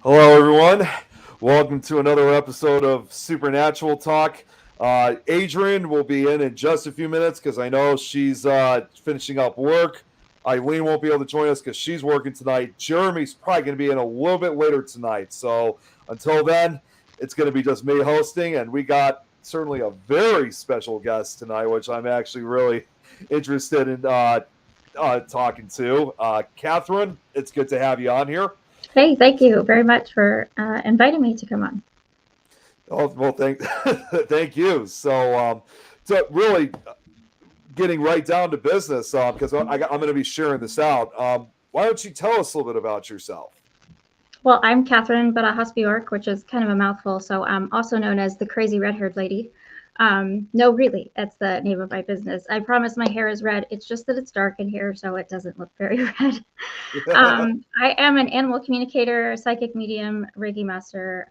Hello, everyone. Welcome to another episode of Supernatural Talk. Adrian will be in just a few minutes because I know she's finishing up work. Eileen won't be able to join us because she's working tonight. Jeremy's probably going to be in a little bit later tonight. So until then, it's going to be just me hosting, and we got certainly a very special guest tonight, which I'm actually really interested in talking to. Kathryn, it's good to have you on here. Hey, thank you very much for inviting me to come on. Oh well, thank you. So really getting right down to business, because I'm going to be sharing this out. Why don't you tell us a little bit about yourself? Well, I'm Kathryn Bjork, which is kind of a mouthful, so I'm also known as the crazy red-haired lady. No, really, that's the name of my business. I promise my hair is red. It's just that it's dark in here, so it doesn't look very red. I am an animal communicator, psychic medium, Reiki master.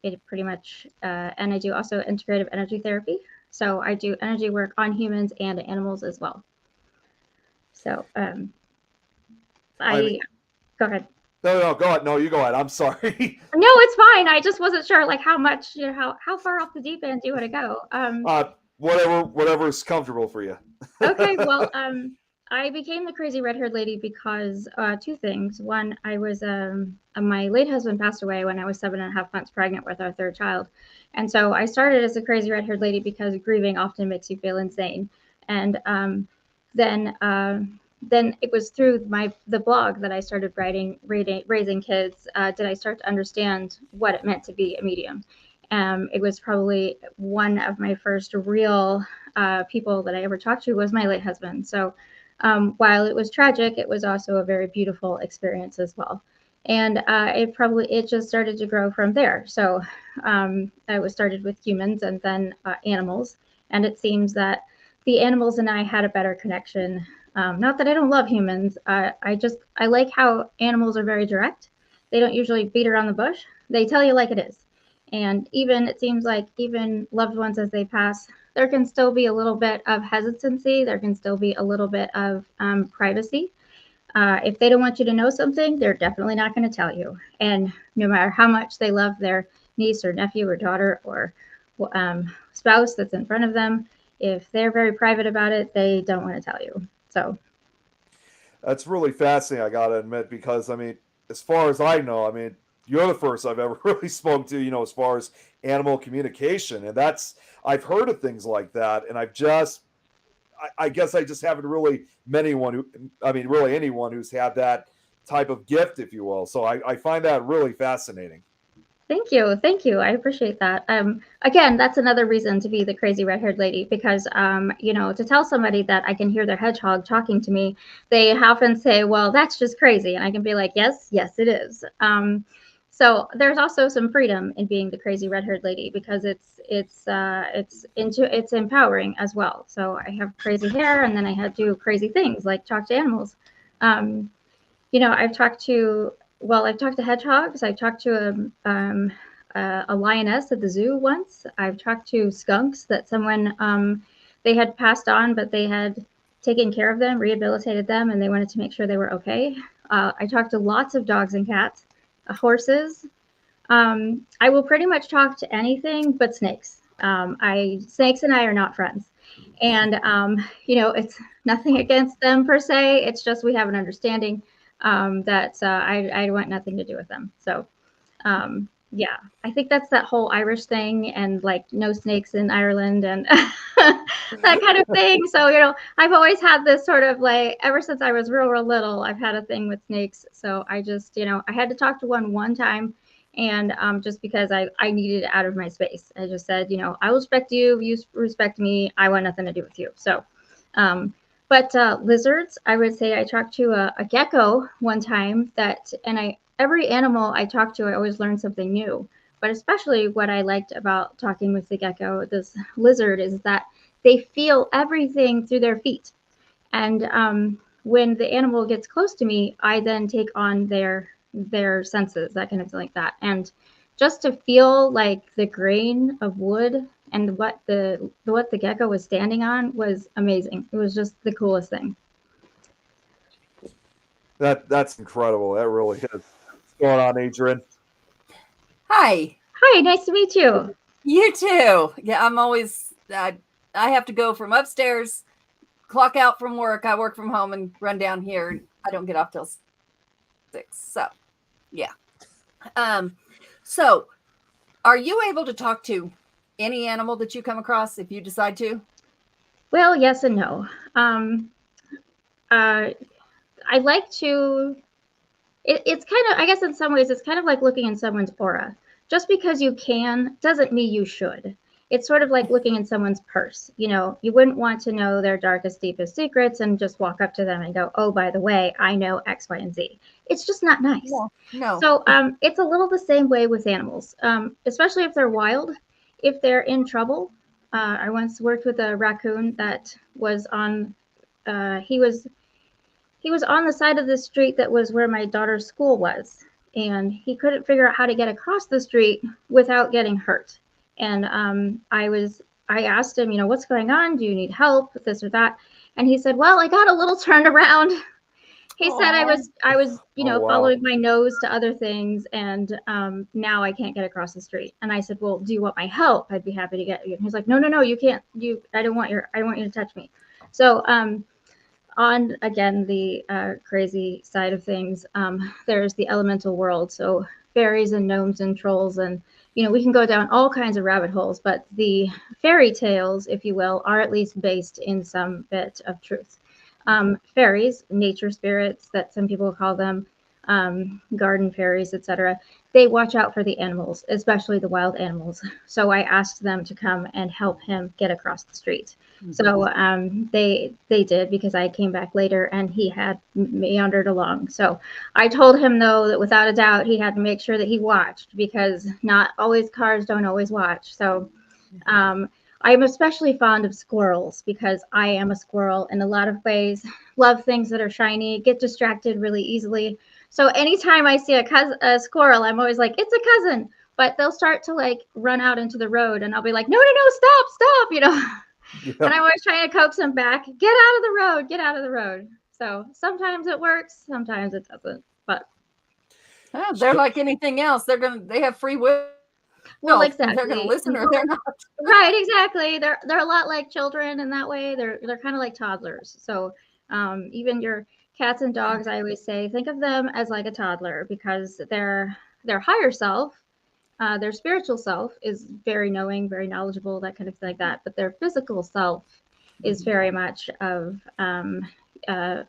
It pretty much, and I do also integrative energy therapy. So I do energy work on humans and animals as well. So I mean, I go ahead. no, go ahead. No, you go ahead. I'm sorry. No, it's fine. I just wasn't sure, like how much, how far off the deep end do you want to go? Whatever is comfortable for you. Okay, well, I became the crazy red-haired lady because two things. One, I was my late husband passed away when I was 7.5 months pregnant with our third child, and so I started as a crazy red-haired lady because grieving often makes you feel insane, and then. Then it was through the blog that I started writing, raising kids. Did I start to understand what it meant to be a medium? It was probably one of my first real people that I ever talked to was my late husband. So while it was tragic, it was also a very beautiful experience as well. And it just started to grow from there. So I was started with humans and then animals, and it seems that the animals and I had a better connection. Not that I don't love humans. I like how animals are very direct. They don't usually beat around the bush. They tell you like it is. And even it seems like even loved ones as they pass, there can still be a little bit of hesitancy. There can still be a little bit of privacy. If they don't want you to know something, they're definitely not going to tell you. And no matter how much they love their niece or nephew or daughter or spouse that's in front of them, if they're very private about it, they don't want to tell you. So That's really fascinating. I gotta admit, because I mean, as far as I know, I mean, you're the first I've ever really spoke to. As far as animal communication, and that's I've heard of things like that, and I guess I just haven't really met anyone really anyone who's had that type of gift, if you will. So I find that really fascinating. thank you. Thank you. I appreciate that. Again, that's another reason to be the crazy red-haired lady because, to tell somebody that I can hear their hedgehog talking to me, they often say, well, that's just crazy. And I can be like, yes, yes, it is. So there's also some freedom in being the crazy red-haired lady because it's empowering as well. So I have crazy hair and then I had to do crazy things like talk to animals. Um, I've talked to I've talked to hedgehogs. I've talked to a lioness at the zoo once. I've talked to skunks that someone they had passed on, but they had taken care of them, rehabilitated them, and they wanted to make sure they were okay. I talked to lots of dogs and cats, horses. I will pretty much talk to anything but snakes. Snakes and I are not friends, and it's nothing against them per se. It's just we have an understanding that I want nothing to do with them. So yeah, I think that's that whole Irish thing and like no snakes in Ireland and that kind of thing. So I've always had this sort of like ever since I was real little, I've had a thing with snakes. So I just I had to talk to one time. And just because I needed it out of my space, I just said, I will respect you, you respect me. I want nothing to do with you. So, but lizards, I would say I talked to a gecko one time every animal I talked to, I always learned something new. But especially what I liked about talking with the gecko, this lizard, is that they feel everything through their feet. And when the animal gets close to me, I then take on their senses, that kind of thing like that. And just to feel like the grain of wood and what the gecko was standing on was amazing. It was just the coolest thing. That's incredible. That really is. going on, Adrian? Hi. Hi, nice to meet you. You too. Yeah, I'm always, I have to go from upstairs, clock out from work. I work from home and run down here. I don't get off till 6. So, yeah. So are you able to talk to any animal that you come across if you decide to? Well, yes and no. I like to, it's kind of, I guess in some ways, it's kind of like looking in someone's aura. Just because you can doesn't mean you should. It's sort of like looking in someone's purse. You know, you wouldn't want to know their darkest, deepest secrets and just walk up to them and go, oh, by the way, I know X, Y, and Z. It's just not nice. No. So it's a little the same way with animals, especially if they're wild. If they're in trouble, I once worked with a raccoon that was on, he was on the side of the street that was where my daughter's school was, and he couldn't figure out how to get across the street without getting hurt. And I asked him, you know, what's going on? Do you need help? This or that? And he said, well, I got a little turned around. He said I was, you know, following my nose to other things, and now I can't get across the street. And I said, well, do you want my help? I'd be happy to get you. And he's like, no, you can't. I don't want you to touch me. So on again the crazy side of things, there's the elemental world. So fairies and gnomes and trolls, and you know, we can go down all kinds of rabbit holes. But the fairy tales, if you will, are at least based in some bit of truth. Fairies, nature spirits that some people call them, garden fairies, etc. They watch out for the animals, especially the wild animals. So I asked them to come and help him get across the street. Mm-hmm. So they did, because I came back later and he had meandered along. So I told him, though, that without a doubt he had to make sure that he watched, because not always cars don't always watch. So I'm especially fond of squirrels, because I am a squirrel in a lot of ways, love things that are shiny, get distracted really easily. So anytime I see a squirrel, I'm always like, it's a cousin. But they'll start to like run out into the road, and I'll be like, no, stop, you know. Yeah. And I'm always trying to coax them back, get out of the road. So sometimes it works, sometimes it doesn't. But they're like anything else. They have free will. Well, exactly. They're going to listen or they're not. Right, exactly. They're a lot like children in that way. They're kind of like toddlers. So even your cats and dogs, I always say, think of them as like a toddler, because their higher self, their spiritual self is very knowing, very knowledgeable, that kind of thing like that. But their physical self is very much of, I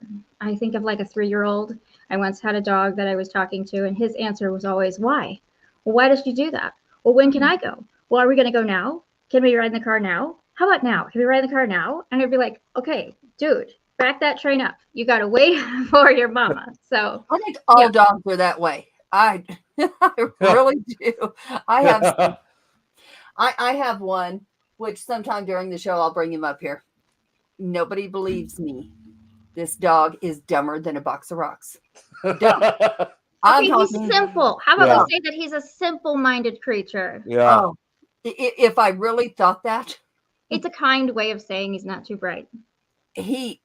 think of like a 3-year-old. I once had a dog that I was talking to, and his answer was always, why? Well, why did you do that? Well, when can I go? Well, are we going to go now? Can we ride in the car now? How about now? Can we ride in the car now? And I'd be like, okay, dude, back that train up. You got to wait for your mama. So I think all dogs are that way. I really do. I have one, which sometime during the show, I'll bring him up here. Nobody believes me. This dog is dumber than a box of rocks. Dumb. Okay, he's simple. How about we say that he's a simple-minded creature? Yeah. Oh, if I really thought that. It's a kind way of saying he's not too bright. He's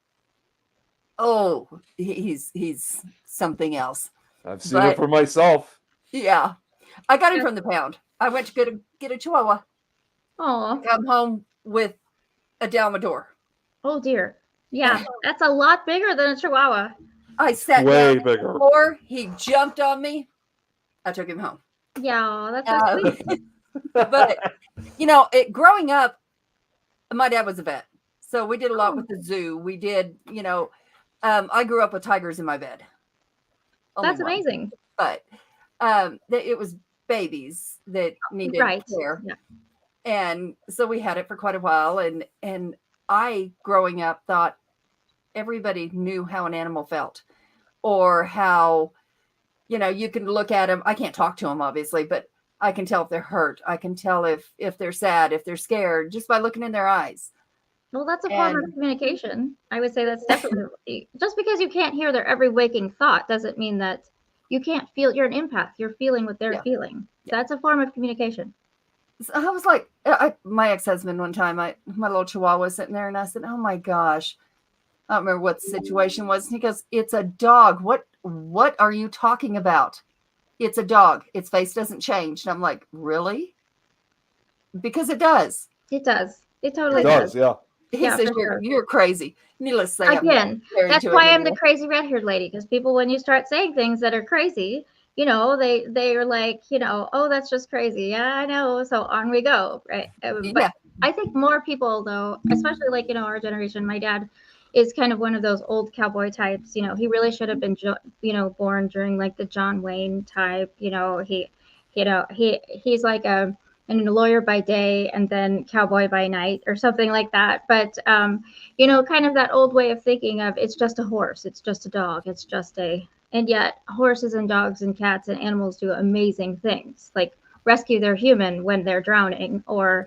something else. I've seen it for myself. Yeah. I got him from the pound. I went to get a Chihuahua. Oh. Come home with a Dalmador. Oh, dear. Yeah, that's a lot bigger than a Chihuahua. I sat way down bigger. On the floor. He jumped on me. I took him home. Yeah, that's so sweet. But, you know, growing up, my dad was a vet. So we did a lot with the zoo. We did, you know, I grew up with tigers in my bed. That's amazing. But it was babies that needed care. Yeah. And so we had it for quite a while. And I, growing up, thought everybody knew how an animal felt, or how, you know, you can look at them. I can't talk to them, obviously, but I can tell if they're hurt. I can tell if they're sad, if they're scared, just by looking in their eyes. Well, that's a form of communication. I would say that's definitely, just because you can't hear their every waking thought doesn't mean that you can't feel. You're an empath. You're feeling what they're feeling. That's a form of communication. So I was like, my ex-husband one time, my little Chihuahua was sitting there, and I said, oh my gosh, I don't remember what the situation was. And he goes, it's a dog. What are you talking about? it's a dog. Its face doesn't change. And I'm like, really? Because it does. It does. It totally does. Yeah. He says, you're crazy. Needless to say, again, that's why I'm the crazy red-haired lady, because people, when you start saying things that are crazy, you know, they are like, you know, oh, that's just crazy. Yeah, I know. So on we go, right? But I think more people, though, especially like, you know, our generation, my dad is kind of one of those old cowboy types. You know, he really should have been, you know, born during like the John Wayne type. You know, he's like a lawyer by day and then cowboy by night or something like that. But you know, kind of that old way of thinking of it's just a horse, it's just a dog, it's just a, and yet horses and dogs and cats and animals do amazing things, like rescue their human when they're drowning, or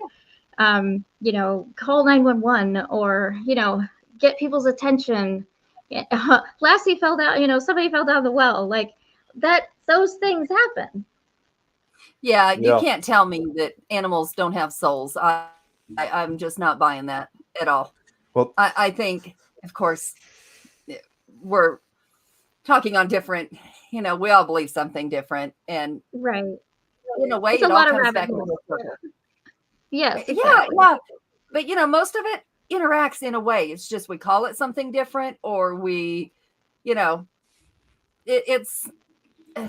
you know, call 911, or, you know, get people's attention. Lassie fell down, you know, somebody fell down the well, like that. Those things happen. Yeah, you can't tell me that animals don't have souls. I'm just not buying that at all. Well, I think, of course, we're talking on different, you know, we all believe something different. And right. In a way, it all comes back to yes. Exactly. Yeah. But, you know, most of it interacts in a way. It's just we call it something different, or we, you know, it's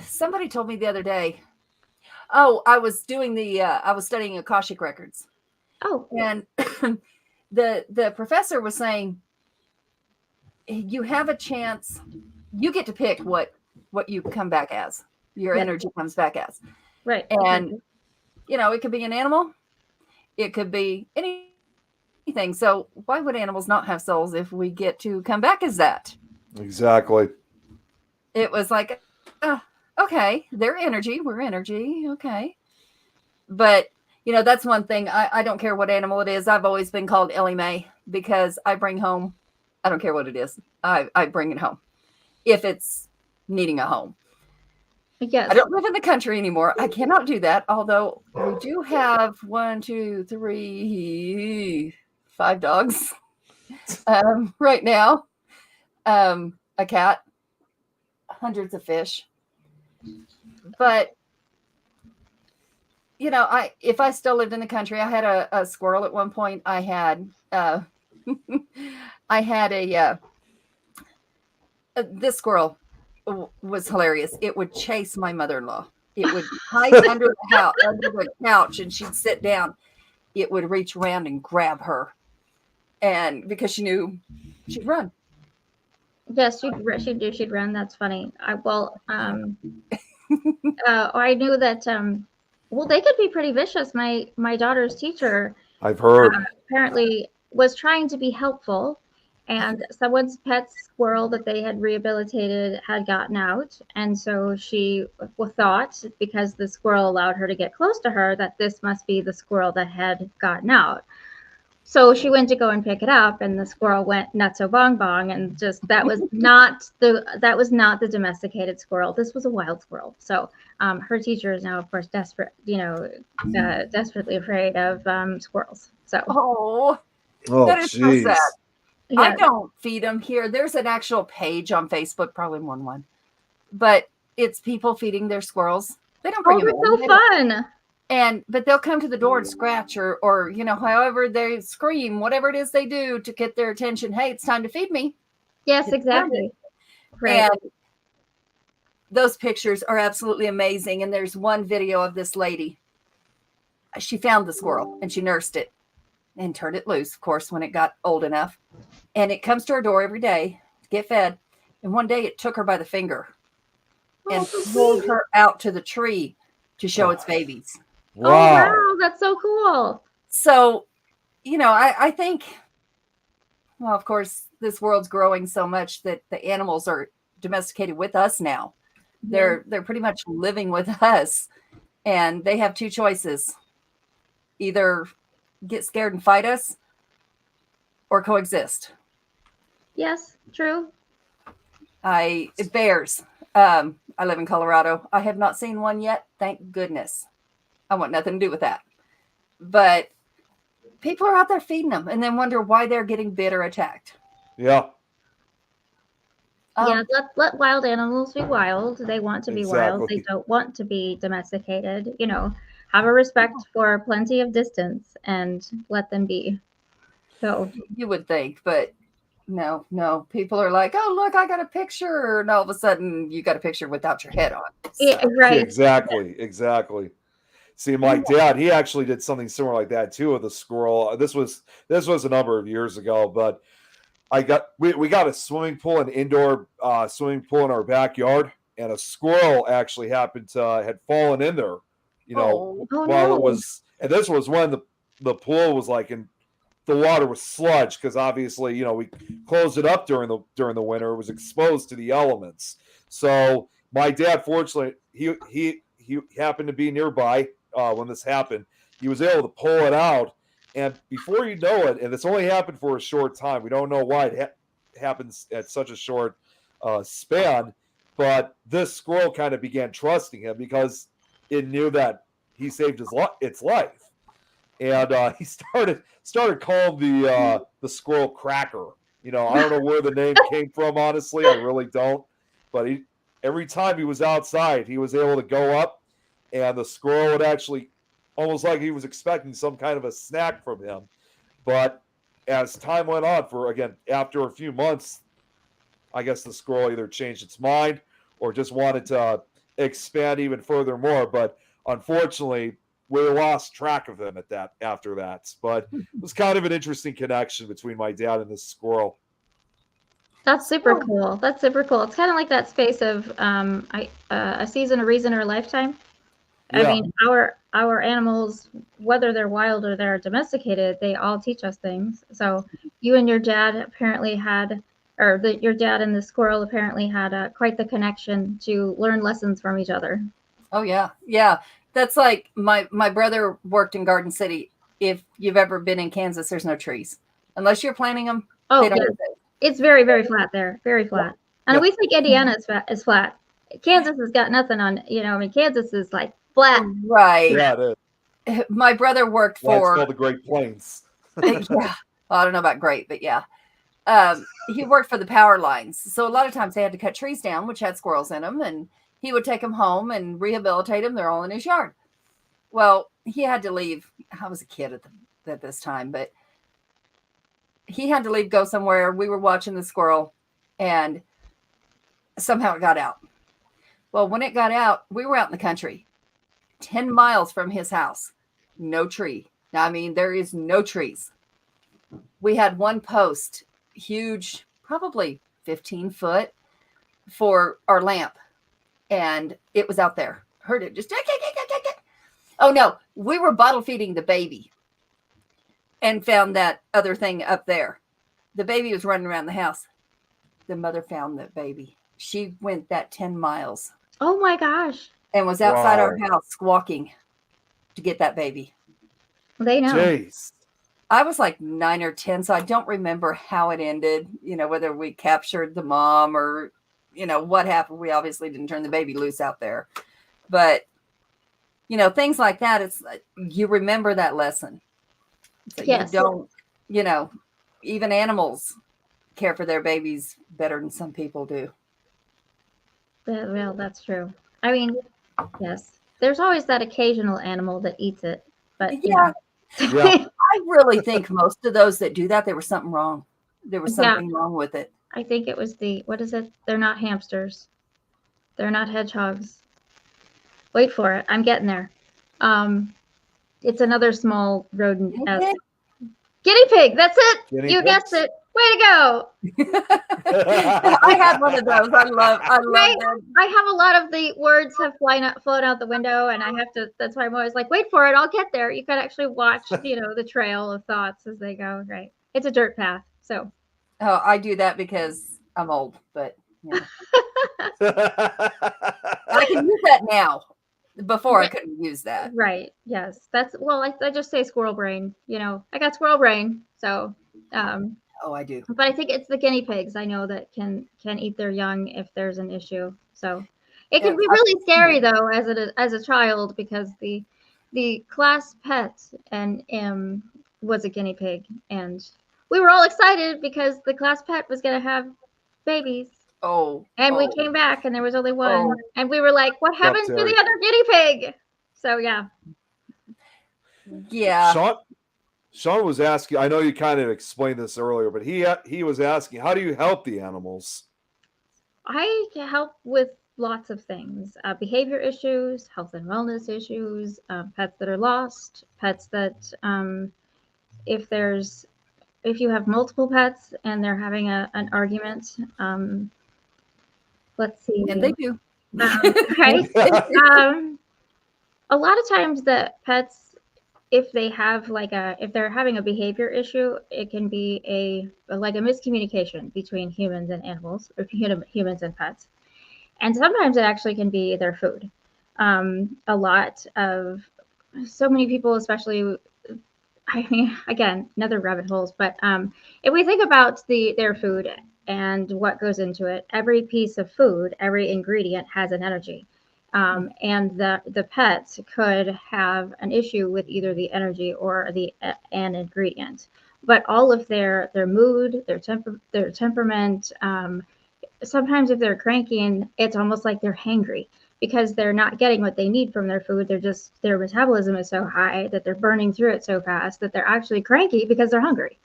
somebody told me the other day, oh, I was doing I was studying Akashic records. Oh. And the professor was saying, you have a chance, you get to pick what you come back as, your energy comes back as. Right. And, you know, it could be an animal, it could be anything. So why would animals not have souls if we get to come back as that? Exactly. It was like, okay, they're energy, we're energy, okay. But, you know, that's one thing. I don't care what animal it is. I've always been called Ellie Mae because I bring home, I don't care what it is, I bring it home if it's needing a home. Yes. I don't live in the country anymore. I cannot do that. Although we do have 1, 2, 3, 5 dogs right now. A cat, hundreds of fish. But, you know, if I still lived in the country, I had a squirrel at one point. I had this squirrel was hilarious. It would chase my mother-in-law. It would hide under the couch, and she'd sit down. It would reach around and grab her, and because she knew she'd run. Yes, she'd run. That's funny. I knew that. Well, they could be pretty vicious. My daughter's teacher, I've heard, apparently was trying to be helpful, and someone's pet squirrel that they had rehabilitated had gotten out, and so she thought, because the squirrel allowed her to get close to her, that this must be the squirrel that had gotten out. So she went to go and pick it up, and the squirrel went nutso bong bong, and just that was not the domesticated squirrel. This was a wild squirrel. So her teacher is now, of course, desperately afraid of squirrels. So that is so sad. Yeah. I don't feed them here. There's an actual page on Facebook, probably more than one, but it's people feeding their squirrels. They don't bring them in. So fun. But they'll come to the door and scratch or, you know, however they scream, whatever it is they do to get their attention. Hey, it's time to feed me. Yes, exactly. Right. And those pictures are absolutely amazing. And there's one video of this lady. She found the squirrel and she nursed it and turned it loose, of course, when it got old enough. And it comes to her door every day to get fed. And one day it took her by the finger and pulled her out to the tree to show its babies. Wow. Oh, wow, that's so cool. So, you know, I think, well, of course, this world's growing so much that the animals are domesticated with us now. Yeah. They're pretty much living with us, and they have two choices: either get scared and fight us, or coexist. Yes, true. Bears. I live in Colorado. I have not seen one yet. Thank goodness. I want nothing to do with that. But people are out there feeding them and then wonder why they're getting bit or attacked. Yeah. Yeah, let wild animals be wild. They want to be wild. They Exactly. don't want to be domesticated. Have a respect for plenty of distance and let them be. So You would think, but no. People are like, oh, look, I got a picture. And all of a sudden, you got a picture without your head on. yeah, So. right. Exactly. See, my dad, he actually did something similar like that too with a squirrel. This was a number of years ago, but we got a swimming pool, an indoor swimming pool in our backyard, and a squirrel actually happened to had fallen in there, Oh while no. it was, and this was when the pool was like in the water was sludge because obviously we closed it up during the winter. It was exposed to the elements. So my dad, fortunately, he happened to be nearby when this happened. He was able to pull it out, and before you know it, and it's only happened for a short time. We don't know why it happens at such a short span, but this squirrel kind of began trusting him because it knew that he saved its life, and he started calling the squirrel Cracker. I don't know where the name came from. Honestly, I really don't. But every time he was outside, he was able to go up, and the squirrel would actually, almost like he was expecting some kind of a snack from him. But as time went on, after a few months, I guess the squirrel either changed its mind or just wanted to expand even further more. But unfortunately, we lost track of them after that. But it was kind of an interesting connection between my dad and this squirrel. That's super cool. That's super cool. It's kind of like that space of a season, a reason, or a lifetime. Yeah. I mean, our animals, whether they're wild or they're domesticated, they all teach us things. So you and your dad apparently had, or your dad and the squirrel apparently had quite the connection to learn lessons from each other. Oh yeah. That's like my brother worked in Garden City. If you've ever been in Kansas, there's no trees unless you're planting them. Oh, they don't yeah. It's very, very flat there. Very flat. And we think Indiana is flat. Kansas has got nothing on. Kansas is like flat. Right. Yeah, it is. My brother worked for. It's called the Great Plains. Yeah. Well, I don't know about great, but yeah. He worked for the power lines. So a lot of times they had to cut trees down, which had squirrels in them, and he would take them home and rehabilitate them. They're all in his yard. Well, he had to leave. I was a kid at this time, but he had to leave, go somewhere. We were watching the squirrel, and somehow it got out. Well, when it got out, we were out in the country, 10 miles from his house. No tree. Now, I mean, there is no trees. We had one post, huge, probably 15 foot, for our lamp. And it was out there. Heard it just. Oh, no. We were bottle feeding the baby and found that other thing up there. The baby was running around the house. The mother found the baby. She went that 10 miles. Oh, my gosh. And was outside our house squawking to get that baby. They know. Jeez. I was like 9 or 10, so I don't remember how it ended, whether we captured the mom or, what happened. We obviously didn't turn the baby loose out there. But, things like that, it's you remember that lesson. So yes. You don't, even animals care for their babies better than some people do. Well, that's true. I mean, yes. There's always that occasional animal that eats it. But yeah. I really think most of those that do that, there was something wrong. There was something wrong with it. I think it was what is it? They're not hamsters. They're not hedgehogs. Wait for it. I'm getting there. It's another small rodent. Guinea pig. That's it. You guessed it. Way to go. I had one of those. I love them. I have a lot of the words have flown out the window, and I have to, that's why I'm always like, wait for it, I'll get there. You can actually watch, the trail of thoughts as they go, right? It's a dirt path, so. Oh, I do that because I'm old, but I can use that now. Before I couldn't use that. Right, yes. I just say squirrel brain, I got squirrel brain, so. Oh, I do. But I think it's the guinea pigs I know that can eat their young if there's an issue. So it can be really scary though as a child, because the class pet and was a guinea pig, and we were all excited because the class pet was going to have babies, And we came back and there was only one. And we were like, what happened to the other guinea pig? So, yeah. Yeah. Sean was asking, I know you kind of explained this earlier, but he was asking, how do you help the animals? I help with lots of things, behavior issues, health and wellness issues, pets that are lost, pets that, if you have multiple pets and they're having an argument, let's see. And they do. Right. A lot of times the pets, if they're having a behavior issue, it can be like a miscommunication between humans and animals, or humans and pets. And sometimes it actually can be their food. So many people, especially, I mean, again, another rabbit holes, but if we think about their food and what goes into it, every piece of food, every ingredient has an energy. And the pets could have an issue with either the energy or an ingredient. But all of their mood, their temperament, sometimes if they're cranky, it's almost like they're hangry because they're not getting what they need from their food. Their metabolism is so high that they're burning through it so fast that they're actually cranky because they're hungry.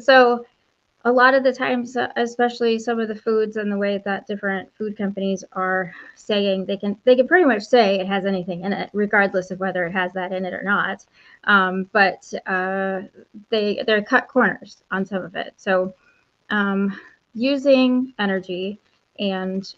So a lot of the times, especially some of the foods and the way that different food companies are saying, they can pretty much say it has anything in it, regardless of whether it has that in it or not. But they cut corners on some of it. So using energy, and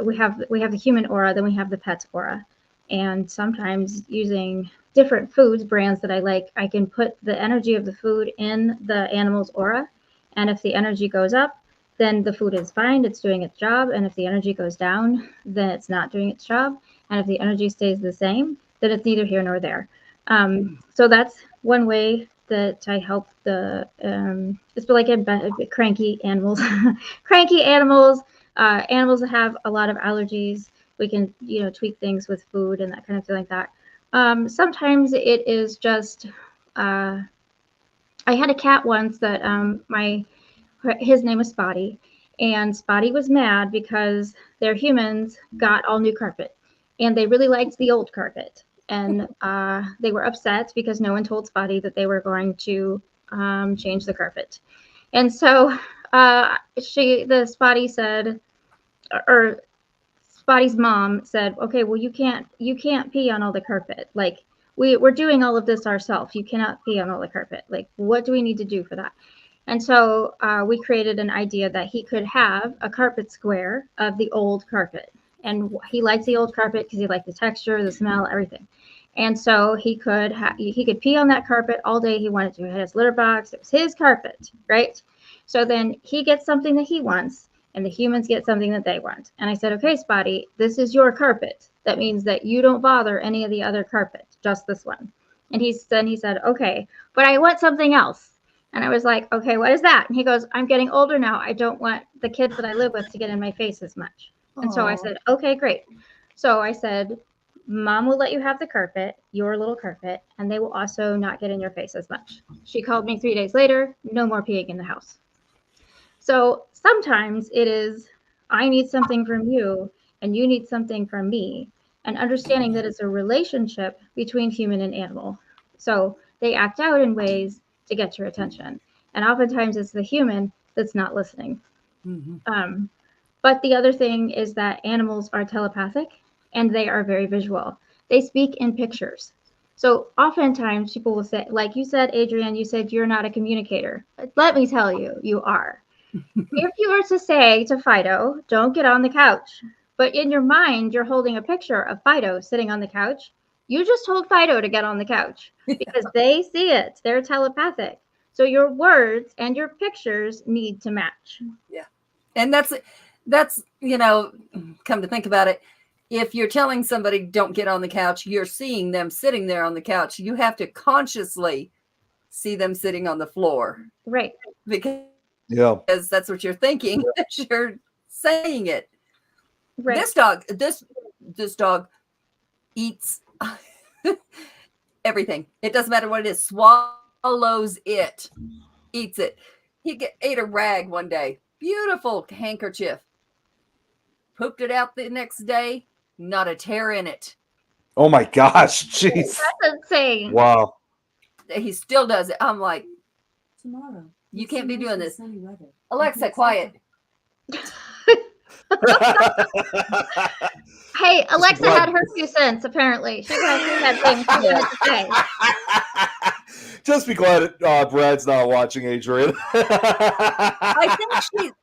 we have the human aura, then we have the pet's aura, and sometimes using different foods brands that I like, I can put the energy of the food in the animal's aura, and if the energy goes up, then the food is fine, it's doing its job, and if the energy goes down, then it's not doing its job, and if the energy stays the same, then it's neither here nor there. So that's one way that I help it's like cranky animals, animals that have a lot of allergies. We can, tweak things with food and that kind of thing like that. Sometimes it is just, I had a cat once that his name was Spotty, and Spotty was mad because their humans got all new carpet, and they really liked the old carpet. And they were upset because no one told Spotty that they were going to change the carpet. And so Spotty said, or Spotty's mom said, okay, well, you can't pee on all the carpet. Like, we're doing all of this ourselves. You cannot pee on all the carpet. Like, what do we need to do for that? And so we created an idea that he could have a carpet square of the old carpet. And he likes the old carpet because he liked the texture, the smell, everything. And so he could pee on that carpet all day he wanted to. He had his litter box. It was his carpet, right? So then he gets something that he wants, and the humans get something that they want. And I said, okay, Spotty, this is your carpet. That means that you don't bother any of the other carpet, just this one. And he said, okay, but I want something else. And I was like, okay, what is that? And he goes, I'm getting older now. I don't want the kids that I live with to get in my face as much. Aww. And so I said, okay, great. So I said, Mom will let you have the carpet, your little carpet, and they will also not get in your face as much. She called me 3 days later, no more peeing in the house. So sometimes it is, I need something from you and you need something from me, and understanding that it's a relationship between human and animal. So they act out in ways to get your attention. And oftentimes it's the human that's not listening. Mm-hmm. But the other thing is that animals are telepathic and they are very visual. They speak in pictures. So oftentimes people will say, like you said, Adrienne, you said you're not a communicator. Let me tell you, you are. If you were to say to Fido, don't get on the couch, but in your mind, you're holding a picture of Fido sitting on the couch, you just told Fido to get on the couch because they see it. They're telepathic. So your words and your pictures need to match. Yeah. And that's, come to think about it, if you're telling somebody don't get on the couch, you're seeing them sitting there on the couch. You have to consciously see them sitting on the floor. Right. Because that's what you're thinking as you're saying it. Right. This dog eats everything. It doesn't matter what it is. Swallows it. Eats it. He ate a rag one day beautiful handkerchief. Pooped it out the next day, not a tear in it. Oh my gosh, jeez. That's insane. Wow. He still does it. I'm like, tomorrow. You can't be doing this. Alexa, quiet. Hey, Alexa had her 2 cents, apparently. She had things she wanted to say. Just be glad Brad's not watching, Adrian. I think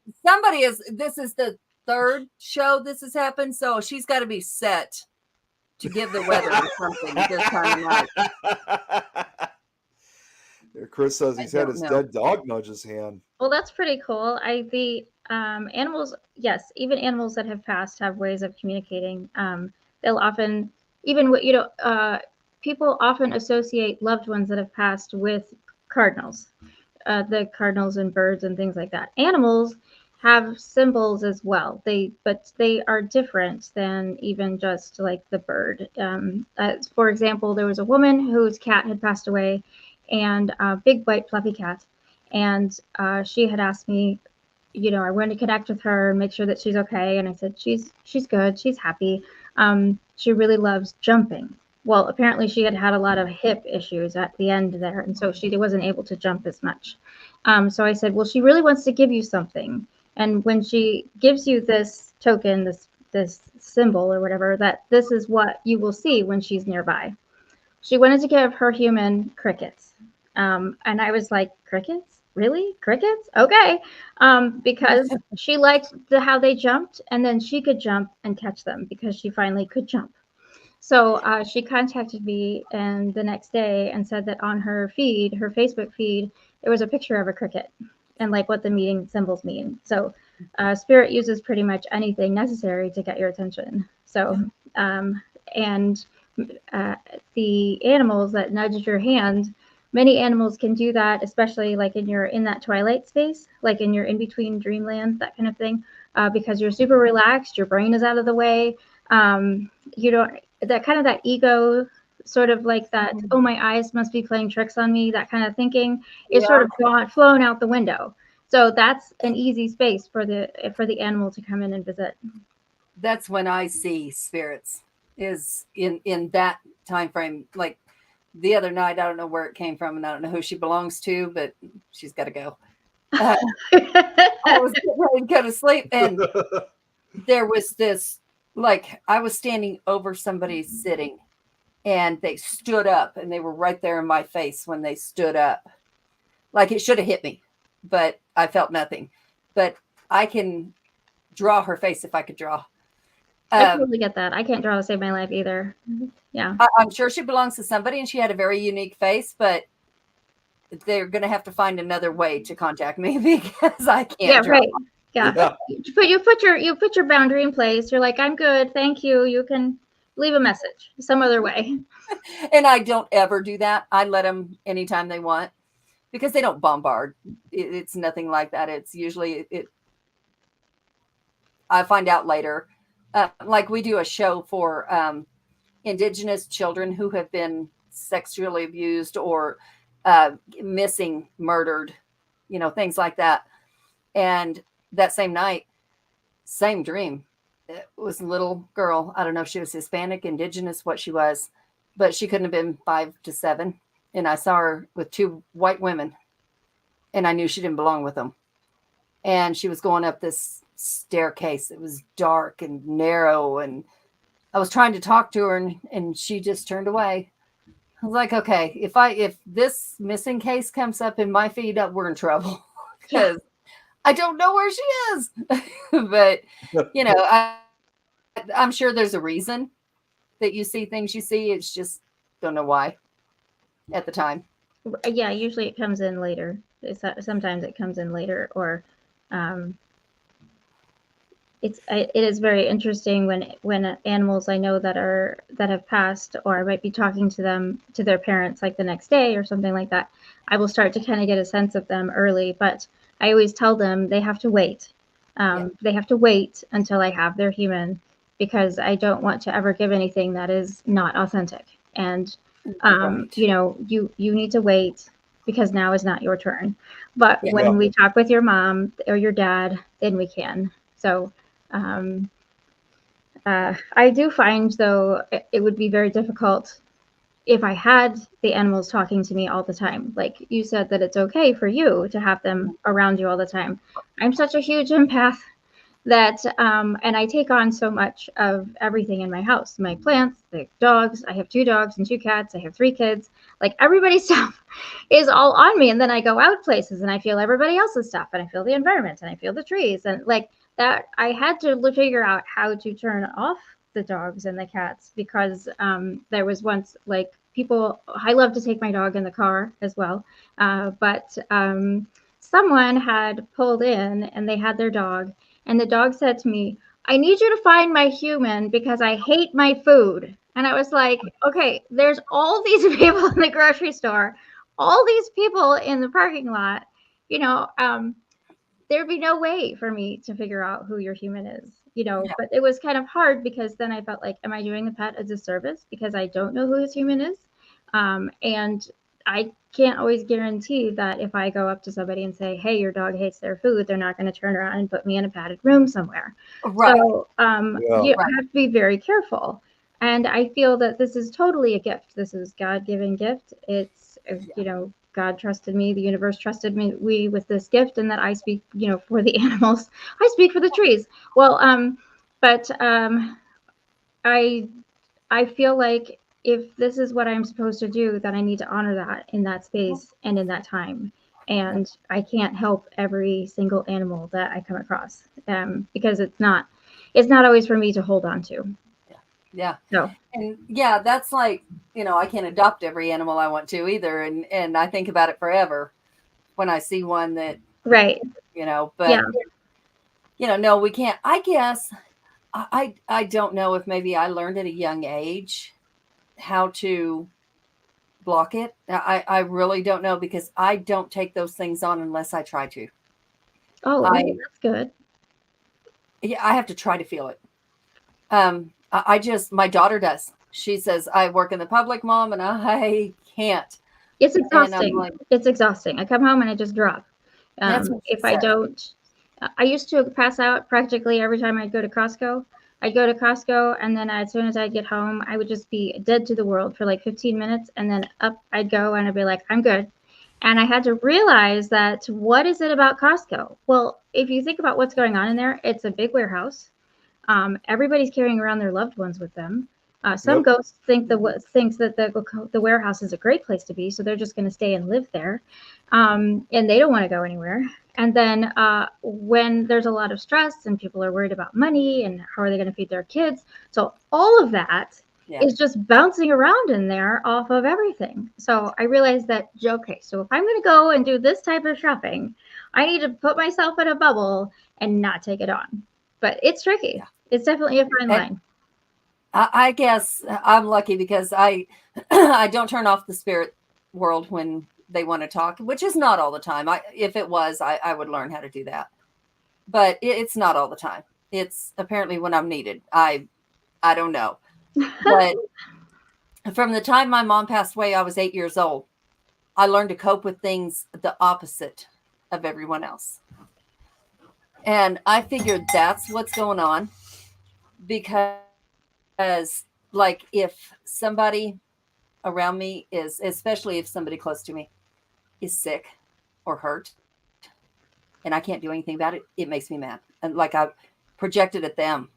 this is the 3rd show this has happened, so she's got to be set to give the weather or something this time of night. Chris says he's had his dead dog nudge his hand. Well, that's pretty cool. The animals, yes, even animals that have passed have ways of communicating. They'll often, people often associate loved ones that have passed with cardinals, the cardinals and birds and things like that. Animals have symbols as well. But they are different than even just like the bird. For example, there was a woman whose cat had passed away, and a big white fluffy cat, and she had asked me, I wanted to connect with her and make sure that she's okay. And I said, she's good, she's happy. She really loves jumping. Well, apparently she had a lot of hip issues at the end there, and so she wasn't able to jump as much. So I said, well, she really wants to give you something. And when she gives you this token, this symbol or whatever, that this is what you will see when she's nearby. She wanted to give her human crickets. And I was like, crickets? Really? Crickets? Okay. Because she liked how they jumped, and then she could jump and catch them because she finally could jump. So she contacted me and the next day and said that on her feed, her Facebook feed, there was a picture of a cricket and like what the meeting symbols mean. So Spirit uses pretty much anything necessary to get your attention. So, and the animals that nudge your hand, many animals can do that, especially like in that twilight space, like in your in-between dreamland, that kind of thing, because you're super relaxed, your brain is out of the way. That ego, sort of like that, oh, my eyes must be playing tricks on me, that kind of thinking is sort of flown out the window. So that's an easy space for the animal to come in and visit. That's when I see spirits, is in that time frame. Like the other night, I don't know where it came from, and I don't know who she belongs to, but she's got to go. I was getting ready to go to sleep, and there was this, like, I was standing over somebody sitting, and they stood up, and they were right there in my face when they stood up. Like, it should have hit me, but I felt nothing. But I can draw her face if I could draw. I totally get that. I can't draw to save my life either. Yeah. I'm sure she belongs to somebody, and she had a very unique face, but they're going to have to find another way to contact me because I can't draw. Right. Yeah. You put your boundary in place. You're like, I'm good. Thank you. You can leave a message some other way. And I don't ever do that. I let them anytime they want, because they don't bombard. It's nothing like that. It's usually I find out later. Like we do a show for Indigenous children who have been sexually abused or missing, murdered, things like that. And that same night, same dream. It was a little girl. I don't know if she was Hispanic, Indigenous, what she was, but she couldn't have been 5 to 7. And I saw her with 2 white women, and I knew she didn't belong with them. And she was going up this staircase. It was dark and narrow, and I was trying to talk to her, and she just turned away. I was like, okay, if this missing case comes up in my feed, we're in trouble, because I don't know where she is. But I'm sure there's a reason that you see things you see. It's just don't know why at the time. Yeah, usually it comes in later. Sometimes it comes in later, or it is very interesting when animals I know that have passed, or I might be talking to them, to their parents, like the next day or something like that. I will start to kind of get a sense of them early, but I always tell them they have to wait. They have to wait until I have their human, because I don't want to ever give anything that is not authentic. And Right. you need to wait. because now is not your turn. But when we talk with your mom or your dad, then we can. So I do find, though, it would be very difficult if I had the animals talking to me all the time. Like you said, that it's okay for you to have them around you all the time. I'm such a huge empath that, and I take on so much of everything in my house, my plants, the dogs. I have 2 dogs and 2 cats. I have 3 kids. Like everybody's stuff is all on me. And then I go out places and I feel everybody else's stuff, and I feel the environment, and I feel the trees, and like that. I had to figure out how to turn off the dogs and the cats, because there was once, like, people, I love to take my dog in the car as well, but someone had pulled in and they had their dog, and the dog said to me, "I need you to find my human because I hate my food." And I was like, okay, there's all these people in the grocery store, all these people in the parking lot, there'd be no way for me to figure out who your human is, but it was kind of hard, because then I felt like, am I doing the pet a disservice because I don't know who his human is? And I can't always guarantee that if I go up to somebody and say, hey, your dog hates their food, they're not going to turn around and put me in a padded room somewhere. Right. So you have to be very careful. And I feel that this is totally a gift. This is God-given gift. It's, God trusted me, the universe trusted me with this gift, and that I speak, for the animals. I speak for the trees. Well, but I feel like if this is what I'm supposed to do, then I need to honor that in that space and in that time. And I can't help every single animal that I come across, because it's not always for me to hold on to. Yeah. No. And that's like, I can't adopt every animal I want to either. And I think about it forever when I see one that, right. But, no, we can't. I guess I don't know if maybe I learned at a young age how to block it. I really don't know, because I don't take those things on unless I try to. Oh, that's good. Yeah, I have to try to feel it. My daughter does. She says, I work in the public, Mom, and I can't. It's exhausting. Like, it's exhausting. I come home and I just drop. If I don't, I used to pass out practically every time I'd go to Costco. I'd go to Costco, and then as soon as I'd get home, I would just be dead to the world for like 15 minutes. And then up I'd go, and I'd be like, I'm good. And I had to realize that, what is it about Costco? Well, if you think about what's going on in there, it's a big warehouse. Everybody's carrying around their loved ones with them. Some ghosts thinks that the warehouse is a great place to be, so they're just going to stay and live there, and they don't want to go anywhere. And then when there's a lot of stress and people are worried about money and how are they going to feed their kids, so all of that is just bouncing around in there off of everything. So I realized that, okay, so if I'm going to go and do this type of shopping, I need to put myself in a bubble and not take it on. But it's tricky. Yeah. It's definitely a fine line. I guess I'm lucky because I don't turn off the spirit world when they want to talk, which is not all the time. If it was, I would learn how to do that. But it's not all the time. It's apparently when I'm needed. I don't know. But from the time my mom passed away, I was 8 years old. I learned to cope with things the opposite of everyone else. And I figured that's what's going on, because like if somebody around me is, especially if somebody close to me is sick or hurt and I can't do anything about it, it makes me mad. And like I projected at them,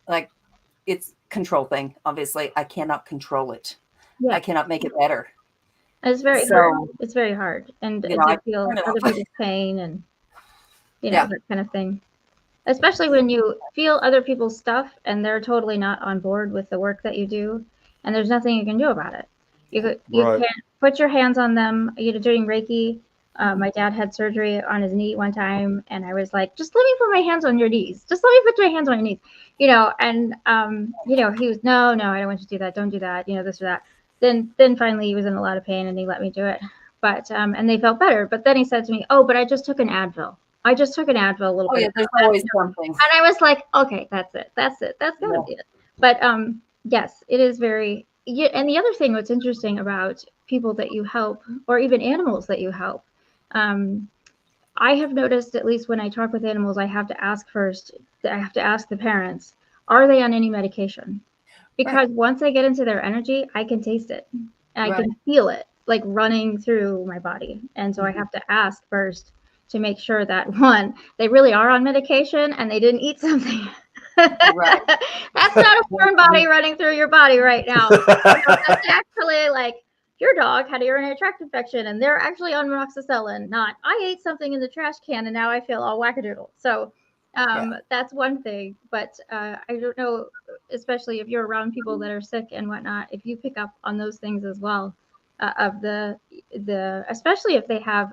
like it's control thing. Obviously I cannot control it. Yeah. I cannot make it better. It's very hard. It's very hard. And I feel other people's pain and, that kind of thing. Especially when you feel other people's stuff and they're totally not on board with the work that you do, and there's nothing you can do about it. You can't put your hands on them. Doing Reiki. My dad had surgery on his knee one time, and I was like, just let me put my hands on your knees. Just let me put my hands on your knees. And he was, no, I don't want you to do that. Don't do that. This or that. Then finally he was in a lot of pain and he let me do it. But and they felt better. But then he said to me, oh, but I just took an Advil. I just took an Advil a little bit. Yeah, there's always something. And I was like, okay, that's it. That's going to be it. But yes, it is very, Yeah, and the other thing, what's interesting about people that you help, or even animals that you help, I have noticed, at least when I talk with animals, I have to ask first. I have to ask the parents, are they on any medication? Because once I get into their energy, I can taste it. I can feel it like running through my body. And so I have to ask first to make sure that, one, they really are on medication and they didn't eat something. Right. That's not a foreign body running through your body right now. That's actually like your dog had a urinary tract infection and they're actually on amoxicillin, not I ate something in the trash can and now I feel all wackadoodle. So that's one thing. But I don't know, especially if you're around people that are sick and whatnot, if you pick up on those things as well, of the especially if they have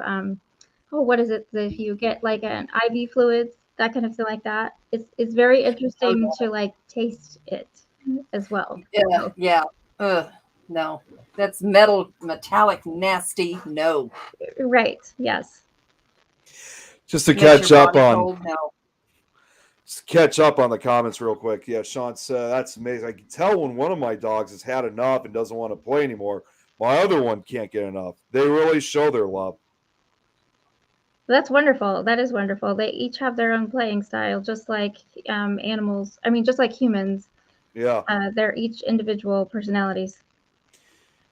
what is it, if you get like an IV fluids, that kind of thing like that, it's very interesting to like taste it as well. Yeah. Ugh, no, that's metallic, nasty. No. Right. Yes. Just to catch up on the comments real quick. Yeah, Sean said that's amazing. I can tell when one of my dogs has had enough and doesn't want to play anymore. My other one can't get enough. They really show their love. That's wonderful. That is wonderful. They each have their own playing style, just like animals. I mean, just like humans. Yeah. They're each individual personalities.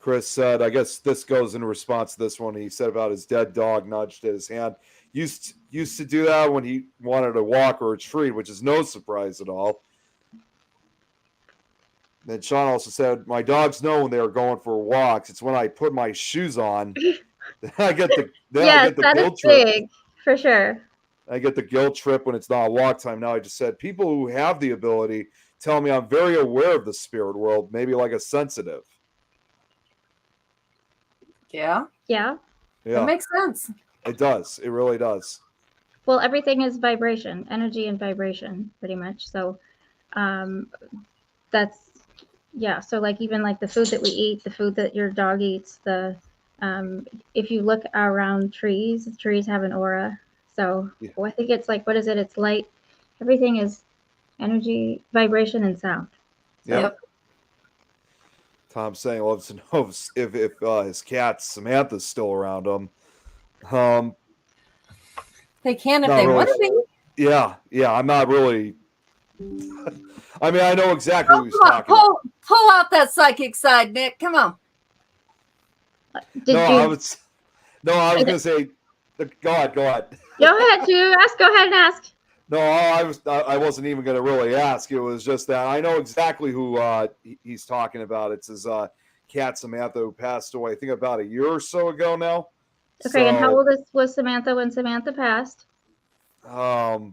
Chris said, I guess this goes in response to this one. He said about his dead dog nudged at his hand. Used to do that when he wanted a walk or a treat, which is no surprise at all. Then Sean also said, my dogs know when they are going for walks. It's when I put my shoes on. I get the guilt trip. Big, for sure. I get the guilt trip when it's not walk time. Now I just said people who have the ability tell me I'm very aware of the spirit world, maybe like a sensitive. Yeah. It makes sense. It does. It really does. Well, everything is vibration, energy and vibration, pretty much. So that's, yeah. So like even like the food that we eat, the food that your dog eats, if you look around trees have an aura. So I think it's like, what is it? It's light. Everything is energy, vibration, and sound. So. Yep. Tom's saying loves to know if his cat Samantha's still around him. They can if they want to be. Yeah. I'm not really. I mean, I know exactly who he's talking about. Pull out that psychic side, Nick. Come on. I was going to say. Go ahead. Go ahead. You ask. Go ahead and ask. No, I wasn't even going to really ask. It was just that I know exactly who he's talking about. It's his cat Samantha, who passed away, I think about a year or so ago now. Okay, and how old was Samantha when Samantha passed? Roughly.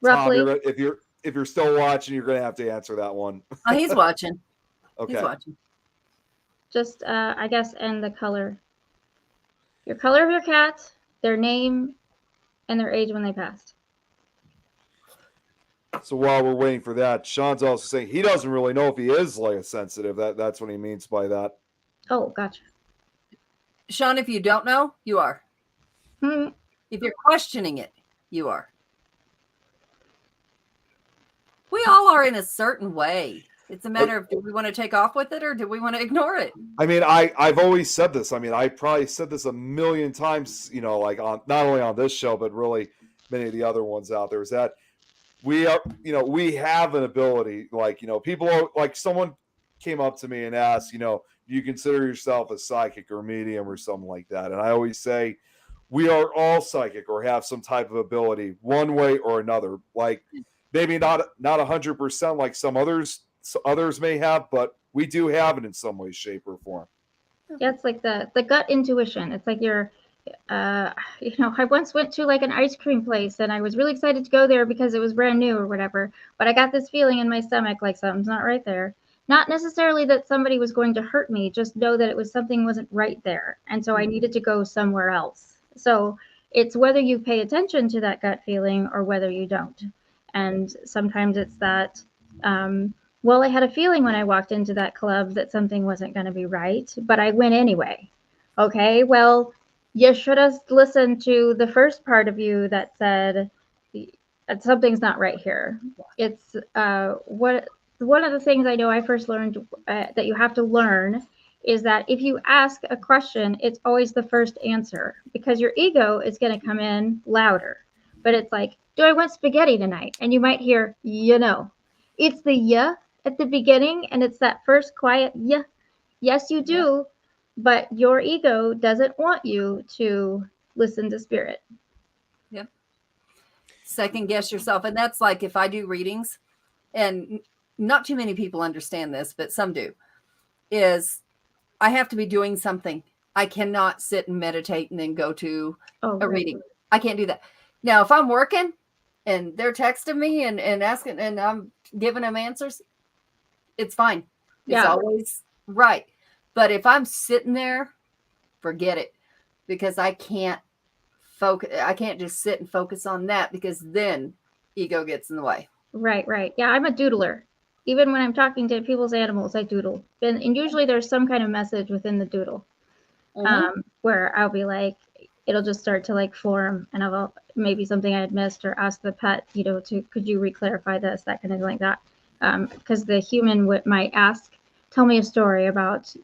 Tom, if you're still watching, you're going to have to answer that one. Oh, he's watching. Okay. He's watching. Just I guess, and the color. Your color of your cat, their name, and their age when they passed. So while we're waiting for that, Sean's also saying he doesn't really know if he is like sensitive. That's what he means by that. Oh, gotcha. Sean, if you don't know, you are. If you're questioning it, you are. We all are in a certain way. It's a matter of, do we want to take off with it or do we want to ignore it? I mean, I've always said this. I mean, I probably said this a million times, like on not only on this show, but really many of the other ones out there, is that we are, we have an ability, people are, like someone came up to me and asked, do you consider yourself a psychic or medium or something like that? And I always say, we are all psychic or have some type of ability one way or another. Like maybe not 100% like some others may have, but we do have it in some way, shape, or form. Yeah, it's like the gut intuition. It's like you're, I once went to like an ice cream place and I was really excited to go there because it was brand new or whatever, but I got this feeling in my stomach like something's not right there. Not necessarily that somebody was going to hurt me, just know that it was something wasn't right there. And so I needed to go somewhere else. So it's whether you pay attention to that gut feeling or whether you don't. And sometimes it's that, I had a feeling when I walked into that club that something wasn't going to be right, but I went anyway. Okay, well, you should have listened to the first part of you that said something's not right here. It's what one of the things I know I first learned that you have to learn is that if you ask a question, it's always the first answer, because your ego is going to come in louder. But it's like, do I want spaghetti tonight? And you might hear, it's the yeah at the beginning, and it's that first quiet yeah. Yes, you do, but your ego doesn't want you to listen to spirit. Yep. Second guess yourself. And that's like if I do readings, and not too many people understand this, but some do, is I have to be doing something. I cannot sit and meditate and then go to a reading. I can't do that. Now, if I'm working and they're texting me and asking, and I'm giving them answers, it's fine. It's always right. But if I'm sitting there, forget it, because I can't focus. I can't just sit and focus on that, because then ego gets in the way. Right. Yeah, I'm a doodler. Even when I'm talking to people's animals, I doodle. And usually there's some kind of message within the doodle, where I'll be like, it'll just start to like form, and I'll maybe something I had missed, or ask the pet, could you re-clarify this, that kind of thing like that. Because the human might ask, tell me a story about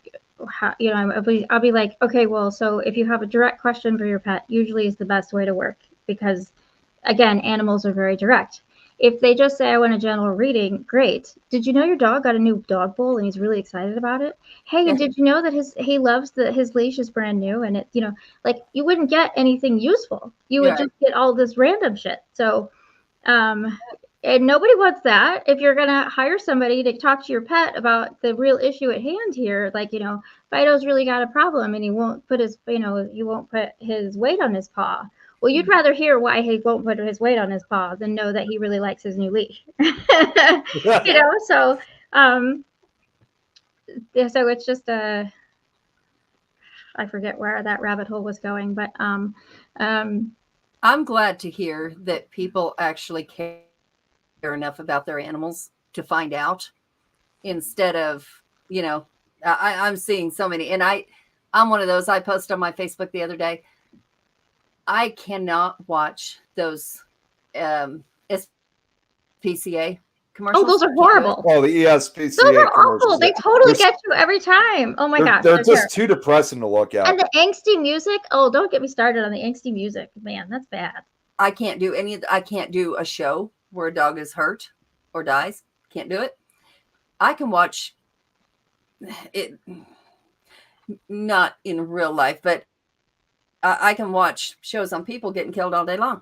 how, I'll be like, okay, well, so if you have a direct question for your pet, usually is the best way to work, because again, animals are very direct. If they just say, I want a general reading, great. Did you know your dog got a new dog bowl and he's really excited about it? Hey, and did you know that he loves his leash is brand new? And it, like, you wouldn't get anything useful. You would just get all this random shit. So, and nobody wants that. If you're going to hire somebody to talk to your pet about the real issue at hand here, like, Fido's really got a problem and he won't put his, you won't put his weight on his paw. Well, you'd rather hear why he won't put his weight on his paw than know that he really likes his new leash. So, so it's just I forget where that rabbit hole was going, but I'm glad to hear that people actually care enough about their animals to find out, instead of, I'm seeing so many, and I'm one of those. I posted on my Facebook the other day, I cannot watch those SPCA commercials. Oh, those are horrible. Oh, the ESPCA those are awful. They totally get you every time. Oh my gosh. They're just too depressing to look at. And the angsty music. Oh, don't get me started on the angsty music. Man, that's bad. I can't do I can't do a show where a dog is hurt or dies. Can't do it. I can watch it, not in real life, but I can watch shows on people getting killed all day long.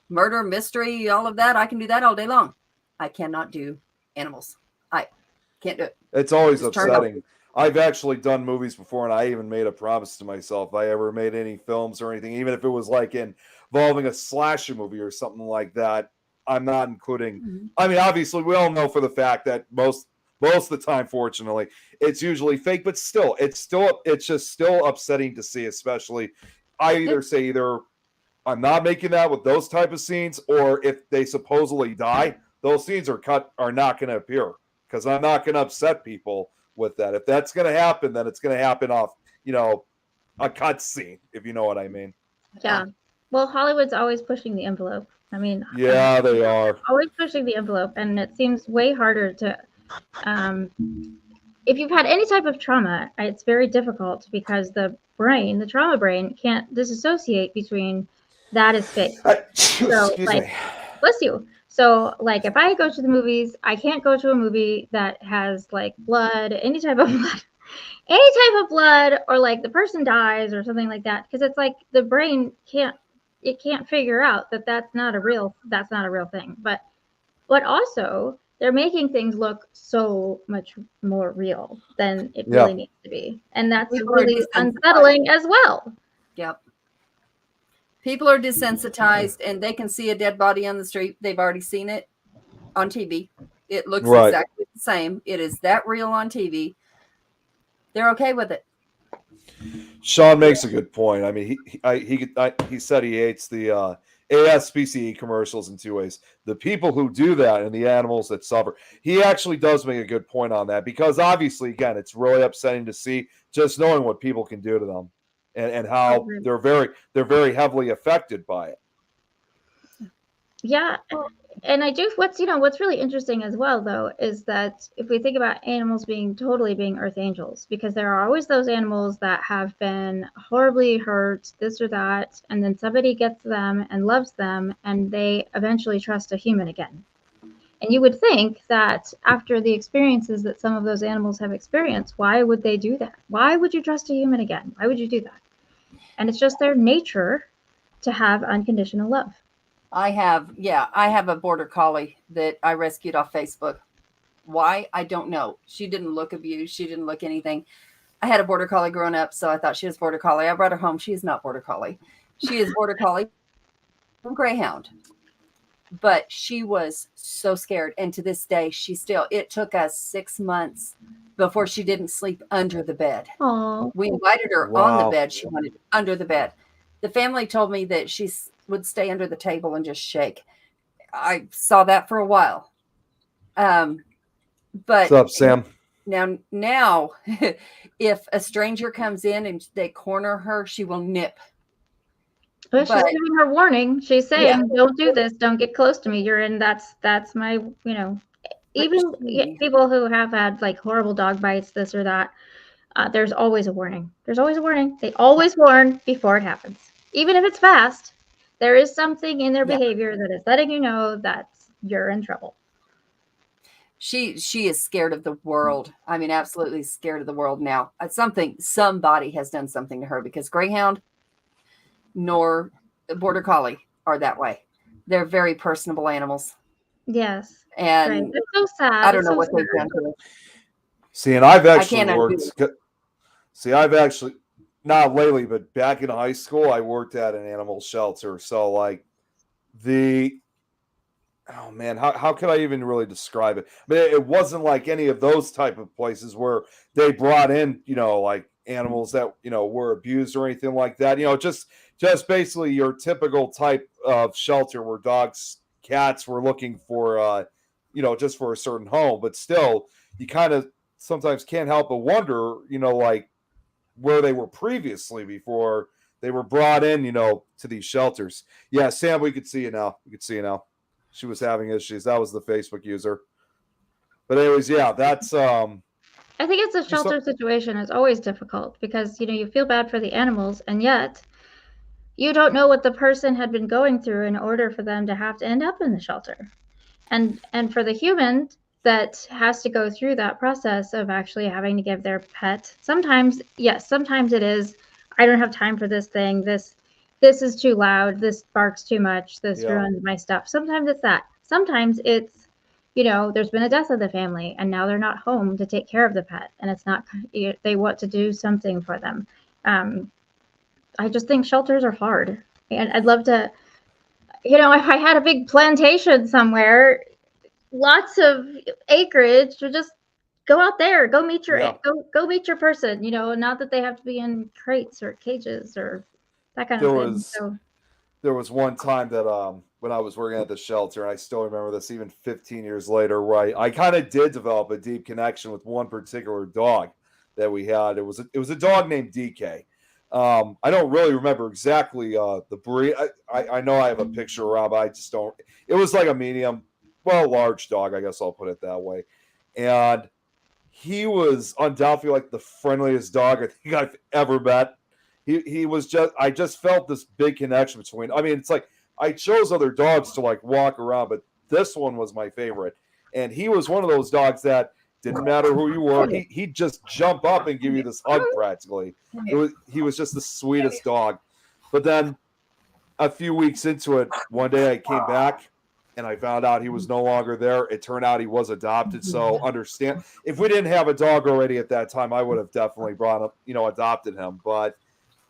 Murder, mystery, all of that. I can do that all day long. I cannot do animals. I can't do it. It's always upsetting. I've actually done movies before, and I even made a promise to myself, if I ever made any films or anything, even if it was like involving a slasher movie or something like that, I'm not including. I mean, obviously, we all know for the fact that most of the time, fortunately, it's usually fake, but still, it's just still upsetting to see, especially. I either I'm not making that with those type of scenes, or if they supposedly die, those scenes are not going to appear, because I'm not going to upset people with that. If that's going to happen, then it's going to happen off, a cut scene, if you know what I mean. Yeah. Well, Hollywood's always pushing the envelope. I mean, yeah, they are always pushing the envelope, and it seems way harder to. If you've had any type of trauma, it's very difficult, because the trauma brain, can't disassociate between that is fake. Excuse me. Bless you. So, like, if I go to the movies, I can't go to a movie that has like blood, any type of blood, or like the person dies or something like that, because it's like the brain can't figure out that that's not a real thing. But also, they're making things look so much more real than it really needs to be. And that's really unsettling as well. Yep. People are desensitized, and they can see a dead body on the street. They've already seen it on TV. It looks exactly the same. It is that real on TV. They're okay with it. Sean makes a good point. I mean, he said he hates the ASPCE commercials in two ways: the people who do that and the animals that suffer. He actually does make a good point on that, because obviously, again, it's really upsetting to see, just knowing what people can do to them, and how they're very heavily affected by it. Yeah, And I do what's really interesting as well though is that if we think about animals being earth angels, because there are always those animals that have been horribly hurt, this or that, and then somebody gets them and loves them and they eventually trust a human again. And you would think that after the experiences that some of those animals have experienced, why would they do that? Why would you trust a human again? Why would you do that? And it's just their nature to have unconditional love. I have a border collie that I rescued off Facebook. Why? I don't know. She didn't look abused. She didn't look anything. I had a border collie growing up, so I thought she was border collie. I brought her home. She is not border collie. She is border collie from Greyhound. But she was so scared. And to this day, it took us 6 months before she didn't sleep under the bed. Aww. We invited her on the bed. She wanted under the bed. The family told me that she would stay under the table and just shake. I saw that for a while. But what's up, Sam? Now, if a stranger comes in and they corner her, she will nip. But she's giving her warning. She's saying, "Don't do this. Don't get close to me. You're in. That's my. Even people who have had like horrible dog bites, this or that. There's always a warning. There's always a warning. They always warn before it happens, even if it's fast. There is something in their behavior that is letting you know that you're in trouble." She is scared of the world. I mean, absolutely scared of the world now. Somebody has done something to her, because Greyhound nor Border Collie are that way. They're very personable animals. Yes. And right. It's so sad. I don't know what they've done to her. See, and I've actually worked. See, I've actually, not lately, but back in high school, I worked at an animal shelter. So, like, oh man, how can I even really describe it? I mean, it wasn't like any of those type of places where they brought in, like animals that, were abused or anything like that. Just basically your typical type of shelter where dogs, cats were looking for, just for a certain home. But still, you kind of sometimes can't help but wonder, like where they were previously before they were brought in, to these shelters. Yeah, Sam, we could see you now. She was having issues. That was the Facebook user. But anyways, yeah, that's I think it's a shelter situation is always difficult because you feel bad for the animals, and yet you don't know what the person had been going through in order for them to have to end up in the shelter. And for the human that has to go through that process of actually having to give their pet, sometimes it is, I don't have time for this thing. This is too loud. This barks too much. This ruins my stuff. Sometimes it's that. Sometimes it's, there's been a death of the family and now they're not home to take care of the pet. And it's not, they want to do something for them. I just think shelters are hard. And I'd love to, if I had a big plantation somewhere, lots of acreage, to just go out there, go meet your, go meet your person, not that they have to be in crates or cages or that kind of thing. There was one time that when I was working at the shelter, and I still remember this even 15 years later, right? I kind of did develop a deep connection with one particular dog that we had. It was a dog named DK. I don't really remember exactly the breed. I know I have a picture around, but I just don't. It was like a medium, large dog, I guess I'll put it that way. And he was undoubtedly like the friendliest dog I think I've ever met. He was I just felt this big connection between. I mean, it's like I chose other dogs to like walk around, but this one was my favorite. And he was one of those dogs that didn't matter who you were, he'd just jump up and give you this hug practically. He was just the sweetest dog. But then a few weeks into it, one day I came back and I found out he was no longer there. It turned out he was adopted. So understand, if we didn't have a dog already at that time, I would have definitely adopted him. But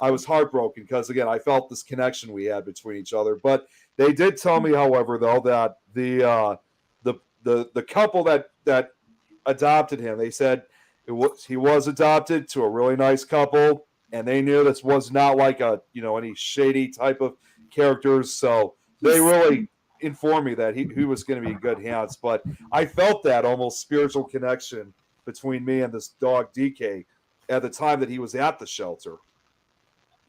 I was heartbroken because, again, I felt this connection we had between each other. But they did tell me, however, though, that the couple that adopted him, they said he was adopted to a really nice couple, and they knew this was not like any shady type of characters. So they really informed me that he was going to be in good hands. But I felt that almost spiritual connection between me and this dog DK at the time that he was at the shelter.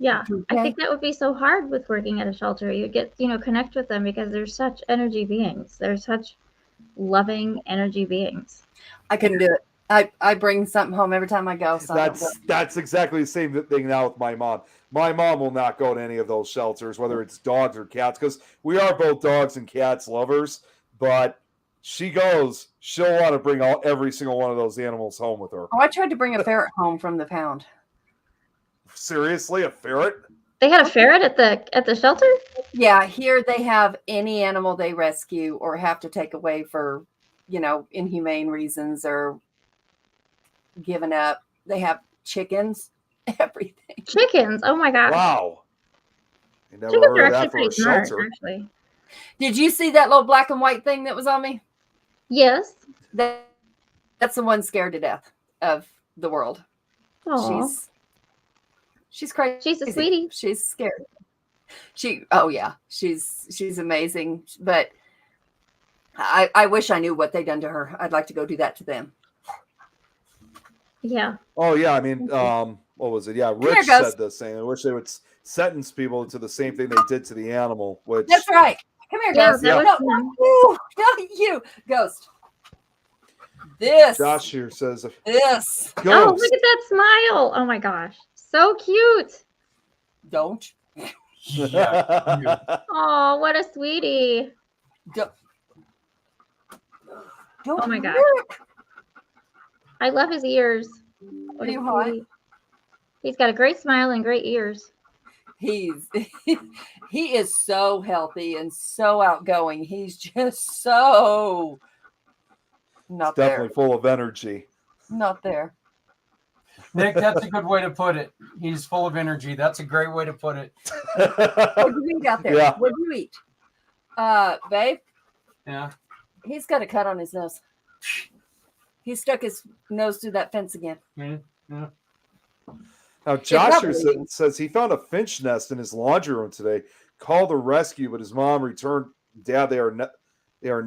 Yeah, Okay. I think that would be so hard with working at a shelter. You get, connect with them because they're such energy beings. They're such loving energy beings. I couldn't do it. I bring something home every time I go. So that's exactly the same thing now with my mom. My mom will not go to any of those shelters, whether it's dogs or cats, because we are both dogs and cats lovers. But she goes, she'll want to bring every single one of those animals home with her. Oh, I tried to bring a ferret home from the pound. Seriously, a ferret? They had a ferret at the shelter? Yeah, here they have any animal they rescue or have to take away for, inhumane reasons or given up. They have chickens, everything. Chickens? Oh my gosh. Wow. I never Chickens heard are of that actually for pretty a smart, shelter. actually. Did you see that little black and white thing that was on me? Yes. That's the one scared to death of the world. Aww. She's crazy. She's a sweetie. She's scared. She's amazing. But I wish I knew what they'd done to her. I'd like to go do that to them. Yeah. Oh yeah, I mean, what was it? Yeah, Rich said the same. I wish they would sentence people to the same thing they did to the animal. Which that's right. Come here, Ghost. Yeah, not you, Ghost. This. Josh here says this. Ghost. Oh, look at that smile! Oh my gosh, so cute. Don't. Yeah. Oh, what a sweetie. Don't oh my gosh. I love his ears. What Are you hot? He's got a great smile and great ears. He is so healthy and so outgoing. He's just so not there. Definitely full of energy. Not there. Nick, that's a good way to put it. He's full of energy. That's a great way to put it. What do you eat out there? Yeah. What do you eat? Babe? Yeah. He's got a cut on his nose. He stuck his nose through that fence again. Yeah. Now, Josh says he found a finch nest in his laundry room today. Called the rescue, but his mom returned. Dad, they are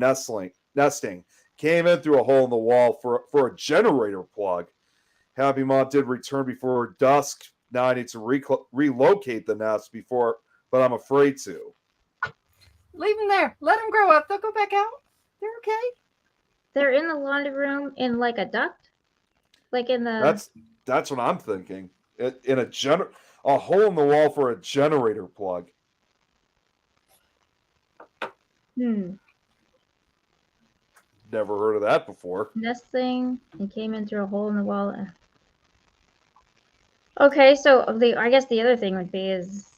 nesting. Came in through a hole in the wall for a generator plug. Happy mom did return before dusk. Now I need to relocate the nest but I'm afraid to. Leave them there. Let them grow up. They'll go back out. They're okay. They're in the laundry room in like a duct, like in the. That's what I'm thinking. In a hole in the wall for a generator plug. Never heard of that before. Nesting and came in through a hole in the wall. Okay, so I guess the other thing would be is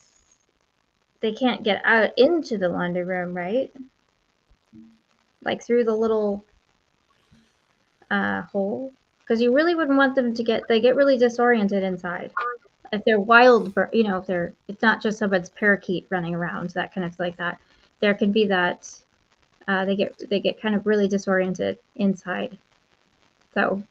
they can't get out into the laundry room, right? Like through the little hole, because you really wouldn't want them to they get really disoriented inside. If they're wild, it's not just someone's parakeet running around, that kind of like that. There can be that they get kind of really disoriented inside. So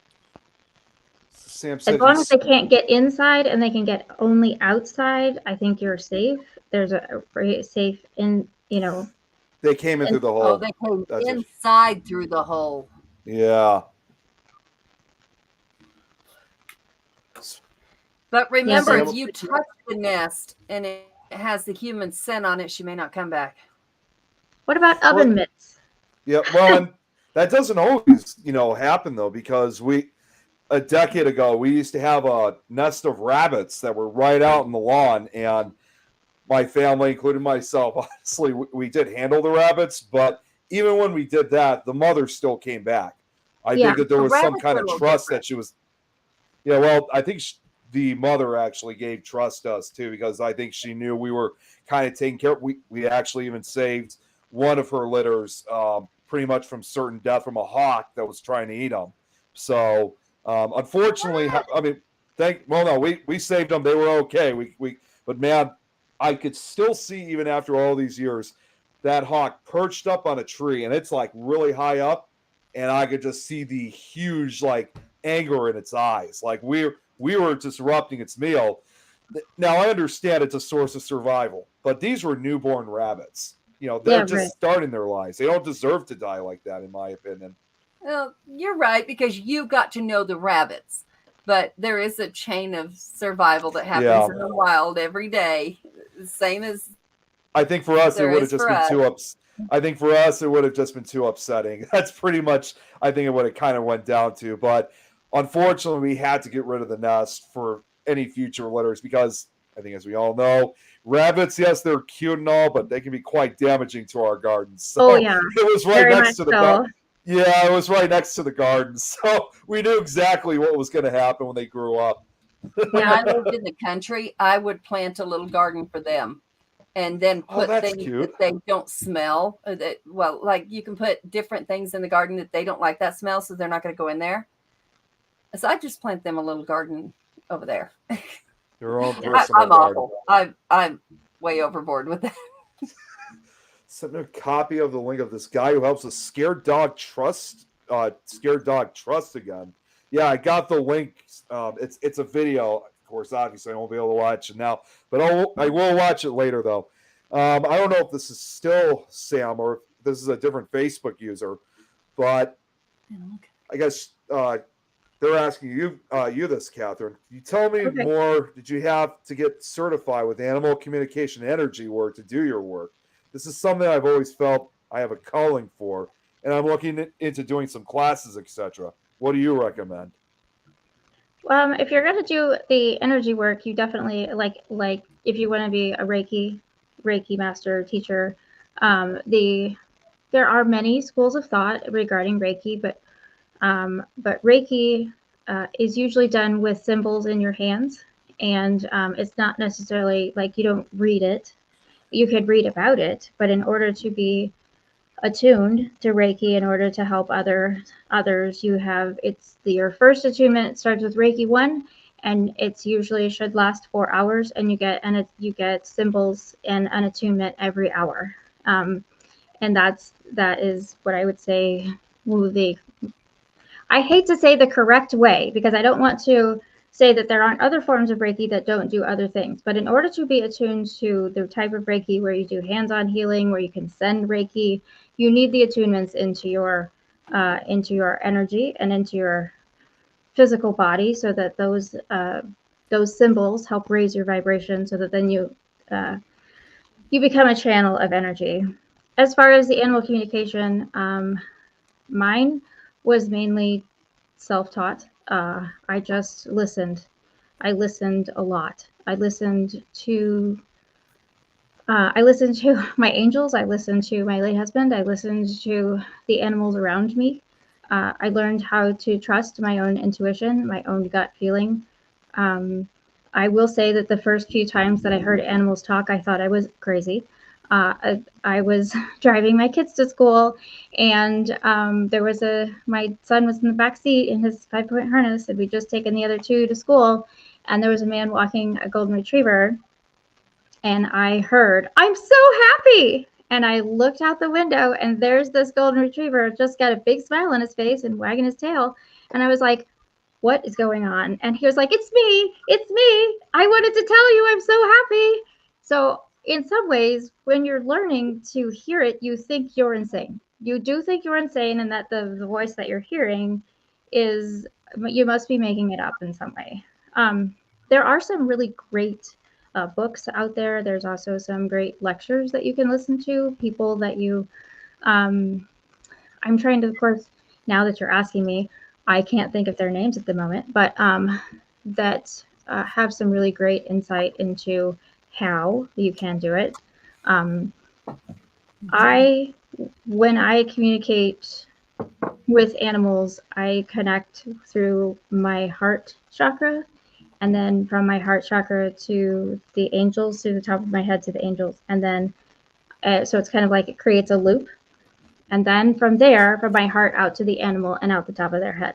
Sam said as long as they can't get inside and they can get only outside, I think you're safe. There's a very safe They came in through the hole. Oh, they came inside through the hole. Yeah. But remember, if you touch the nest and it has the human scent on it, she may not come back. What about oven mitts? Yeah, well, and that doesn't always, happen though, because a decade ago we used to have a nest of rabbits that were right out in the lawn, and my family, including myself, honestly, we did handle the rabbits, but even when we did that, the mother still came back. I think that there was some kind of trust that she was. Yeah, well, I think the mother actually gave trust to us too, because I think she knew we were kind of taking care of. We actually even saved one of her litters pretty much from certain death from a hawk that was trying to eat them. So unfortunately, I mean, we saved them. They were okay. But man, I could still see, even after all these years, that hawk perched up on a tree, and it's like really high up, and I could just see the huge anger in its eyes. Like we were disrupting its meal. Now I understand it's a source of survival, but these were newborn rabbits. They're just starting their lives. They don't deserve to die like that, in my opinion. Well, you're right, because you got to know the rabbits. But there is a chain of survival that happens in the wild every day, same as. I think for us, it would have just been I think for us, it would have just been too upsetting. That's pretty much, I think, what it kind of went down to. But unfortunately, we had to get rid of the nest for any future litters because I think, as we all know, rabbits, yes, they're cute and all, but they can be quite damaging to our gardens. So it was right next to the garden. Yeah, it was right next to the garden. So we knew exactly what was going to happen when they grew up. When I lived in the country, I would plant a little garden for them. And then put things that they don't smell. Well, like you can put different things in the garden that they don't like that smell, so they're not going to go in there. So I just plant them a little garden over there. Your own personal I'm garden. awful. I'm way overboard with that. Send me a copy of the link of this guy who helps us Scared Dog Trust again. Yeah, I got the link. It's a video. Of course, obviously, I won't be able to watch it now, but I will watch it later, though. I don't know if this is still Sam or if this is a different Facebook user, but I guess they're asking you this, Kathryn. You tell me more. Did you have to get certified with animal communication energy work to do your work? This is something I've always felt I have a calling for, and I'm looking into doing some classes, etc. What do you recommend? If you're going to do the energy work, you definitely like if you want to be a Reiki master teacher, there are many schools of thought regarding Reiki, but Reiki is usually done with symbols in your hands, and it's not necessarily like you don't read it. You could read about it, but in order to be attuned to Reiki, in order to help others, your first attunement starts with Reiki 1, and it's usually should last 4 hours, and you get symbols and an attunement every hour, and that is what I would say. I hate to say the correct way because I don't want to say that there aren't other forms of Reiki that don't do other things. But in order to be attuned to the type of Reiki where you do hands-on healing, where you can send Reiki, you need the attunements into your energy and into your physical body, so that those symbols help raise your vibration, so that then you become a channel of energy. As far as the animal communication, mine was mainly self-taught. I just listened. I listened a lot. I listened to my angels. I listened to my late husband. I listened to the animals around me. I learned how to trust my own intuition, my own gut feeling. I will say that the first few times that I heard animals talk, I thought I was crazy. I was driving my kids to school, and my son was in the back seat in his 5-point harness, and we'd just taken the other 2 to school, and there was a man walking a golden retriever, and I heard, "I'm so happy!" And I looked out the window, and there's this golden retriever, just got a big smile on his face and wagging his tail, and I was like, "What is going on?" And he was like, "It's me! It's me! I wanted to tell you I'm so happy!" So in some ways, when you're learning to hear it, you think you're insane. You do think you're insane, and that the voice that you're hearing you must be making it up in some way. There are some really great books out there. There's also some great lectures that you can listen to, people that I'm trying to, of course, now that you're asking me, I can't think of their names at the moment, but that have some really great insight into how you can do it. When I communicate with animals, I connect through my heart chakra, and then from my heart chakra to the angels, to the top of my head to the angels, and then so it's kind of like it creates a loop, and then from there, from my heart out to the animal and out the top of their head.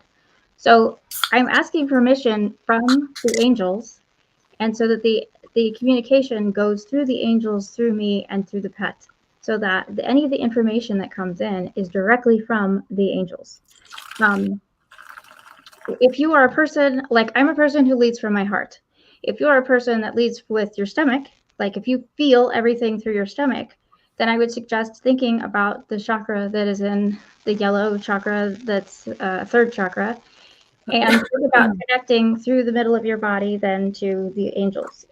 So I'm asking permission from the angels, and so that the communication goes through the angels, through me, and through the pet, so that any of the information that comes in is directly from the angels. If you are a person, like I'm a person who leads from my heart. If you are a person that leads with your stomach, like if you feel everything through your stomach, then I would suggest thinking about the chakra that is in the yellow chakra, that's third chakra, And think about connecting through the middle of your body then to the angels.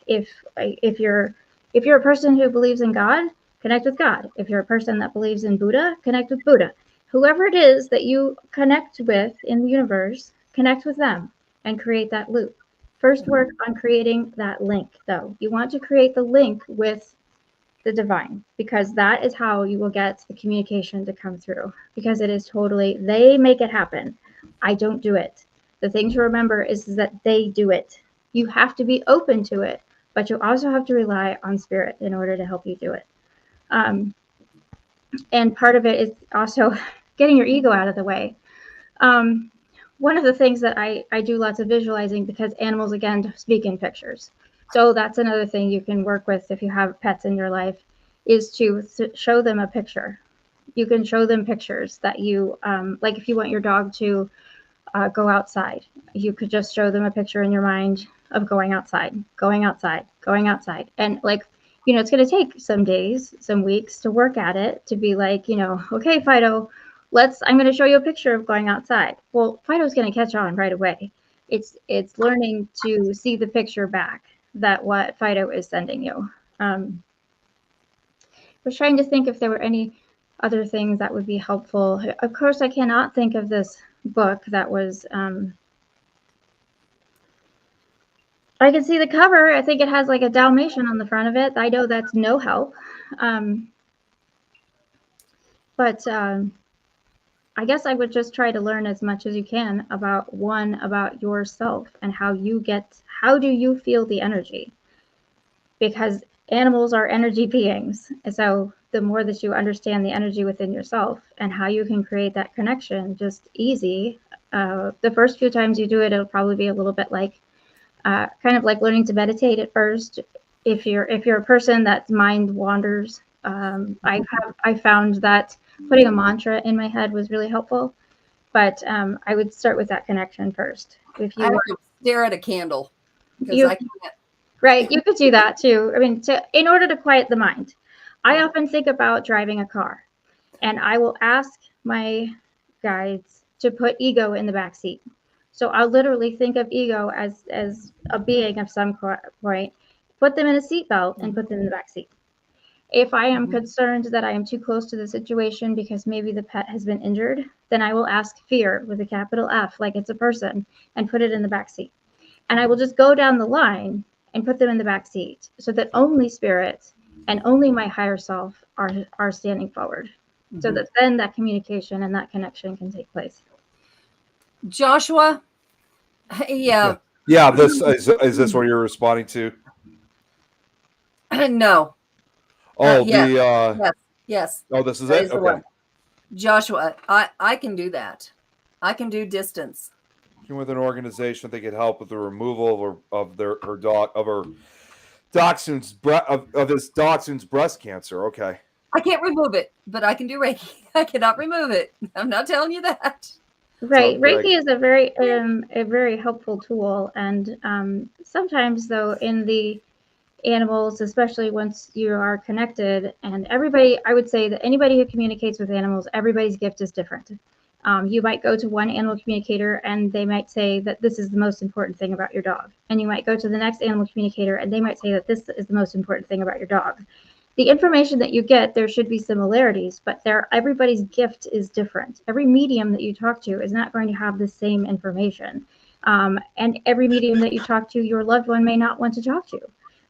If you're a person who believes in God, connect with God. If you're a person that believes in Buddha, connect with Buddha. Whoever it is that you connect with in the universe, connect with them and create that loop. First, work on creating that link, though. You want to create the link with the divine, because that is how you will get the communication to come through, because it is totally, they make it happen. I don't do it. The thing to remember is that they do it. You have to be open to it, but you also have to rely on spirit in order to help you do it. And part of it is also getting your ego out of the way. One of the things that I do lots of visualizing, because animals, again, speak in pictures. So that's another thing you can work with if you have pets in your life, is to show them a picture. You can show them pictures that you, like if you want your dog to go outside, you could just show them a picture in your mind of going outside, going outside, going outside. And like, you know, it's going to take some days, some weeks to work at it, to be like, you know, okay, Fido, I'm going to show you a picture of going outside. Well, Fido's going to catch on right away. It's learning to see the picture back, that what Fido is sending you. I was trying to think if there were any other things that would be helpful. Of course, I cannot think of this book that was, I can see the cover. I think it has like a Dalmatian on the front of it. I know that's no help. But I guess I would just try to learn as much as you can about yourself and how do you feel the energy? Because animals are energy beings. So the more that you understand the energy within yourself and how you can create that connection, just easy. The first few times you do it, it'll probably be a little bit like, kind of like learning to meditate at first. If you're a person that's mind wanders, I found that putting a mantra in my head was really helpful, but I would start with that connection first. If you stare at a candle, because I can't. Right, you could do that too. I mean, in order to quiet the mind. I often think about driving a car, and I will ask my guides to put ego in the back seat. So I'll literally think of ego as a being of some point, put them in a seatbelt and put them in the back seat. If I am concerned that I am too close to the situation because maybe the pet has been injured, then I will ask fear with a capital F, like it's a person, and put it in the back seat. And I will just go down the line and put them in the back seat, so that only spirit and only my higher self are standing forward, so that then that communication and that connection can take place. Joshua, yeah. This is this what you're responding to? No. Oh, yes. Oh, this is it. Okay. Joshua, I can do that. I can do distance. With an organization, they could help with the removal of her dachshund's breast cancer. Okay. I can't remove it, but I can do Reiki. I cannot remove it. I'm not telling you that. Right. Reiki is a very helpful tool. And sometimes, though, in the animals, especially once you are connected, and everybody, I would say that anybody who communicates with animals, everybody's gift is different. You might go to one animal communicator and they might say that this is the most important thing about your dog. And you might go to the next animal communicator and they might say that this is the most important thing about your dog. The information that you get, there should be similarities, but everybody's gift is different. Every medium that you talk to is not going to have the same information. And every medium that you talk to, your loved one may not want to talk to.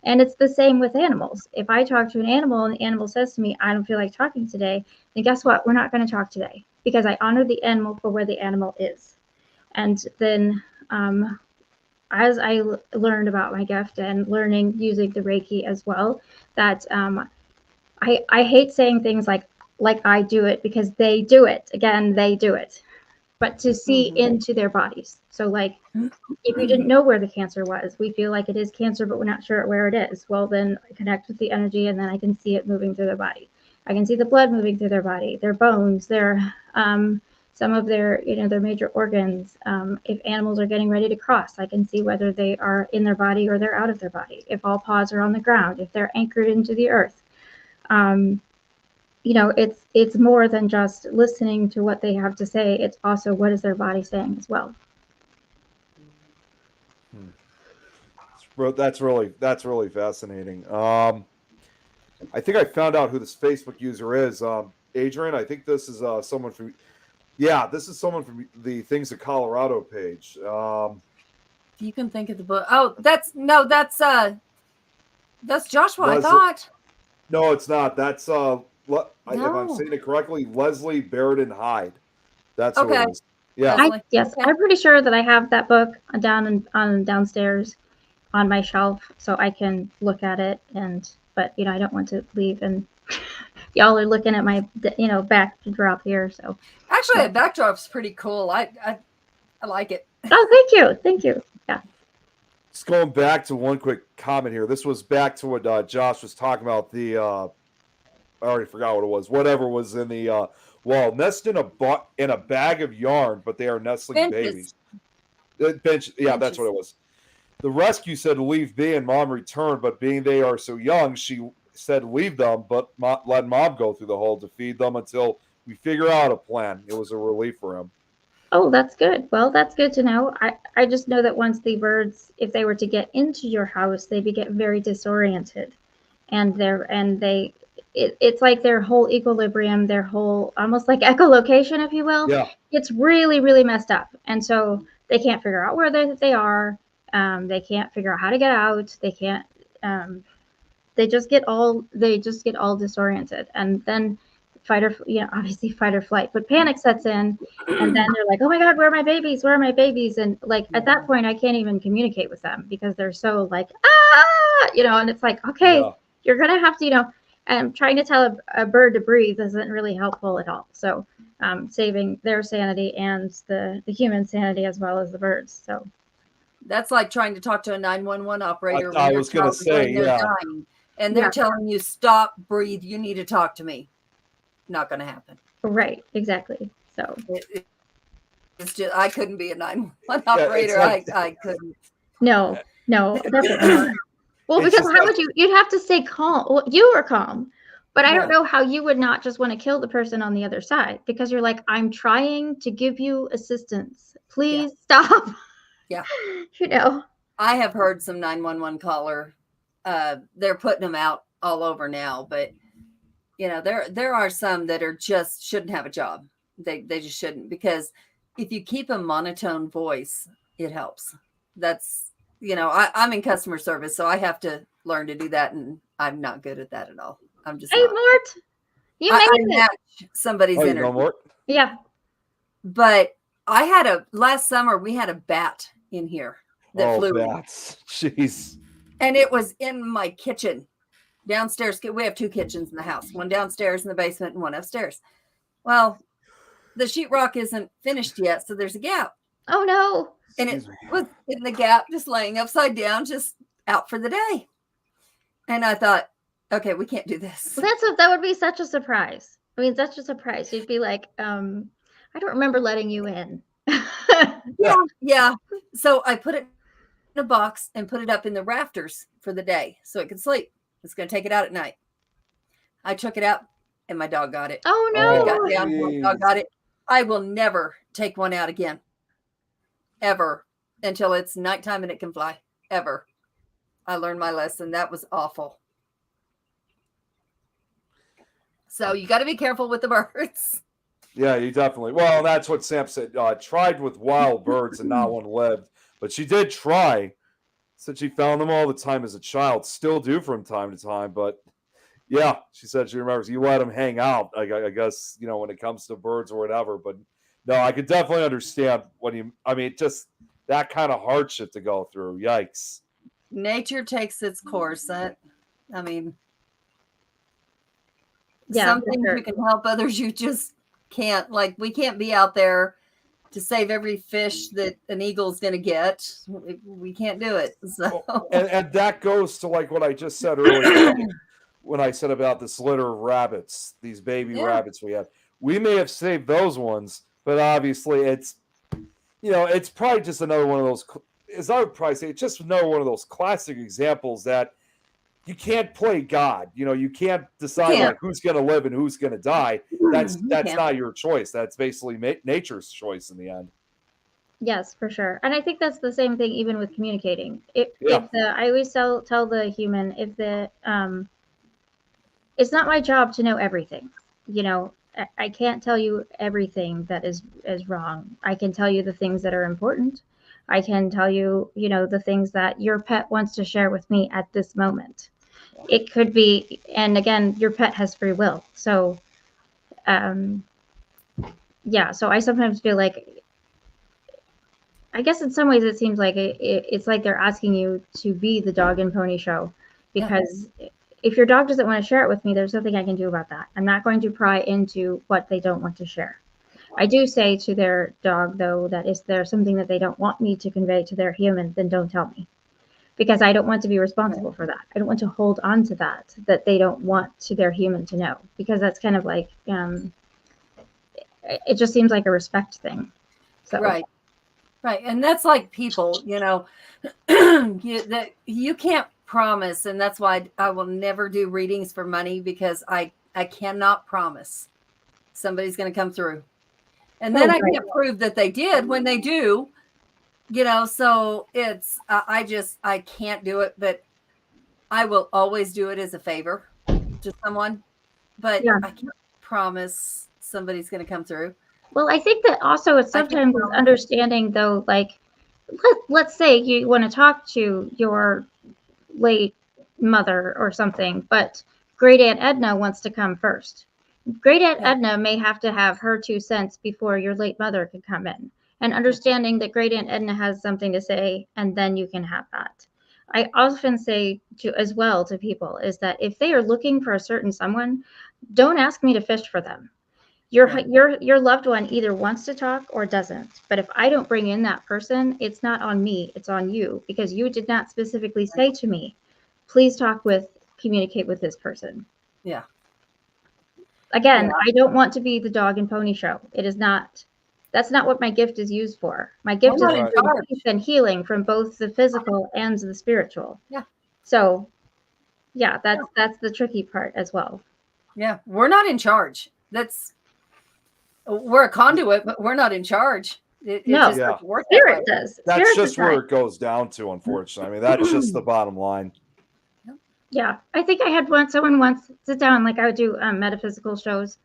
And it's the same with animals. If I talk to an animal and the animal says to me, I don't feel like talking today, then guess what? We're not going to talk today, because I honor the animal for where the animal is. And then as I learned about my gift and learning using the Reiki as well, that I hate saying things like I do it, because they do it. Again, they do it. But to see into their bodies. So like, if you didn't know where the cancer was, we feel like it is cancer, but we're not sure where it is. Well, then I connect with the energy and then I can see it moving through their body. I can see the blood moving through their body, their bones, their some of their, their major organs. If animals are getting ready to cross, I can see whether they are in their body or they're out of their body. If all paws are on the ground, if they're anchored into the earth. it's more than just listening to what they have to say. It's also what is their body saying as well. That's really fascinating. I think I found out who this Facebook user is. Adrian, I think this is someone from. Yeah, this is someone from the Things of Colorado page. You can think of the book. Oh, that's Joshua. I thought. No, it's not. That's if I'm saying it correctly, Leslie Barrett Hyde. That's who it is. Yeah. Yes, I'm pretty sure that I have that book downstairs on my shelf, so I can look at it. But I don't want to leave, and y'all are looking at my backdrop here. So actually, the backdrop's pretty cool. I like it. Oh, thank you. Yeah. Just going back to one quick comment here. This was back to what Josh was talking about. I already forgot what it was. Whatever was in the wall. Nest in a bag of yarn, but they are nestling babies. Bench. Yeah, that's what it was. The rescue said leave B and mom returned, but being they are so young, she said leave them, but let mom go through the hole to feed them until we figure out a plan. It was a relief for him. Oh, that's good. Well, that's good to know. I just know that once the birds, if they were to get into your house, they get very disoriented, it's like their whole equilibrium, their whole almost like echolocation, if you will. Yeah. It's really, really messed up, and so they can't figure out where they are. They can't figure out how to get out. They can't. They just get all disoriented, and then obviously fight or flight, but panic sets in, and then they're like, oh my God, where are my babies? Where are my babies? And like at that point, I can't even communicate with them because they're so like, and it's like, okay, you're going to have to, trying to tell a bird to breathe isn't really helpful at all. So saving their sanity and the human sanity as well as the birds. So that's like trying to talk to a 911 operator. I was going to say, dying, and they're telling you, stop, breathe. You need to talk to me. Not going to happen. Right. Exactly. So it's just, I couldn't be a 911 operator. I couldn't. No, definitely not. Well, because how would you'd have to stay calm. Well, you were calm, but I don't know how you would not just want to kill the person on the other side because you're like, I'm trying to give you assistance. Please stop. Yeah. I have heard some 911 caller. They're putting them out all over now, but there are some that are just shouldn't have a job. They just shouldn't, because if you keep a monotone voice, it helps. That's, I'm in customer service, so I have to learn to do that. And I'm not good at that at all. I'm just, hey, Mort, you made it. Match somebody's energy. Mort? Yeah. But last summer, we had a bat in here that flew. Bats. Jeez. And it was in my kitchen. Downstairs, we have 2 kitchens in the house, one downstairs in the basement and one upstairs. Well, the sheetrock isn't finished yet, so there's a gap. Oh, no. And it was in the gap, just laying upside down, just out for the day. And I thought, okay, we can't do this. That would be such a surprise. I mean, such a surprise. You'd be like, I don't remember letting you in. Yeah. So I put it in a box and put it up in the rafters for the day so it could sleep. It's going to take it out at night. I took it out and my dog got it. Oh, no. Got down, my dog got it. I will never take one out again. Ever. Until it's nighttime and it can fly. Ever. I learned my lesson. That was awful. So you got to be careful with the birds. Yeah, you definitely. Well, that's what Sam said. Tried with wild birds and not one lived. But she did try. Said she found them all the time as a child. Still do from time to time. But yeah, she said she remembers you let them hang out, I guess, when it comes to birds or whatever. But no, I could definitely understand just that kind of hardship to go through. Yikes. Nature takes its course. Some things you can help, others you just can't. Like, we can't be out there to save every fish that an eagle's going to get. We can't do it. So. And that goes to like what I just said earlier when I said about this litter of rabbits, these baby rabbits we have. We may have saved those ones, but obviously it's probably just another one of those, as I would probably say, it's just another one of those classic examples that you can't play God. You can't decide like who's going to live and who's going to die. That's not your choice. That's basically nature's choice in the end. Yes, for sure. And I think that's the same thing even with communicating. I always tell the human, it's not my job to know everything. I can't tell you everything that is wrong. I can tell you the things that are important. I can tell you, the things that your pet wants to share with me at this moment. It could be, and again, your pet has free will. So, so I sometimes feel like, I guess in some ways it seems like it's like they're asking you to be the dog and pony show, because if your dog doesn't want to share it with me, there's nothing I can do about that. I'm not going to pry into what they don't want to share. I do say to their dog, though, that if there's something that they don't want me to convey to their human, then don't tell me, because I don't want to be responsible for that. I don't want to hold on to that they don't want to their human to know, because that's kind of like, it just seems like a respect thing. So. Right. And that's like people, that you can't promise. And that's why I will never do readings for money, because I cannot promise somebody's going to come through. And then I can't prove that they did when they do, so it's, I can't do it, but I will always do it as a favor to someone, but I can't promise somebody's going to come through. Well, I think that also it's sometimes understanding, though, like, let's say you want to talk to your late mother or something, but Great Aunt Edna wants to come first. Great Aunt Edna may have to have her 2 cents before your late mother can come in, and understanding that Great Aunt Edna has something to say, and then you can have that. I often say as well to people is that if they are looking for a certain someone, don't ask me to fish for them. Your loved one either wants to talk or doesn't. But if I don't bring in that person, it's not on me, it's on you, because you did not specifically say to me, please communicate with this person. Yeah. Again, I don't want to be the dog and pony show. That's not what my gift is used for. My gift is peace and healing from both the physical and the spiritual. Yeah. So that's the tricky part as well. Yeah. We're not in charge. We're a conduit, but we're not in charge. Spirit does. That's just where it goes down to, unfortunately. I mean, that's just the bottom line. Yeah, I think I had someone once sit down, like I would do metaphysical shows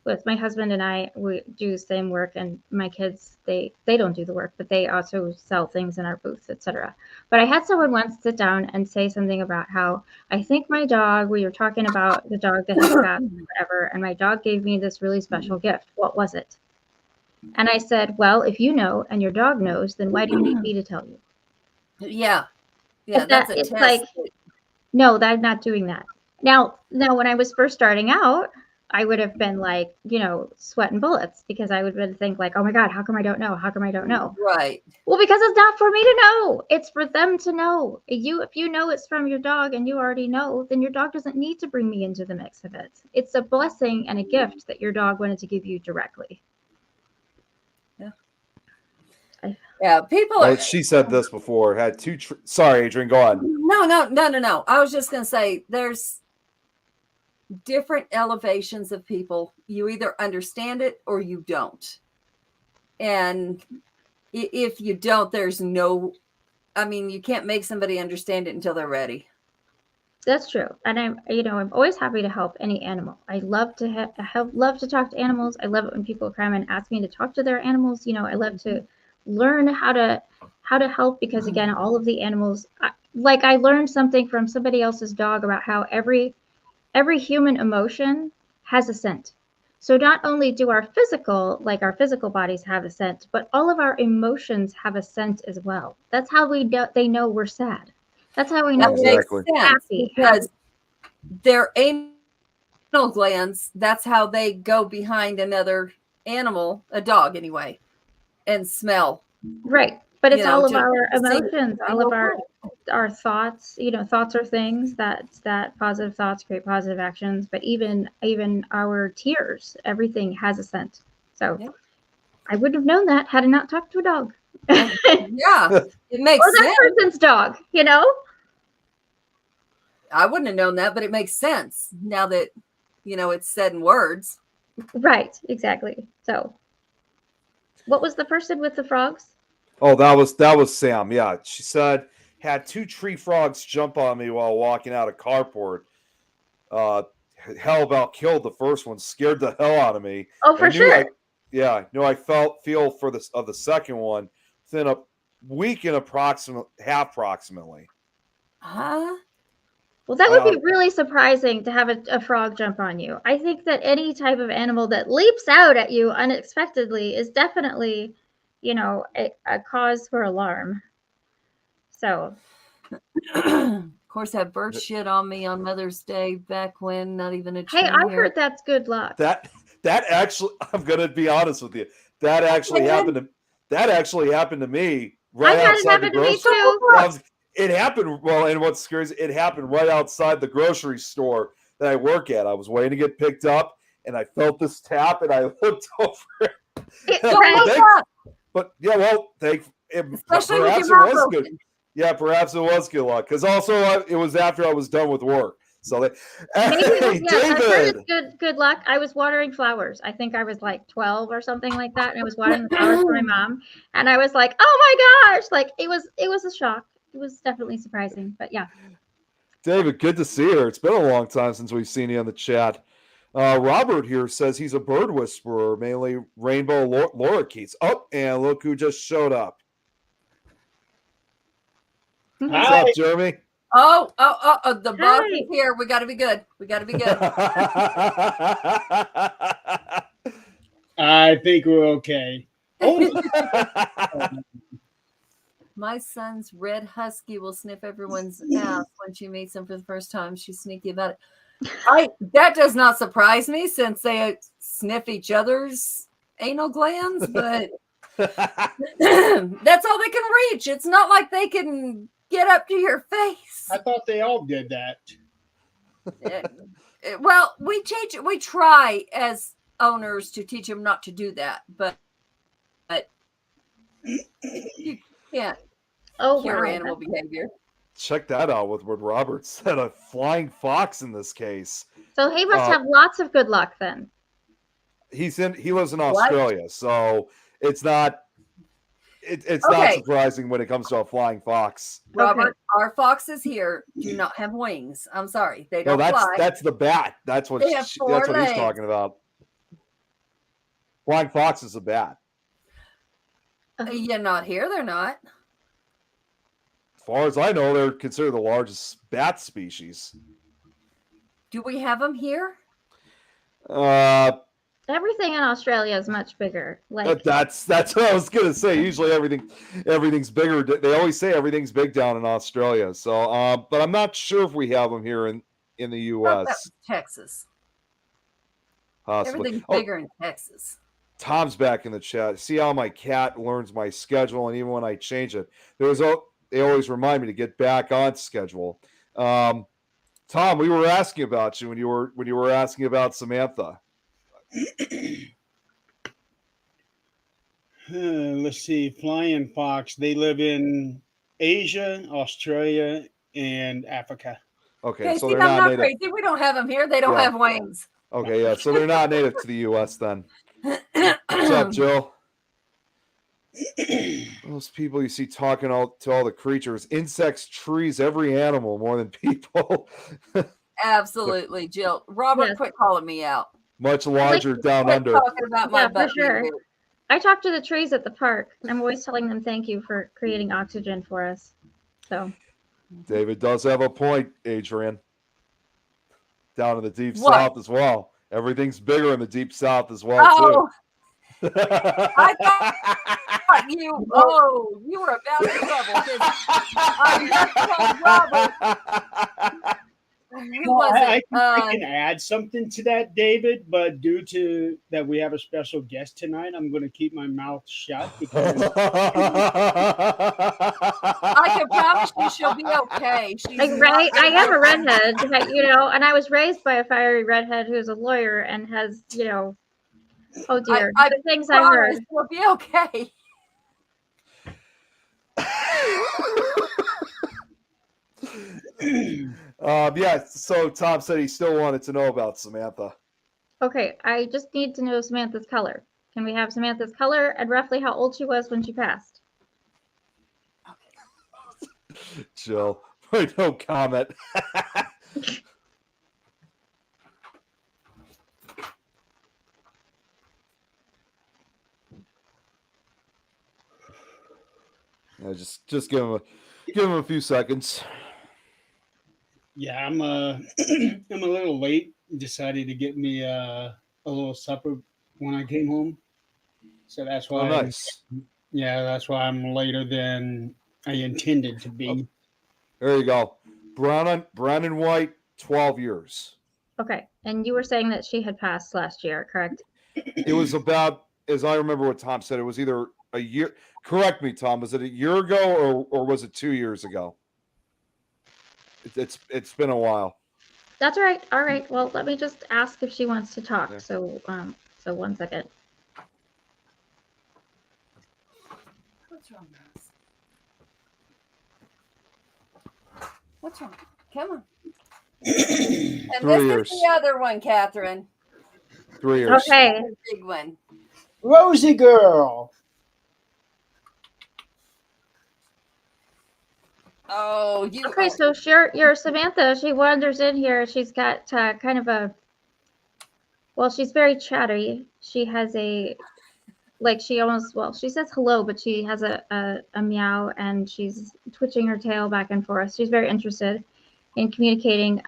with my husband, and we do the same work, and my kids, they don't do the work, but they also sell things in our booth, etc. But I had someone once sit down and say something about how I think my dog, we were talking about the dog that has passed or whatever, and my dog gave me this really special gift. What was it? And I said, well, if you know and your dog knows, then why do you need me to tell you? Yeah. That's a test. Like, no, I'm not doing that. Now, when I was first starting out, I would have been like, sweating bullets, because I would think like, oh my God, how come I don't know? How come I don't know? Right. Well, because it's not for me to know. It's for them to know. If you know it's from your dog and you already know, then your dog doesn't need to bring me into the mix of it. It's a blessing and a gift that your dog wanted to give you directly. Yeah, people. She said this before. Had two. Sorry, Adrian. Go on. No. I was just going to say, there's different elevations of people. You either understand it or you don't. And if you don't, you can't make somebody understand it until they're ready. That's true. And I'm always happy to help any animal. I love to love to talk to animals. I love it when people come and ask me to talk to their animals. I love to learn how to help, because again, all of the animals, I learned something from somebody else's dog about how every human emotion has a scent. So not only do our physical bodies have a scent, but all of our emotions have a scent as well. That's how they know we're sad. That's how we know we're happy, because their anal glands, that's how they go behind another animal, a dog anyway, and smell. Right. But it's all of our emotions, all of our thoughts. Thoughts are things that positive thoughts create positive actions, but even our tears, everything has a scent. So I wouldn't have known that had I not talked to a dog. Yeah, it makes sense. That person's dog, I wouldn't have known that, but it makes sense now that, it's said in words. Right, exactly. So what was the person with the frogs? Oh, that was Sam. Yeah, she said had 2 tree frogs jump on me while walking out of carport. Hell about killed the first one, scared the hell out of me. Oh, for sure. I feel for the second one within a week and approximately. Huh? Well, that would be really surprising to have a frog jump on you. I think that any type of animal that leaps out at you unexpectedly is definitely, a cause for alarm. So, of course, that bird shit on me on Mother's Day back when, not even a tree. Hey, I've heard that's good luck. That actually, I'm gonna be honest with you. That actually happened to me right outside the grocery store. It happened, well, and what's scary is it happened right outside the grocery store that I work at. I was waiting to get picked up, and I felt this tap, and I looked over. But yeah, well, especially perhaps with your it was good. Yeah, perhaps it was good luck, because also it was after I was done with work. So maybe I heard it's good luck. I was watering flowers. I think I was like 12 or something like that, and I was watering the flowers for my mom, and I was like, "Oh my gosh!" Like it was a shock. It was definitely surprising, but yeah. David, good to see you. It's been a long time since we've seen you in the chat. Robert here says he's a bird whisperer, mainly rainbow lorikeets. Oh, and look who just showed up. What's up, Jeremy? Oh, the boss is here. We got to be good. I think we're okay. My son's red husky will sniff everyone's ass when she meets them for the first time. She's sneaky about it. That does not surprise me since they sniff each other's anal glands, but that's all they can reach. It's not like they can get up to your face. I thought they all did that. Well, we try as owners to teach them not to do that, but you can't cure animal behavior. Check that out with what Robert said, a flying fox in this case. So he must have lots of good luck then. He lives in Australia, so it's not not surprising when it comes to a flying fox. Robert, our foxes here do not have wings. I'm sorry, they don't fly. That's the bat. That's what he's talking about. Flying fox is a bat. Yeah, not here. They're not. As far as I know, they're considered the largest bat species. Do we have them here? Everything in Australia is much bigger. Like that's what I was gonna say. Usually everything's bigger. They always say everything's big down in Australia. So, but I'm not sure if we have them here in the U.S. Texas. Possibly. Everything's bigger in Texas. Tom's back in the chat. See how my cat learns my schedule, and even when I change it, they always remind me to get back on schedule. Tom, we were asking about you when you were asking about Samantha. Let's see, flying fox. They live in Asia, Australia, and Africa. Okay, so they're not native. Crazy. We don't have them here. They don't have wings. Okay, yeah, so they're not native to the U.S. then. What's up, Jill? Those people you see talking to all the creatures, insects, trees, every animal more than people. Absolutely, Jill. Robert, quit calling me out. Much larger down under. Talking about my butt for sure. I talk to the trees at the park. I'm always telling them thank you for creating oxygen for us. So David does have a point, Adrian. Down in the deep south as well. Everything's bigger in the deep south as well, too. I thought you were about to trouble. I can add something to that, David, but due to that we have a special guest tonight, I'm going to keep my mouth shut because I can promise you she'll be okay. Right? I am a redhead, and I was raised by a fiery redhead who's a lawyer and has, oh dear, the things I heard. She'll be okay. Yeah, so Tom said he still wanted to know about Samantha. Okay, I just need to know Samantha's color. Can we have Samantha's color and roughly how old she was when she passed? Jill, no comment. Just give him a few seconds. Yeah, I'm I'm a little late. Decided to get me a little supper when I came home, so that's Oh, why. nice. That's why I'm later than I intended to be. There you go. Brown and white, 12 years. Okay, and you were saying that she had passed last year, correct? It was about, as I remember what Tom said, it was either a year. Correct me, Tom. Was it a year ago or was it 2 years ago? It's been a while. That's all right. All right. Well, let me just ask if she wants to talk. Yeah. So 1 second. What's wrong, guys? What's wrong? Come on. And 3 this years. is the other one, Kathryn. 3 years. Okay. The big one. Rosie girl. Oh, you. Okay, so sure, you're Samantha. She wanders in here. She's got kind of a. Well, she's very chatty. She has a, like she almost, well, she says hello, but she has a meow, and she's twitching her tail back and forth. She's very interested in communicating.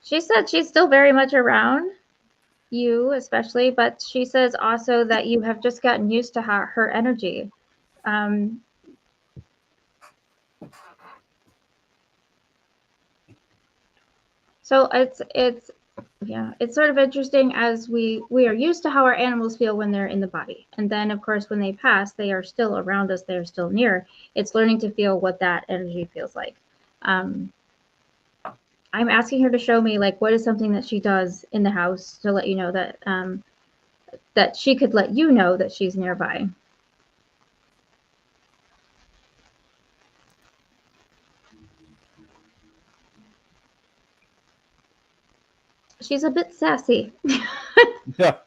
She said she's still very much around you, especially, but she says also that you have just gotten used to her energy. So it's sort of interesting as we are used to how our animals feel when they're in the body, and then of course when they pass, they are still around us, they're still near. It's learning to feel what that energy feels like. I'm asking her to show me, like, what is something that she does in the house to let you know that that she could let you know that she's nearby. She's a bit sassy. Yeah.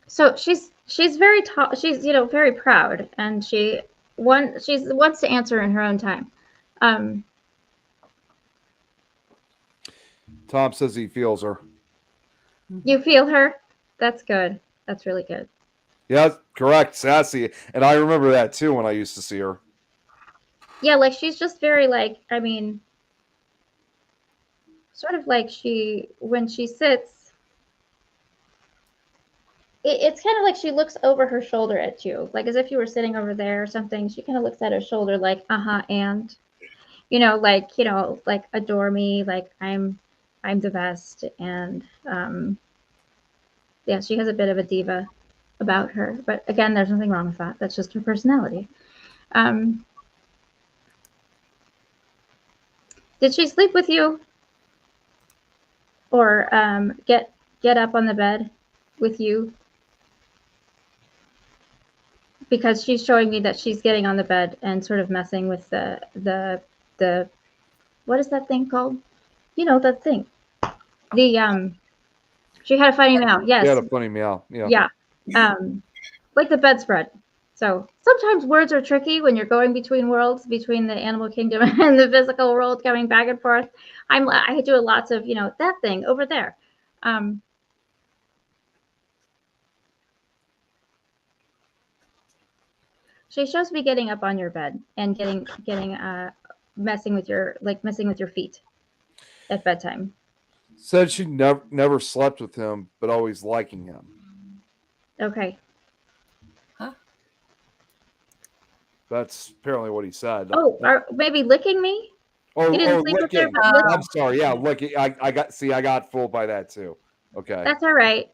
So she's very tall. She's very proud, and she wants to answer in her own time. Tom says he feels her. You feel her? That's good. That's really good. Yeah, correct. Sassy. And I remember that too when I used to see her. Yeah, like she's just very, like, I mean, sort of like when she sits, it's kind of like she looks over her shoulder at you, like as if you were sitting over there or something. She kind of looks at her shoulder like, and like adore me, like I'm the best. And yeah, she has a bit of a diva about her, but again, there's nothing wrong with that. That's just her personality. Did she sleep with you, or get up on the bed with you? Because she's showing me that she's getting on the bed and sort of messing with the what is that thing called? That thing. She had a funny meow. Yes. She had a funny meow. Yeah. Yeah. Like the bedspread. So sometimes words are tricky when you're going between worlds, between the animal kingdom and the physical world, coming back and forth. I do lots of, that thing over there. She shows me getting up on your bed and getting messing with your feet at bedtime. Said she never slept with him, but always liking him. Okay. Huh? That's apparently what he said. Oh, maybe licking me? Oh, You didn't sleep with her, licking. but I'm sorry. Yeah, licking. I got fooled by that too. Okay. That's all right.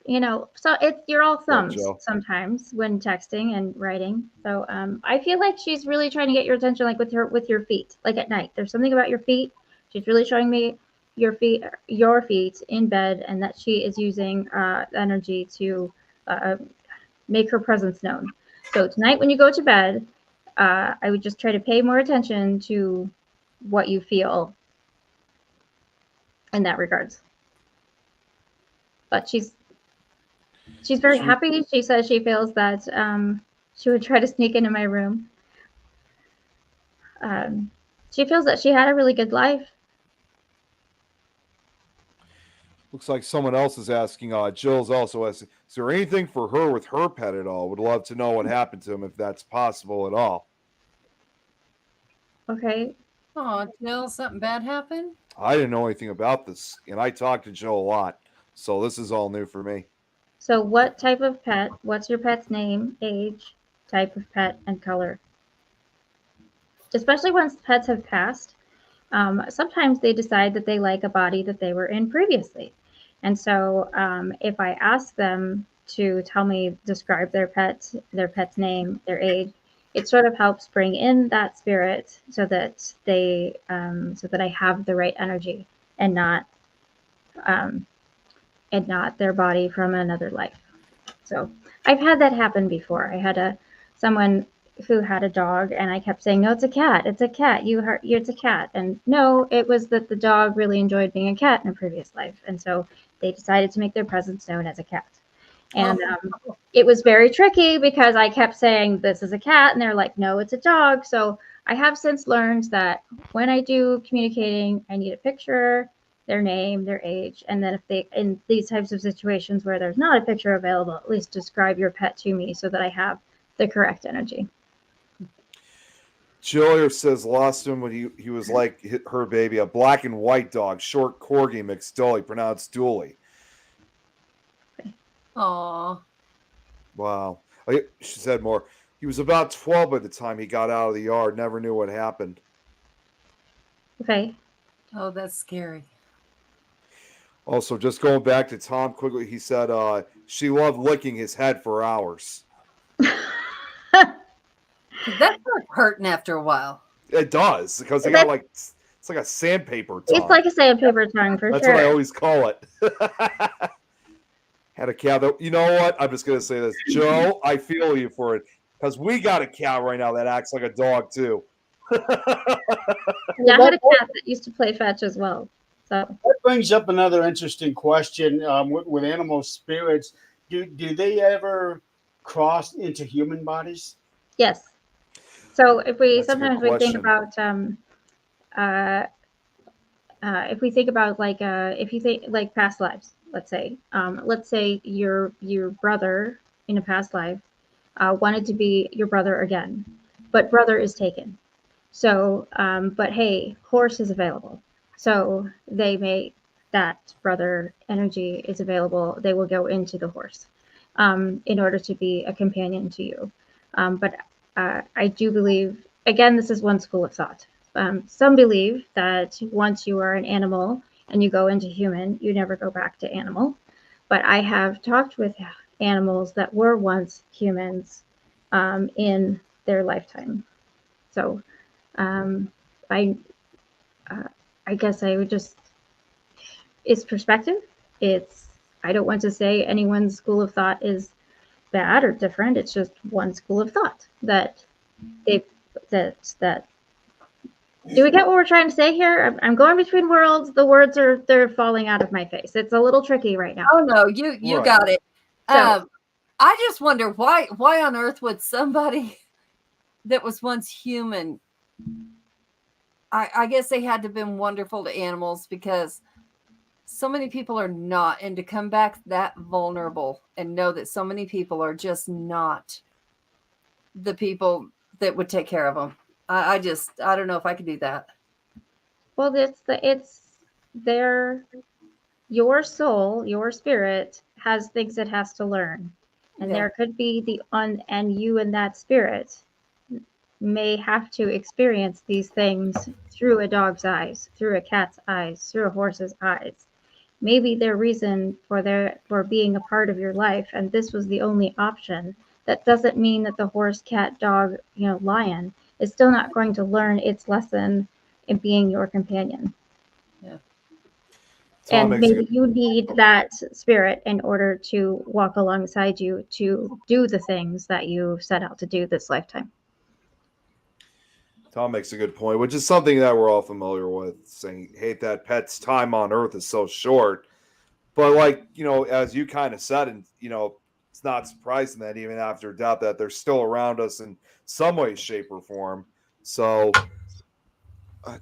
So you're all thumbs Joe. sometimes when texting and writing. So I feel like she's really trying to get your attention, like with your feet, like at night. There's something about your feet. She's really showing me your feet in bed, and that she is using energy to make her presence known. So tonight when you go to bed, I would just try to pay more attention to what you feel in that regards. But she's very happy. She says she feels that she would try to sneak into my room. She feels that she had a really good life. Looks like someone else is asking. Jill's also asking, is there anything for her with her pet at all? Would love to know what happened to him, if that's possible at all. Okay. Oh, Jill, something bad happened? I didn't know anything about this, and I talked to Jill a lot, so this is all new for me. So what type of pet? What's your pet's name, age, type of pet, and color? Especially once pets have passed, sometimes they decide that they like a body that they were in previously. And so if I ask them to tell me, describe their pet's name, their age, it sort of helps bring in that spirit so that they, so that I have the right energy and not their body from another life. So I've had that happen before. I had someone who had a dog, and I kept saying, no, it's a cat. It's a cat. It's a cat. And no, it was that the dog really enjoyed being a cat in a previous life. And so they decided to make their presence known as a cat. And it was very tricky because I kept saying, this is a cat. And they're like, no, it's a dog. So I have since learned that when I do communicating, I need a picture, their name, their age, and then if they, in these types of situations where there's not a picture available, at least describe your pet to me so that I have the correct energy. Jill says lost him when he was like her baby, a black and white dog, short corgi mixed dolly, pronounced Dooley. Aww. Wow. She said more. He was about 12 by the time he got out of the yard. Never knew what happened. Okay. Oh, that's scary. Also, just going back to Tom quickly, he said she loved licking his head for hours. That's not hurting after a while. It does, because they got it's like a sandpaper tongue. It's like a sandpaper tongue for That's sure. what I always call it. Had a cow that, you know what? I'm just going to say this. Joe, I feel you for it, because we got a cow right now that acts like a dog, too. Yeah, I had a cat that used to play fetch as well. So that brings up another interesting question with animal spirits. Do they ever cross into human bodies? yes. So if we That's sometimes we think about if we think about like if you think like past lives, let's say your brother in a past life wanted to be your brother again, but brother is taken. So but hey, horse is available. So that brother energy is available. They will go into the horse in order to be a companion to you. But I do believe, again, this is one school of thought. Some believe that once you are an animal and you go into human, you never go back to animal. But I have talked with animals that were once humans in their lifetime. So I guess I would just, it's perspective. I don't want to say anyone's school of thought is bad or different. It's just one school of thought that do we get what we're trying to say here? I'm going between worlds. The words they're falling out of my face. It's a little tricky right now. Oh no, you right. Got it. So, I just wonder why on earth would somebody that was once human, I guess they had to have been wonderful to animals, because so many people are not, and to come back that vulnerable and know that so many people are just not the people that would take care of them. I don't know if I could do that. Well, your soul, your spirit has things it has to learn. And there could be and you and that spirit may have to experience these things through a dog's eyes, through a cat's eyes, through a horse's eyes. Maybe their reason for being a part of your life, and this was the only option. That doesn't mean that the horse, cat, dog, lion is still not going to learn its lesson in being your companion. Yeah. And maybe you need that spirit in order to walk alongside you to do the things that you set out to do this lifetime. Tom makes a good point, which is something that we're all familiar with, saying, hate that pet's time on earth is so short. But like, as you kind of said, and it's not surprising that even after death that they're still around us in some way, shape, or form. So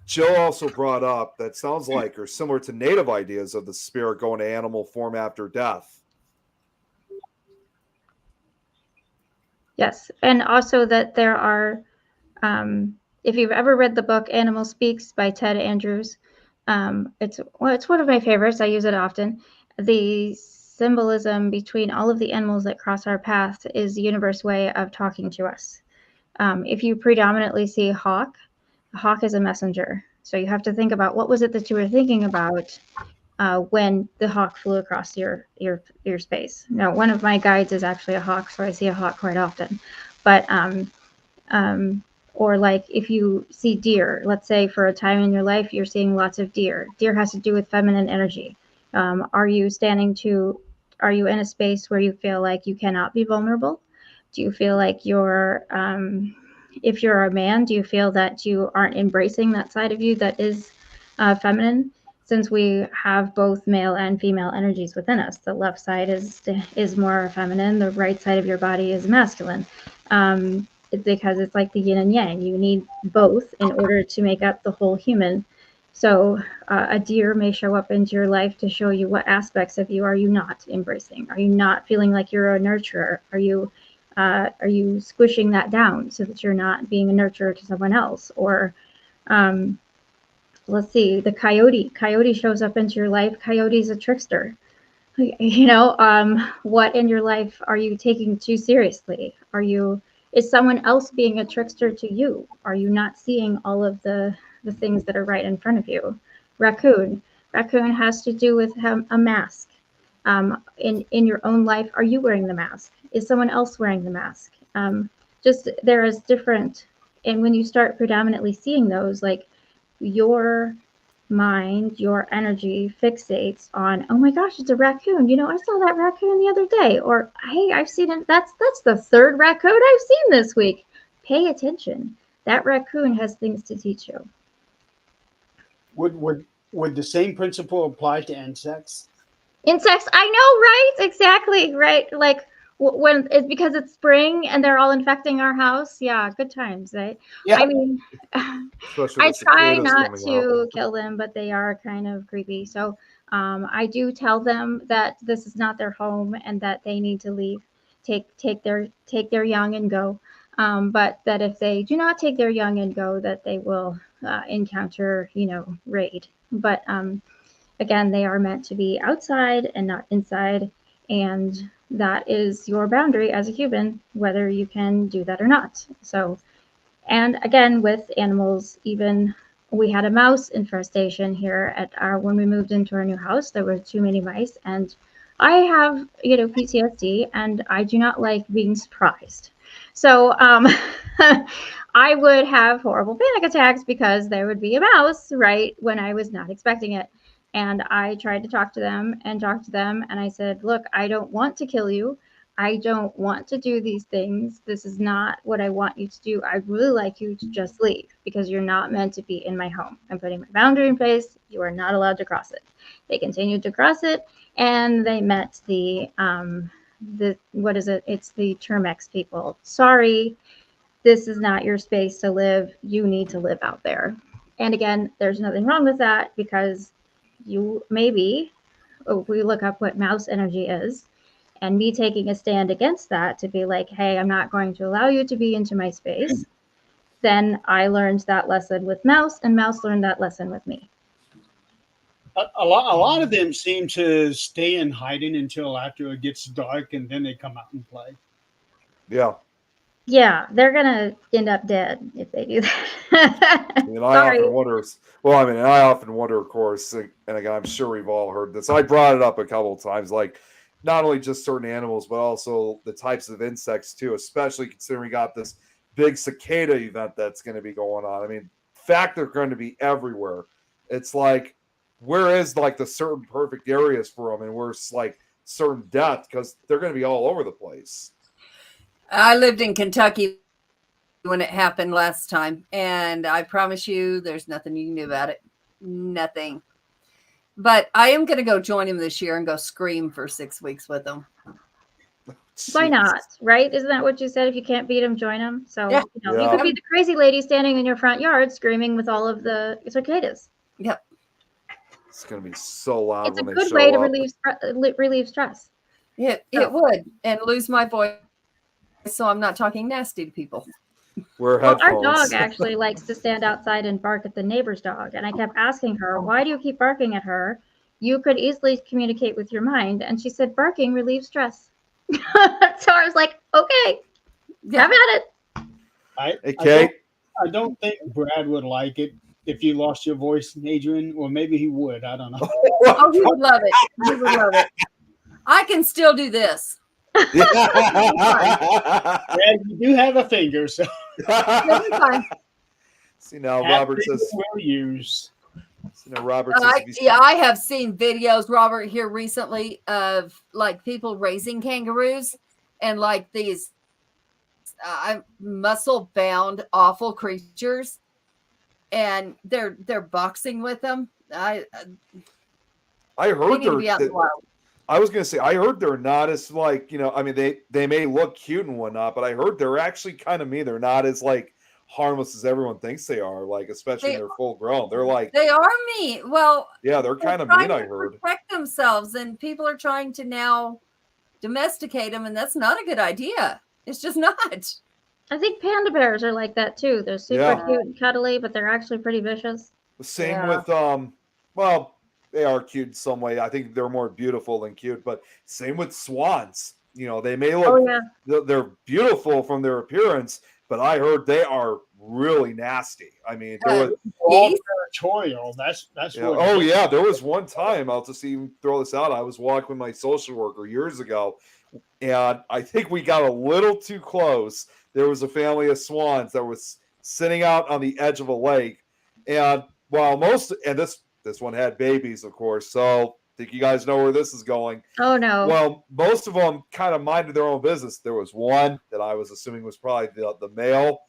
Joe also brought up that sounds like or similar to native ideas of the spirit going to animal form after death. Yes, and also that there are, if you've ever read the book Animal Speaks by Ted Andrews, it's one of my favorites. I use it often. The symbolism between all of the animals that cross our path is the universe way of talking to us. If you predominantly see a hawk is a messenger. So you have to think about what was it that you were thinking about when the hawk flew across your space. Now, one of my guides is actually a hawk, so I see a hawk quite often. But or like if you see deer, let's say for a time in your life you're seeing lots of deer. Deer has to do with feminine energy. Are you in a space where you feel like you cannot be vulnerable? Do you feel like if you're a man, do you feel that you aren't embracing that side of you that is feminine? Since we have both male and female energies within us, the left side is more feminine, the right side of your body is masculine. Because it's like the yin and yang. You need both in order to make up the whole human. So a deer may show up into your life to show you what aspects of you are you not embracing? Are you not feeling like you're a nurturer? Are you squishing that down so that you're not being a nurturer to someone else? Or let's see, the coyote shows up into your life. Coyote's a trickster. What in your life are you taking too seriously? Is someone else being a trickster to you? Are you not seeing all of the things that are right in front of you? Raccoon has to do with a mask. In your own life, are you wearing the mask? Is someone else wearing the mask? There is different, and when you start predominantly seeing those, like your mind, your energy fixates on, oh my gosh, it's a raccoon. I saw that raccoon the other day. Or, hey, I've seen it. That's the third raccoon I've seen this week. Pay attention. That raccoon has things to teach you. Would the same principle apply to insects? Insects, I know, right? Exactly, right? Like when it's because it's spring and they're all infecting our house. Yeah, good times, right? Yeah. I mean, Especially I try cicadas not coming to up. kill them, but they are kind of creepy. So I do tell them that this is not their home and that they need to leave, take their young and go. But that if they do not take their young and go, that they will encounter, raid. But again, they are meant to be outside and not inside, and that is your boundary as a human, whether you can do that or not. So, and again, with animals, even we had a mouse infestation here when we moved into our new house. There were too many mice, and I have, PTSD, and I do not like being surprised. So, I would have horrible panic attacks because there would be a mouse right when I was not expecting it. And I tried to talk to them, and I said, look, I don't want to kill you. I don't want to do these things. This is not what I want you to do. I'd really like you to just leave because you're not meant to be in my home. I'm putting my boundary in place. You are not allowed to cross it. They continued to cross it, and they met what is it? It's the Termex people. Sorry, this is not your space to live. You need to live out there. And again, there's nothing wrong with that because we look up what mouse energy is, and me taking a stand against that to be like, hey, I'm not going to allow you to be into my space. Then I learned that lesson with mouse, and mouse learned that lesson with me. A lot of them seem to stay in hiding until after it gets dark, and then they come out and play. Yeah. Yeah, they're gonna end up dead if they do that. I often wonder, of course, and again, I'm sure we've all heard this. I brought it up a couple of times, like not only just certain animals, but also the types of insects too, especially considering we got this big cicada event that's going to be going on. I mean, fact, they're going to be everywhere. It's like, where is like the certain perfect areas for them, and where's like certain death, because they're going to be all over the place. I lived in Kentucky when it happened last time. And I promise you, there's nothing you can do about it. Nothing. But I am going to go join him this year and go scream for 6 weeks with him. Why not? Right? Isn't that what you said? If you can't beat him, join him. So Yeah. You could be the crazy lady standing in your front yard screaming with all of the cicadas. Yep. It's going to be so loud. It's a when good they way to show relieve stress. It would, and lose my voice, so I'm not talking nasty to people. Wear Well, headphones. our dog actually likes to stand outside and bark at the neighbor's dog. And I kept asking her, why do you keep barking at her? You could easily communicate with your mind. And she said, barking relieves stress. So I was like, okay, have at it. Hey, Kate. I don't think Brad would like it if you lost your voice, Adrian, or maybe he would. I don't know. Oh, he would love it. He would love it. I can still do this. Brad, you do have a finger, so. See now, Robert says. We'll use. See now, Robert says. I have seen videos, Robert, here recently of like people raising kangaroos and like these muscle-bound, awful creatures, and they're boxing with them. I heard they're. I was gonna say I heard they're not as like, you know, I mean they may look cute and whatnot, but I heard they're actually kind of mean. They're not as like harmless as everyone thinks they are, like especially when they're full grown. They're like they are mean. Well, yeah, they're kind of mean. I heard protect themselves, and people are trying to now domesticate them, and that's not a good idea. It's just not. I think panda bears are like that too. They're super cute and cuddly, but they're actually pretty vicious. The same with well, they are cute in some way. I think they're more beautiful than cute, but same with swans. You know, they may look they're beautiful from their appearance, but I heard they are really nasty. I mean, there was all territorial. That's what there was one time, I'll just even throw this out. I was walking with my social worker years ago, and I think we got a little too close. There was a family of swans that was sitting out on the edge of a lake, and while this one had babies, of course, so I think you guys know where this is going. Oh, no. Well, most of them kind of minded their own business. There was one that I was assuming was probably the male,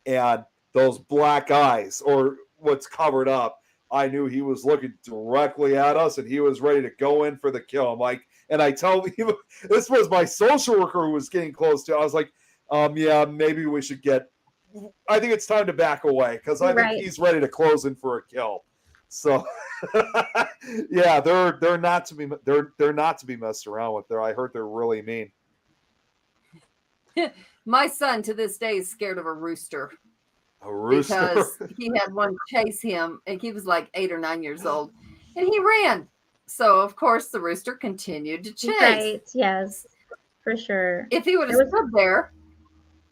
and those black eyes, or what's covered up, I knew he was looking directly at us, and he was ready to go in for the kill. I'm like, and I tell him, this was my social worker who was getting close to. I was like, yeah, maybe we should I think it's time to back away, because I think he's ready to close in for a kill. So, yeah, they're not to be messed around with. I heard they're really mean. My son to this day is scared of a rooster. A rooster? Because he had one chase him, and he was like 8 or 9 years old, and he ran. So of course the rooster continued to chase. Right? Yes, for sure. If he would have stood there,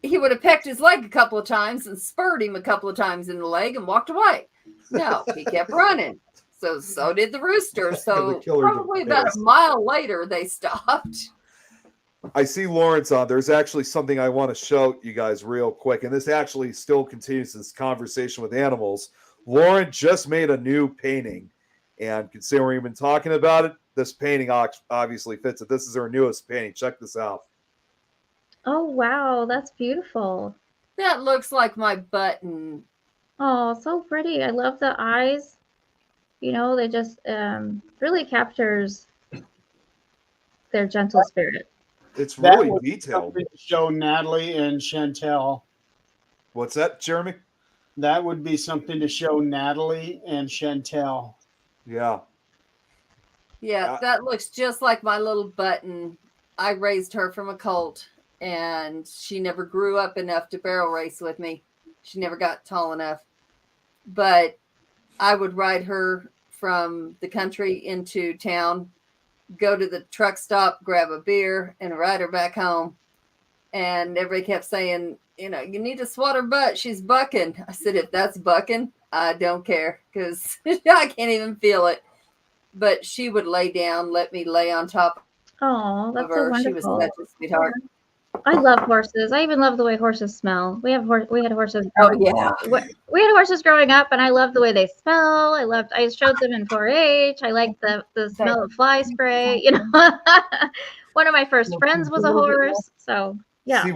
he would have pecked his leg a couple of times and spurred him a couple of times in the leg and walked away. No, he kept running. So did the rooster. So probably about a mile later, they stopped. I see Lawrence on. There's actually something I want to show you guys real quick. And this actually still continues this conversation with animals. Lauren just made a new painting. And considering we've been talking about it, this painting obviously fits it. This is her newest painting. Check this out. Oh, wow. That's beautiful. That looks like my button. Oh, so pretty. I love the eyes. You know, they just really captures their gentle spirit. It's really detailed. Show Natalie and Chantel. What's that, Jeremy? That would be something to show Natalie and Chantel. Yeah. Yeah, that looks just like my little button. I raised her from a colt, and she never grew up enough to barrel race with me. She never got tall enough. But I would ride her from the country into town, go to the truck stop, grab a beer, and ride her back home. And everybody kept saying, you know, you need to swat her butt. She's bucking. I said, if that's bucking, I don't care, because I can't even feel it. But she would lay down, let me lay on top of her. So wonderful. She was such a sweetheart. I love horses. I even love the way horses smell. We had horses. Oh yeah, we had horses growing up, and I loved the way they smell. I showed them in 4-H. I liked the smell of fly spray. You know, one of my first friends was a horse. So yeah. See,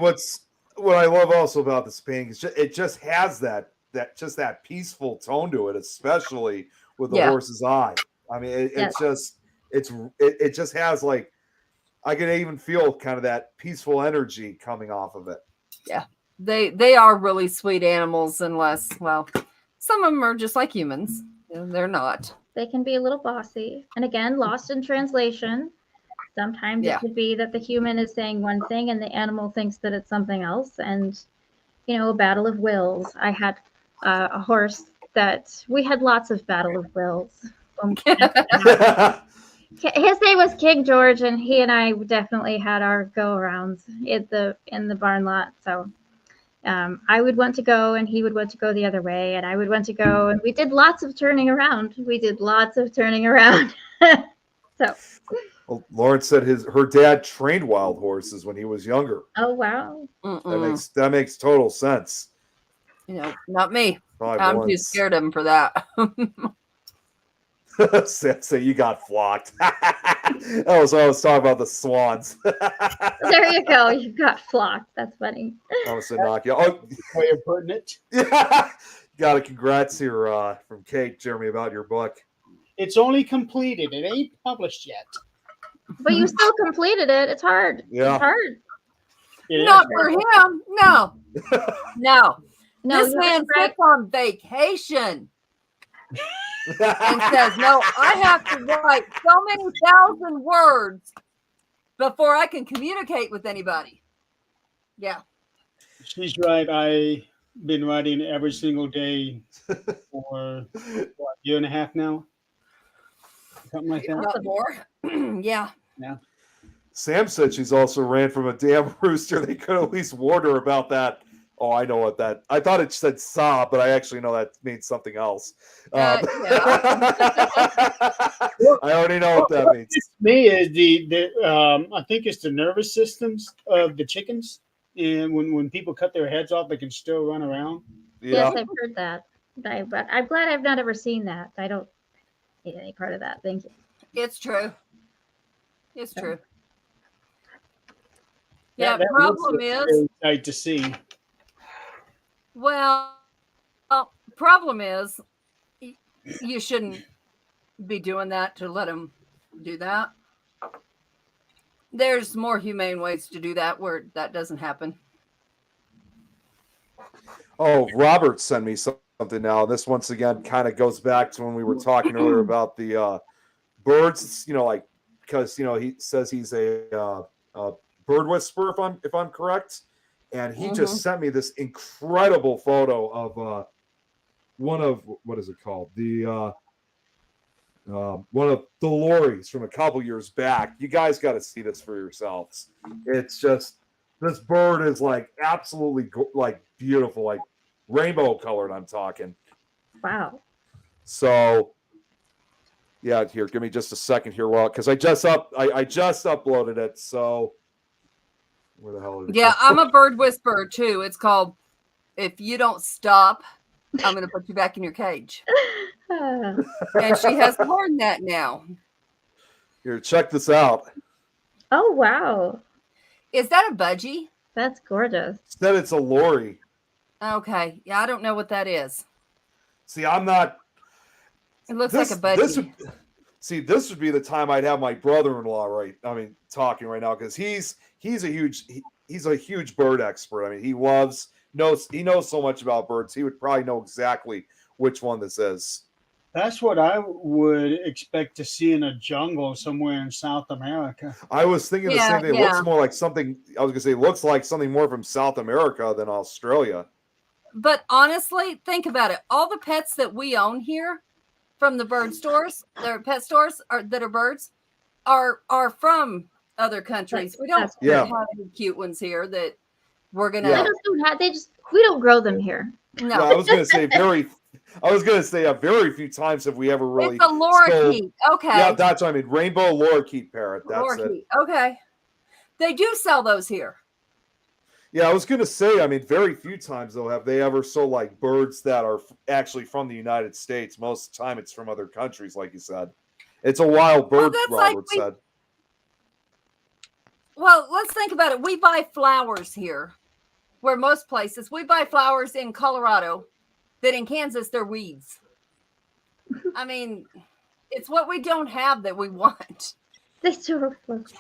what I love also about this painting is it just has that peaceful tone to it, especially with the horse's eye. I mean, it just has like, I can even feel kind of that peaceful energy coming off of it. Yeah, they are really sweet animals, unless, well, some of them are just like humans. They're not. They can be a little bossy, and again, lost in translation. Sometimes it could be that the human is saying one thing and the animal thinks that it's something else, and a battle of wills. I had a horse that we had lots of battle of wills. His name was King George, and he and I definitely had our go-arounds in the barn lot. So I would want to go, and he would want to go the other way, and I would want to go, and we did lots of turning around. So. Well, Lawrence said her dad trained wild horses when he was younger. Oh wow, that makes total sense. Not me. I'm too scared of him for that. Say you got flocked. I was talking about the swans. There you go. You got flocked. That's funny. I was to knock you. Oh, way of putting it. Yeah. Got a congrats here from Kate, Jeremy, about your book. It's only completed. It ain't published yet. But you still completed it. It's hard. Yeah. It's hard. Not for him. No. No. No. This man sits on vacation and says, no, I have to write so many thousand words before I can communicate with anybody. Yeah. She's right. I've been writing every single day for a year and a half now. Something like that. Not more. Yeah. Sam said she's also ran from a damn rooster. They could at least warn her about that. Oh, I know what that. I thought it said sob, but I actually know that means something else. Yeah. I already know what that means. Me is the I think it's the nervous systems of the chickens, and when people cut their heads off, they can still run around. Yeah. Yes, I've heard that. But I'm glad I've not ever seen that. I don't need any part of that. Thank you. It's true. It's true. Yeah, the problem is nice to see. Well, problem is you shouldn't be doing that to let them do that. There's more humane ways to do that where that doesn't happen. Oh, Robert sent me something now. This once again kind of goes back to when we were talking earlier about the birds. Because he says he's a bird whisperer, if I'm correct, and he just sent me this incredible photo of one of, what is it called? The one of the lories from a couple years back. You guys got to see this for yourselves. It's just, this bird is like absolutely like beautiful, like rainbow colored. I'm talking. Wow. So. Yeah, here, give me just a second here, because I just uploaded it. So where the hell is it? Yeah, I'm a bird whisperer too. It's called "If You Don't Stop, I'm going to put you back in your cage." And she has learned that now. Here, check this out. Oh wow! Is that a budgie? That's gorgeous. Instead, it's a lory. Okay, yeah, I don't know what that is. See, I'm not. It looks like a budgie. This would be the time I'd have my brother-in-law talking right now, because he's a huge bird expert. I mean, he knows so much about birds. He would probably know exactly which one this is. That's what I would expect to see in a jungle somewhere in South America. I was thinking the same thing. It looks more like something. I was gonna say, it looks like something more from South America than Australia. But honestly, think about it. All the pets that we own here from the bird stores, their pet stores that are birds, are from other countries. We don't have any cute ones here that we're gonna. We don't grow them here. No, I was gonna say very few times have we ever really. It's a lorikeet. Okay. Yeah, that's what I mean. Rainbow lorikeet parrot. That's lorikeet. it. Okay. They do sell those here. Yeah, I was gonna say. I mean, very few times though have they ever sold like birds that are actually from the United States. Most of the time, it's from other countries, like you said. It's a wild bird. Robert said. Well, let's think about it. We buy flowers here. where most places we buy flowers in Colorado that in Kansas they're weeds. I mean, it's what we don't have that we want. They still float.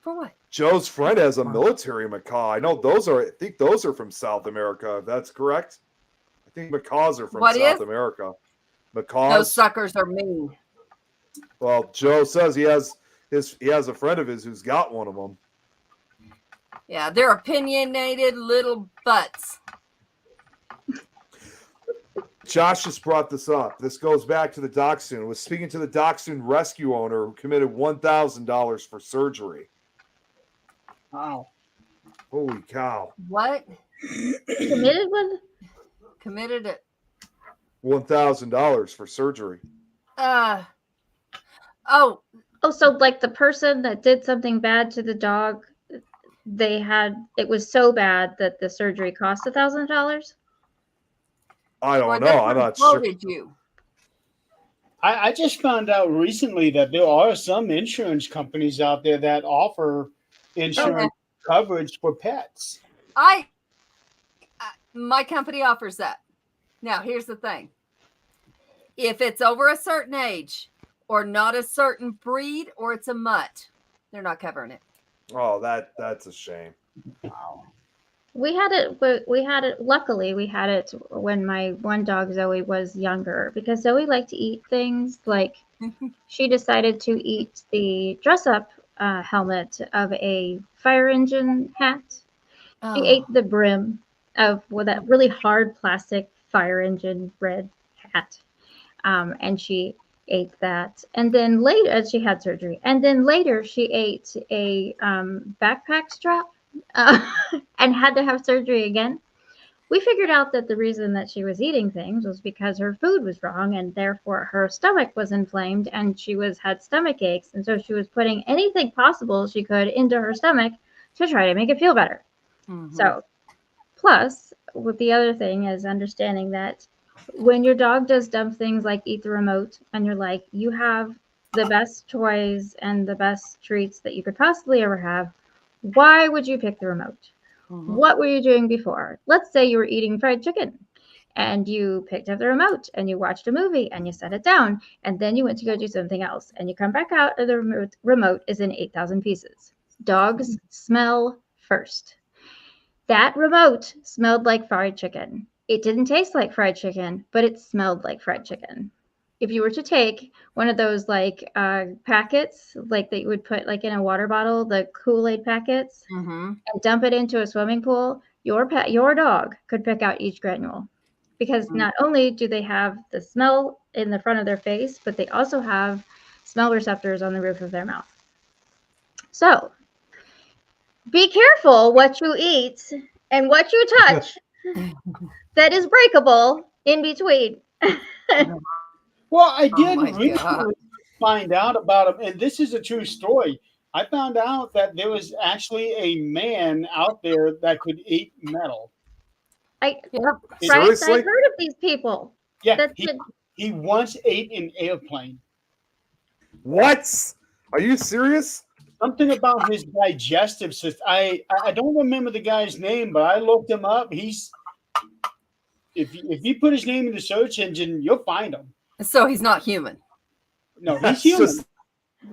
For what? Joe's friend has a military macaw. I know those are. I think those are from South America. If that's correct. I think macaws are from South America. Macaws. Those suckers are mean. Well, Joe says he has a friend of his who's got one of them. Yeah, they're opinionated little butts. Josh just brought this up. This goes back to the dachshund. I was speaking to the dachshund rescue owner who committed $1,000 for surgery. Wow. Holy cow. What? Committed one? Committed it. $1,000 for surgery. Oh. Oh, so like the person that did something bad to the dog, it was so bad that the surgery cost $1,000? I don't know. I'm not sure. You? I just found out recently that there are some insurance companies out there that offer insurance coverage for pets. My company offers that. Now, here's the thing. If it's over a certain age or not a certain breed or it's a mutt, they're not covering it. Oh, that's a shame. Wow. We had it. Luckily, we had it when my one dog Zoe was younger, because Zoe liked to eat things. Like she decided to eat the dress-up helmet of a fire engine hat. She ate the brim of that really hard plastic fire engine red hat, and she ate that. And then later, she had surgery. And then later, she ate a backpack strap. And had to have surgery again. We figured out that the reason that she was eating things was because her food was wrong, and therefore her stomach was inflamed, and she had stomach aches, and so she was putting anything possible she could into her stomach to try to make it feel better. Mm-hmm. So, plus, with the other thing is understanding that when your dog does dumb things like eat the remote, and you're like, you have the best toys and the best treats that you could possibly ever have. Why would you pick the remote? Mm-hmm. What were you doing before? Let's say you were eating fried chicken and you picked up the remote and you watched a movie and you set it down and then you went to go do something else and you come back out and the remote is in 8,000 pieces. Dogs smell first. That remote smelled like fried chicken. It didn't taste like fried chicken, but it smelled like fried chicken. If you were to take one of those packets, like that you would put like in a water bottle, the Kool-Aid packets, and dump it into a swimming pool, your dog could pick out each granule, because not only do they have the smell in the front of their face, but they also have smell receptors on the roof of their mouth. So be careful what you eat and what you touch that is breakable in between. Well, I did recently find out about him, and this is a true story. I found out that there was actually a man out there that could eat metal. I've heard of these people. Yeah, he once ate an airplane. What? Are you serious? Something about his digestive system. I don't remember the guy's name, but I looked him up. If you put his name in the search engine, you'll find him. So he's not human. No, he's human.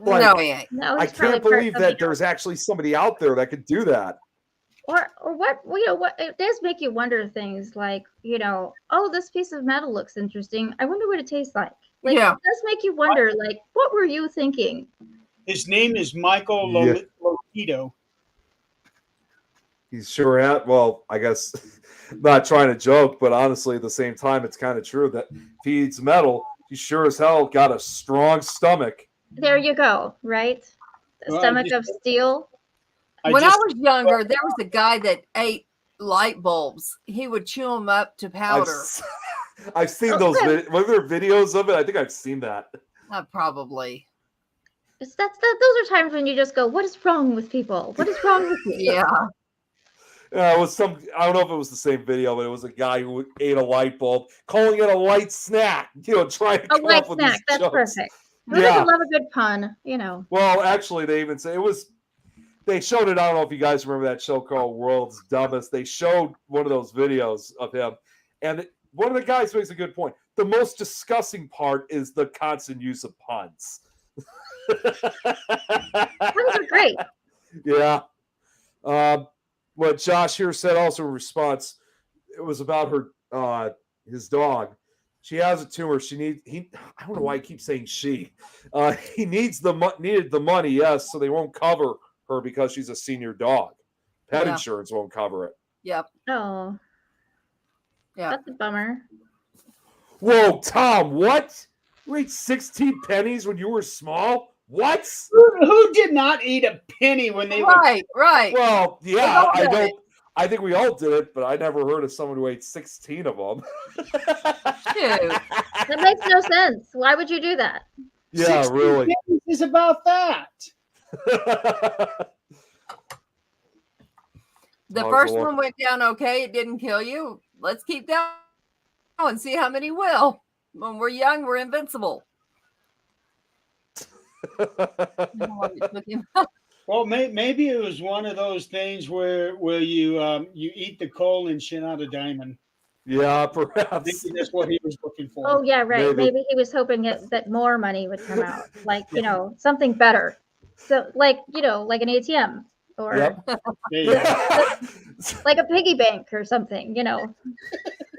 No, he ain't. No, I can't believe that there's actually somebody out there that could do that. Or what, what it does make you wonder things like, oh, this piece of metal looks interesting. I wonder what it tastes like. It does make you wonder, what were you thinking? His name is Michael Lotito. He's sure at, well, I guess, not trying to joke, but honestly, at the same time, it's kind of true that if he eats metal, he sure as hell got a strong stomach. There you go, right? The stomach of steel. When I was younger, there was a guy that ate light bulbs. He would chew them up to powder. I've seen those. Were there videos of it? I think I've seen that. Probably. Those are times when you just go, what is wrong with people? What is wrong with you? Yeah. It was I don't know if it was the same video, but it was a guy who ate a light bulb, calling it a light snack. Trying to come up with these that's jokes. Perfect. Well, they love a good pun, Well, actually, they even say it was. they showed it. I don't know if you guys remember that show called World's Dumbest. They showed one of those videos of him, and one of the guys makes a good point. The most disgusting part is the constant use of puns. Puns are great. Yeah. What Josh here said also in response, it was about her, his dog. She has a tumor. I don't know why I keep saying she. He needed the money, yes, so they won't cover her because she's a senior dog. Pet insurance won't cover it. Yep. Oh. Yeah. That's a bummer. Whoa, Tom, what? You ate 16 pennies when you were small? What? Who did not eat a penny when they were right? Well, yeah, I think we all did it, but I never heard of someone who ate 16 of them. That makes no sense. Why would you do that? Yeah, really. Is about that. The first one went down okay. It didn't kill you. Let's keep going and see how many will. When we're young, we're invincible. Well, maybe it was one of those things where you eat the coal and shit out a diamond. Yeah, perhaps. Maybe that's what he was looking for. Oh yeah, right. Maybe he was hoping that more money would come out, like something better. So like like an ATM or like a piggy bank or something.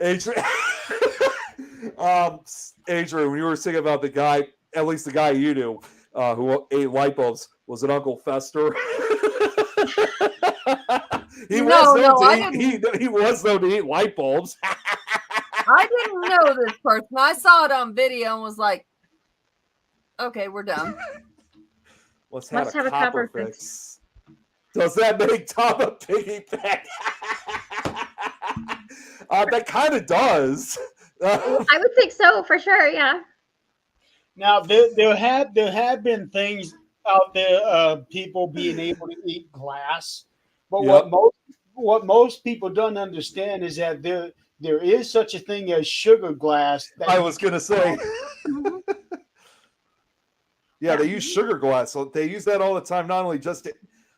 Adrian, Adrian, when you were thinking about the guy, at least the guy you knew, who ate light bulbs, was it Uncle Fester? He was known to eat light bulbs. I didn't know this person. I saw it on video and was like, okay, we're done. Let's have a copper fix. Does that make Tom a piggy bank? That kind of does. I would think so, for sure, yeah. Now, there have been things out there, people being able to eat glass. But what most people don't understand is that there is such a thing as sugar glass. I was going to say. Yeah, they use sugar glass. So they use that all the time, not only just to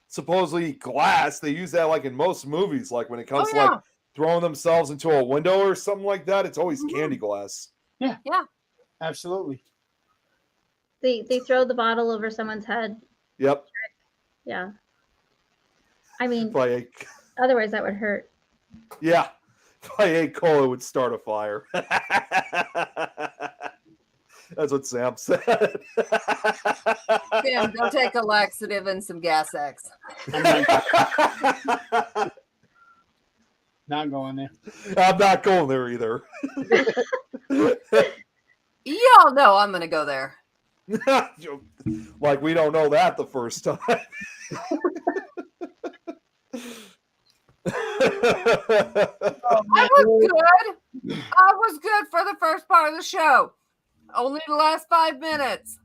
supposedly glass, they use that like in most movies, like when it comes to like throwing themselves into a window or something like that, it's always candy glass. Yeah. Absolutely. They throw the bottle over someone's head. Yep. Yeah. I mean, otherwise that would hurt. Yeah. If I ate coal, it would start a fire. That's what Sam said. Sam, go take a laxative and some Gas X. Not going there. I'm not going there either. Y'all know I'm going to go there. Like we don't know that the first time. I was good for the first part of the show. Only the last 5 minutes.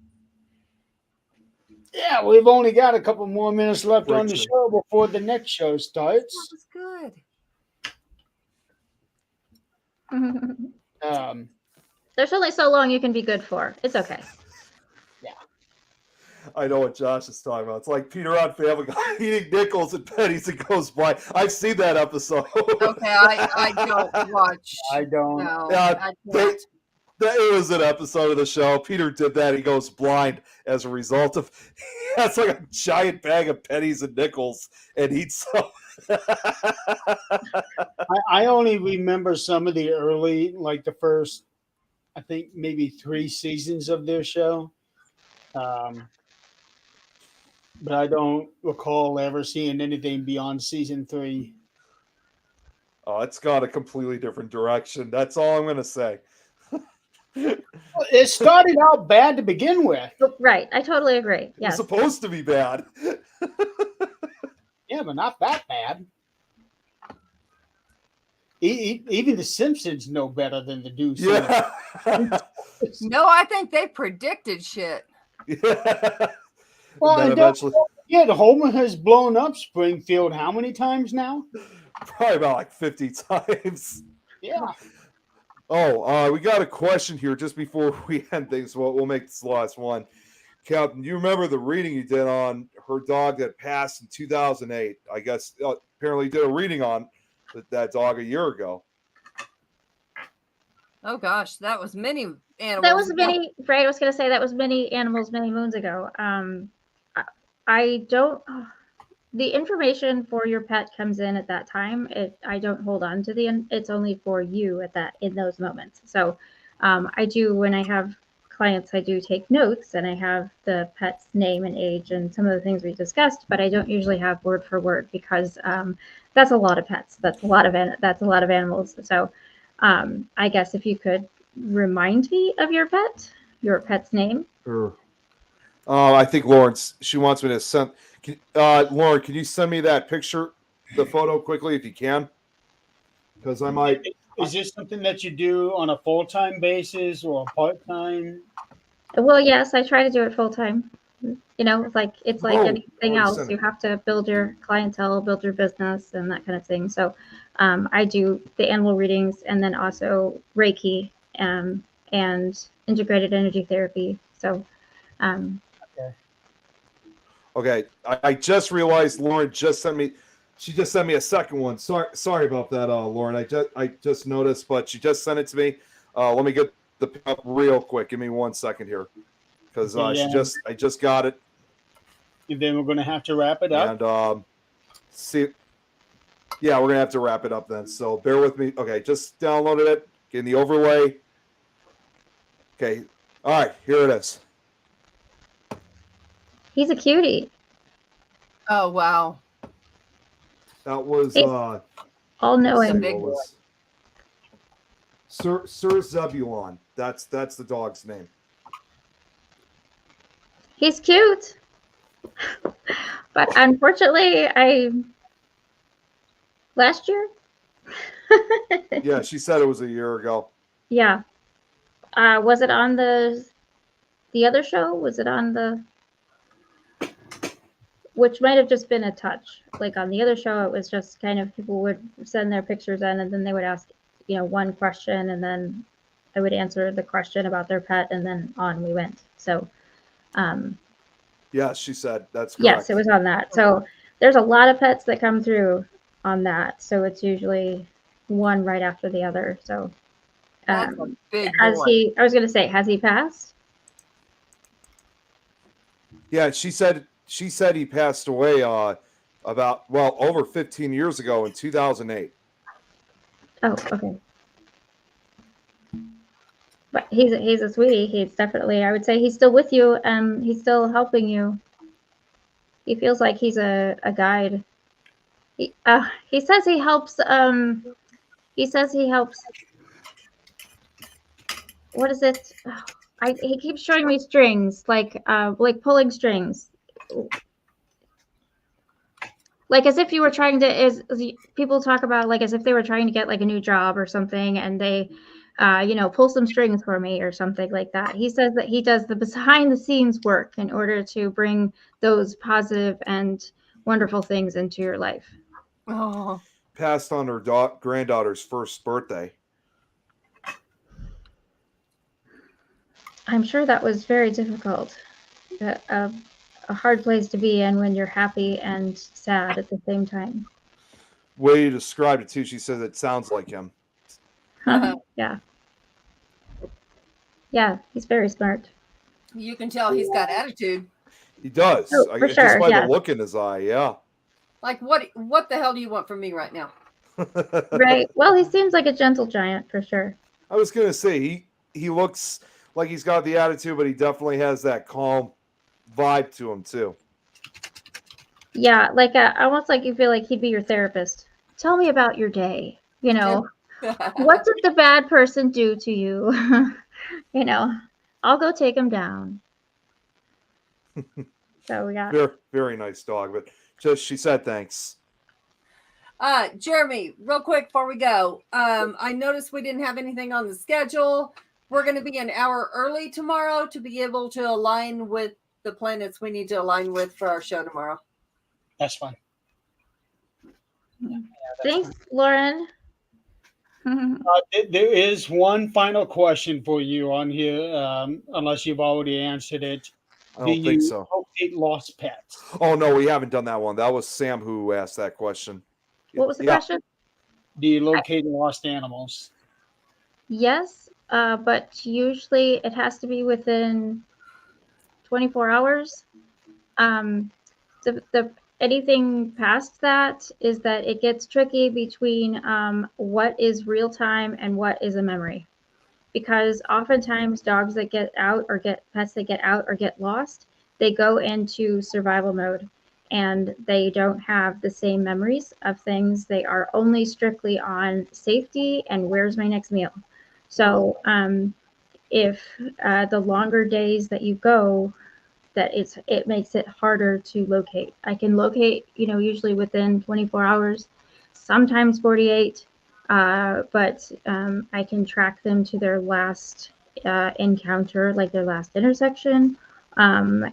Yeah, we've only got a couple more minutes left on the show before the next show starts. That was good. There's only so long you can be good for. It's okay. Yeah. I know what Josh is talking about. It's like Peter on Family Guy eating nickels and pennies and goes by. I've seen that episode. Okay, I don't watch. I don't. No, It was an episode of the show. Peter did that. He goes blind as a result of he has like a giant bag of pennies and nickels and eats some. I only remember some of the early, like the first, I think maybe 3 seasons of their show. But I don't recall ever seeing anything beyond season 3. Oh, it's gone a completely different direction. That's all I'm going to say. It started out bad to begin with. Right. I totally agree. Yeah. It's supposed to be bad. Yeah, but not that bad. Even the Simpsons know better than to do so. Yeah. No, I think they predicted shit. Yeah. Well, and Homer has blown up Springfield how many times now? Probably about like 50 times. Yeah. Oh, we got a question here just before we end things. We'll make this the last one. Captain, you remember the reading you did on her dog that passed in 2008? I guess apparently you did a reading on that dog a year ago. Oh gosh, that was many animals. That was many, right? I was going to say that was many animals many moons ago. I don't. The information for your pet comes in at that time. I don't hold on to it's only for you in those moments. So I do, when I have clients, I do take notes and I have the pet's name and age and some of the things we discussed, but I don't usually have word for word because that's a lot of pets. That's a lot of animals. So I guess if you could remind me of your pet's name. Sure. I think Lawrence, she wants me to send. Lauren, can you send me that picture, the photo quickly if you can? Because I might. Is this something that you do on a full-time basis or a part-time? Well, yes, I try to do it full time. You know, it's like anything else. You have to build your clientele, build your business, and that kind of thing. So, I do the animal readings and then also Reiki and integrated energy therapy. So, Okay, I just realized Lauren just sent me. She just sent me a second one. Sorry about that, Lauren. I just noticed, but she just sent it to me. Let me get the pick up real quick. Give me 1 second here, because I just got it. And then we're going to have to wrap it up. And see, yeah, we're gonna have to wrap it up then. So bear with me. Okay, just downloaded it. Getting the overlay. Okay, all right, here it is. He's a cutie. Oh wow. That was all knowing. Sir Zebulon. That's the dog's name. He's cute. But unfortunately, last year. Yeah, she said it was a year ago. Yeah. Was it on the other show? Was it on which might have just been a touch. Like on the other show, it was just kind of people would send their pictures in and then they would ask, one question and then I would answer the question about their pet and then on we went. So, yes, she said that's correct. Yes, it was on that. So there's a lot of pets that come through on that. So it's usually one right after the other. So, that's a big I was going to say, has he passed? Yeah, she said he passed away over 15 years ago in 2008. Oh, okay. But he's a sweetie. He's definitely, I would say he's still with you and he's still helping you. He feels like he's a guide. He says he helps. He says he helps. What is it? He keeps showing me strings, like pulling strings. Like as if you were trying to, as people talk about, like as if they were trying to get like a new job or something, and they, pull some strings for me or something like that. He says that he does the behind the scenes work in order to bring those positive and wonderful things into your life. Oh. Passed on her granddaughter's first birthday. I'm sure that was very difficult. A hard place to be in when you're happy and sad at the same time. Way you described it too. She says it sounds like him. Yeah. Yeah, he's very smart. You can tell he's got attitude. He does. Oh, for sure, just by yeah. the look in his eye, yeah. Like what the hell do you want from me right now? Right. Well, he seems like a gentle giant for sure. I was gonna say he looks like he's got the attitude, but he definitely has that calm vibe to him too. Yeah, like almost like you feel like he'd be your therapist. Tell me about your day. What did the bad person do to you? I'll go take him down. So we got very, very nice dog, but she said thanks. Jeremy, real quick before we go, I noticed we didn't have anything on the schedule. We're going to be an hour early tomorrow to be able to align with the planets we need to align with for our show tomorrow. That's fine. Thanks, Lauren. There is one final question for you on here, unless you've already answered it. I don't think so. Locate lost pets? Oh no, we haven't done that one. That was Sam who asked that question. What was the question? Do you locate lost animals? Yes, but usually it has to be within 24 hours. The anything past that is that it gets tricky between what is real time and what is a memory, because oftentimes dogs that get out or pets that get out or get lost, they go into survival mode and they don't have the same memories of things. They are only strictly on safety and where's my next meal. So if the longer days that you go, that it makes it harder to locate. I can locate, usually within 24 hours, sometimes 48, but I can track them to their last encounter, like their last intersection.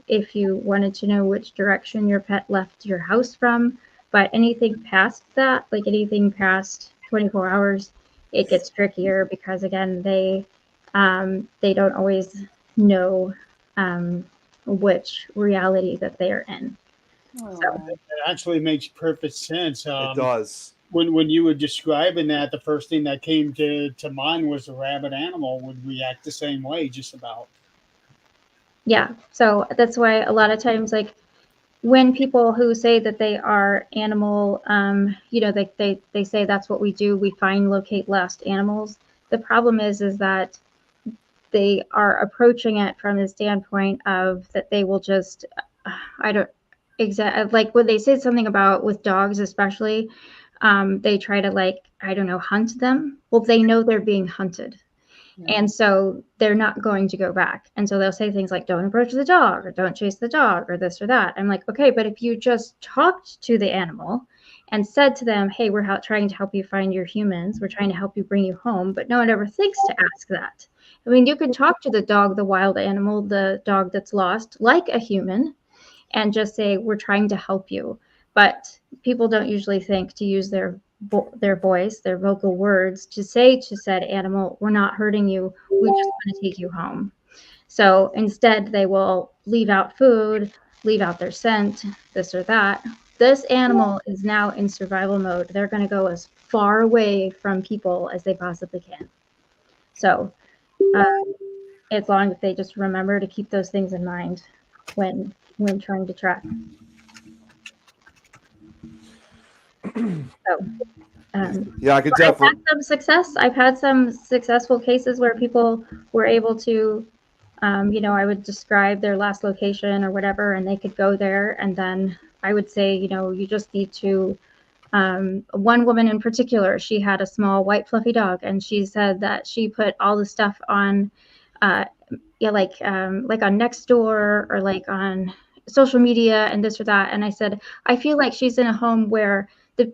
If you wanted to know which direction your pet left your house from, but anything past that, like anything past 24 hours, it gets trickier because again, they don't always know which reality that they are in. So it actually makes perfect sense. It does. When you were describing that, the first thing that came to mind was a rabid animal would react the same way, just about. Yeah, so that's why a lot of times, like when people who say that they are animal, they say that's what we do. We find, locate lost animals. The problem is that they are approaching it from the standpoint of that they will just, I don't exactly, like when they say something about with dogs, especially, they try to, like, I don't know, hunt them. Well, they know they're being hunted. And so they're not going to go back. And so they'll say things like, don't approach the dog or don't chase the dog or this or that. I'm like, okay, but if you just talked to the animal and said to them, hey, we're trying to help you find your humans. We're trying to help you bring you home. But no one ever thinks to ask that. I mean, you can talk to the dog, the wild animal, the dog that's lost, like a human, and just say, we're trying to help you. But people don't usually think to use their voice, their vocal words, to say to said animal, we're not hurting you, we just want to take you home. So instead, they will leave out food, leave out their scent, this or that. This animal is now in survival mode. They're going to go as far away from people as they possibly can. So as long as they just remember to keep those things in mind when trying to track. So, yeah, I could definitely. I've had some success. I've had some successful cases where people were able to, I would describe their last location or whatever, and they could go there. And then I would say, you just need to. One woman in particular, she had a small white fluffy dog, and she said that she put all the stuff on, like on Nextdoor or like on social media and this or that. And I said, I feel like she's in a home where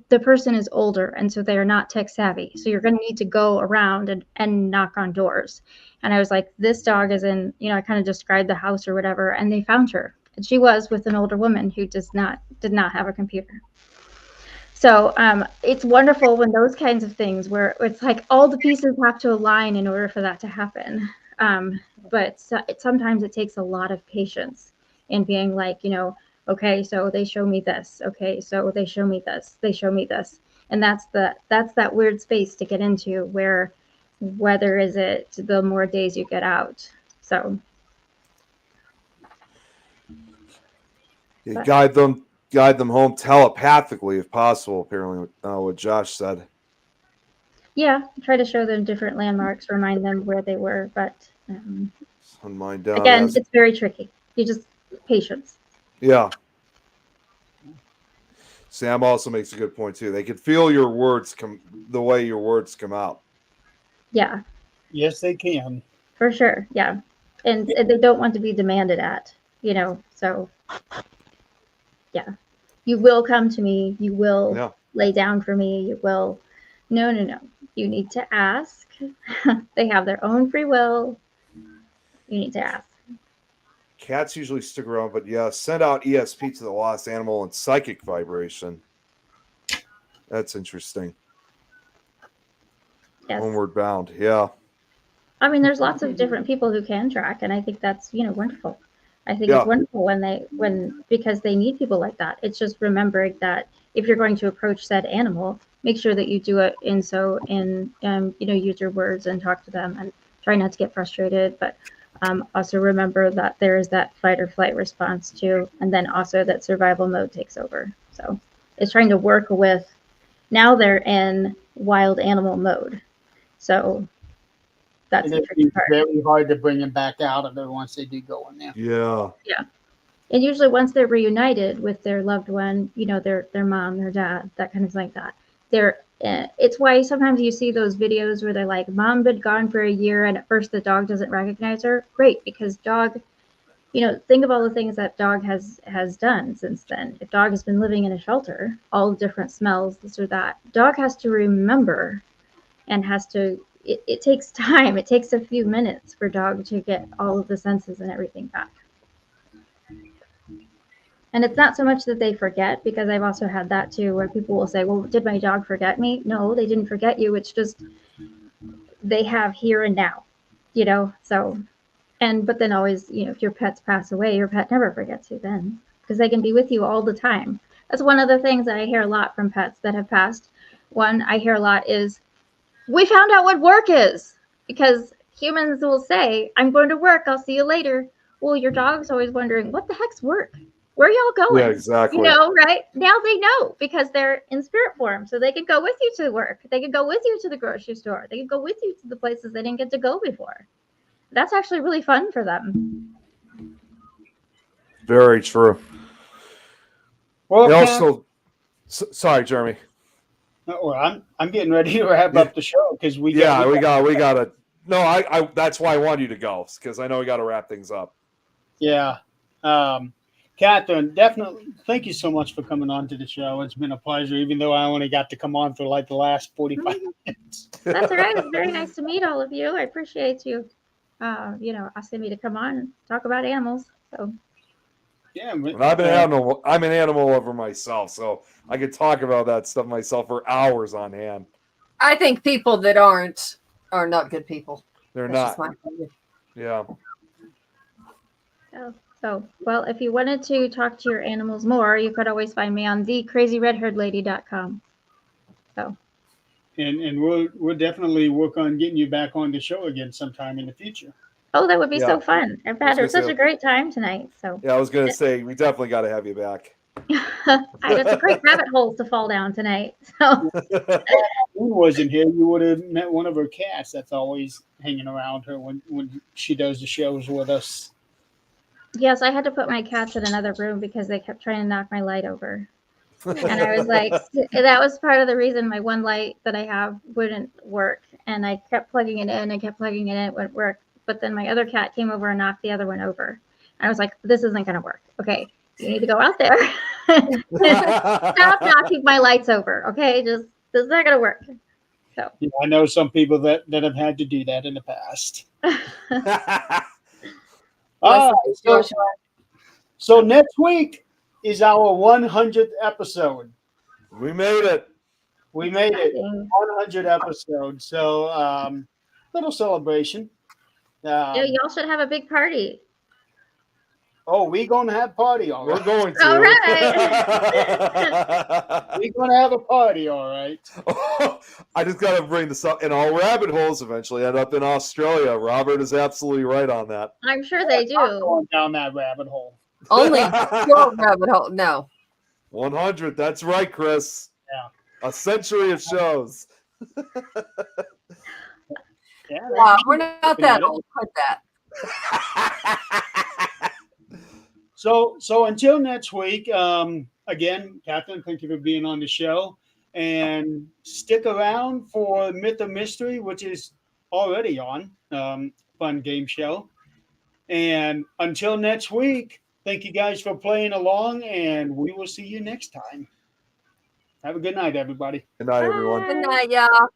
the person is older, and so they are not tech savvy. So you're going to need to go around and knock on doors. And I was like, this dog is in, I kind of described the house or whatever, and they found her. And she was with an older woman who did not have a computer. So it's wonderful when those kinds of things where it's like all the pieces have to align in order for that to happen. But sometimes it takes a lot of patience in being like, okay, so they show me this. Okay, so they show me this. They show me this. And that's that weird space to get into where whether is it the more days you get out. So you guide them home telepathically if possible, apparently, what Josh said. Yeah, try to show them different landmarks, remind them where they were, but again, it's very tricky. You just patience. Yeah. Sam also makes a good point too. They can feel your words the way your words come out. Yeah. Yes, they can. For sure. Yeah. And they don't want to be demanded at, so yeah. You will come to me. You will lay down for me. You will. No. You need to ask. They have their own free will. You need to ask. Cats usually stick around, but yeah, send out ESP to the lost animal and psychic vibration. That's interesting. Yes. Homeward bound. Yeah. I mean, there's lots of different people who can track, and I think that's, wonderful. I think it's wonderful because they need people like that. It's just remembering that if you're going to approach said animal, make sure that you do it use your words and talk to them and try not to get frustrated, but also remember that there is that fight or flight response too, and then also that survival mode takes over. So it's trying to work with, now they're in wild animal mode. So that's the tricky part. Very hard to bring them back out of it once they do go in there. Yeah. Yeah. And usually once they're reunited with their loved one, their mom, their dad, that kind of like that, it's why sometimes you see those videos where they're like, mom been gone for a year and at first the dog doesn't recognize her. Great, because dog, think of all the things that dog has done since then. If dog has been living in a shelter, all the different smells, this or that, dog has to remember and has to, it takes time. It takes a few minutes for dog to get all of the senses and everything back. And it's not so much that they forget, because I've also had that too, where people will say, well, did my dog forget me? No, they didn't forget you. It's just they have here and now, so, but then always, if your pets pass away, your pet never forgets you then, because they can be with you all the time. That's one of the things that I hear a lot from pets that have passed. One I hear a lot is, we found out what work is, because humans will say, I'm going to work, I'll see you later. Well, your dog's always wondering, what the heck's work? Where are y'all going? Yeah, exactly. Right? Now they know, because they're in spirit form. So they can go with you to work. They can go with you to the grocery store. They can go with you to the places they didn't get to go before. That's actually really fun for them. Very true. Well, also, sorry, Jeremy. Well, I'm getting ready to wrap up the show because we got to. No, I that's why I want you to go, because I know we got to wrap things up. Yeah. Kathryn, definitely thank you so much for coming on to the show. It's been a pleasure, even though I only got to come on for like the last 45 minutes. That's all right. It's very nice to meet all of you. I appreciate you, asking me to come on and talk about animals. So. Yeah, I'm an animal lover myself, so I could talk about that stuff myself for hours on hand. I think people that are not good people. That's not. Yeah. So, well, if you wanted to talk to your animals more, you could always find me on thecrazyredhairedlady.com. So. And we'll definitely work on getting you back on the show again sometime in the future. Oh, that would be so fun. I've had such a great time tonight. So. Yeah, I was going to say, we definitely got to have you back. I got some great rabbit holes to fall down tonight. So. If Moon wasn't here, you would have met one of her cats that's always hanging around her when she does the shows with us. Yes, I had to put my cats in another room because they kept trying to knock my light over. And I was like, that was part of the reason my one light that I have wouldn't work. And I kept plugging it in and kept plugging it in, it wouldn't work. But then my other cat came over and knocked the other one over. And I was like, this isn't going to work. Okay, you need to go out there. Stop knocking my lights over. Okay, this is not going to work. So yeah, I know some people that have had to do that in the past. So next week is our 100th episode. We made it. 100 episodes. So little celebration. Yeah, y'all should have a big party. Oh, we're going to have a party, all right. We're going to. All right. We're going to have a party, all right. I just got to bring this up. And all rabbit holes eventually end up in Australia. Robert is absolutely right on that. I'm sure they do. I'm going down that rabbit hole. Only your rabbit hole. No. 100. That's right, Chris. Yeah. A century of shows. Yeah, we're not that old. Quit that. So until next week, again, Kathryn, thank you for being on the show. And stick around for Myth or Mystery, which is already on. Fun game show. And until next week, thank you guys for playing along, and we will see you next time. Have a good night, everybody. Good night, everyone. Good night, y'all.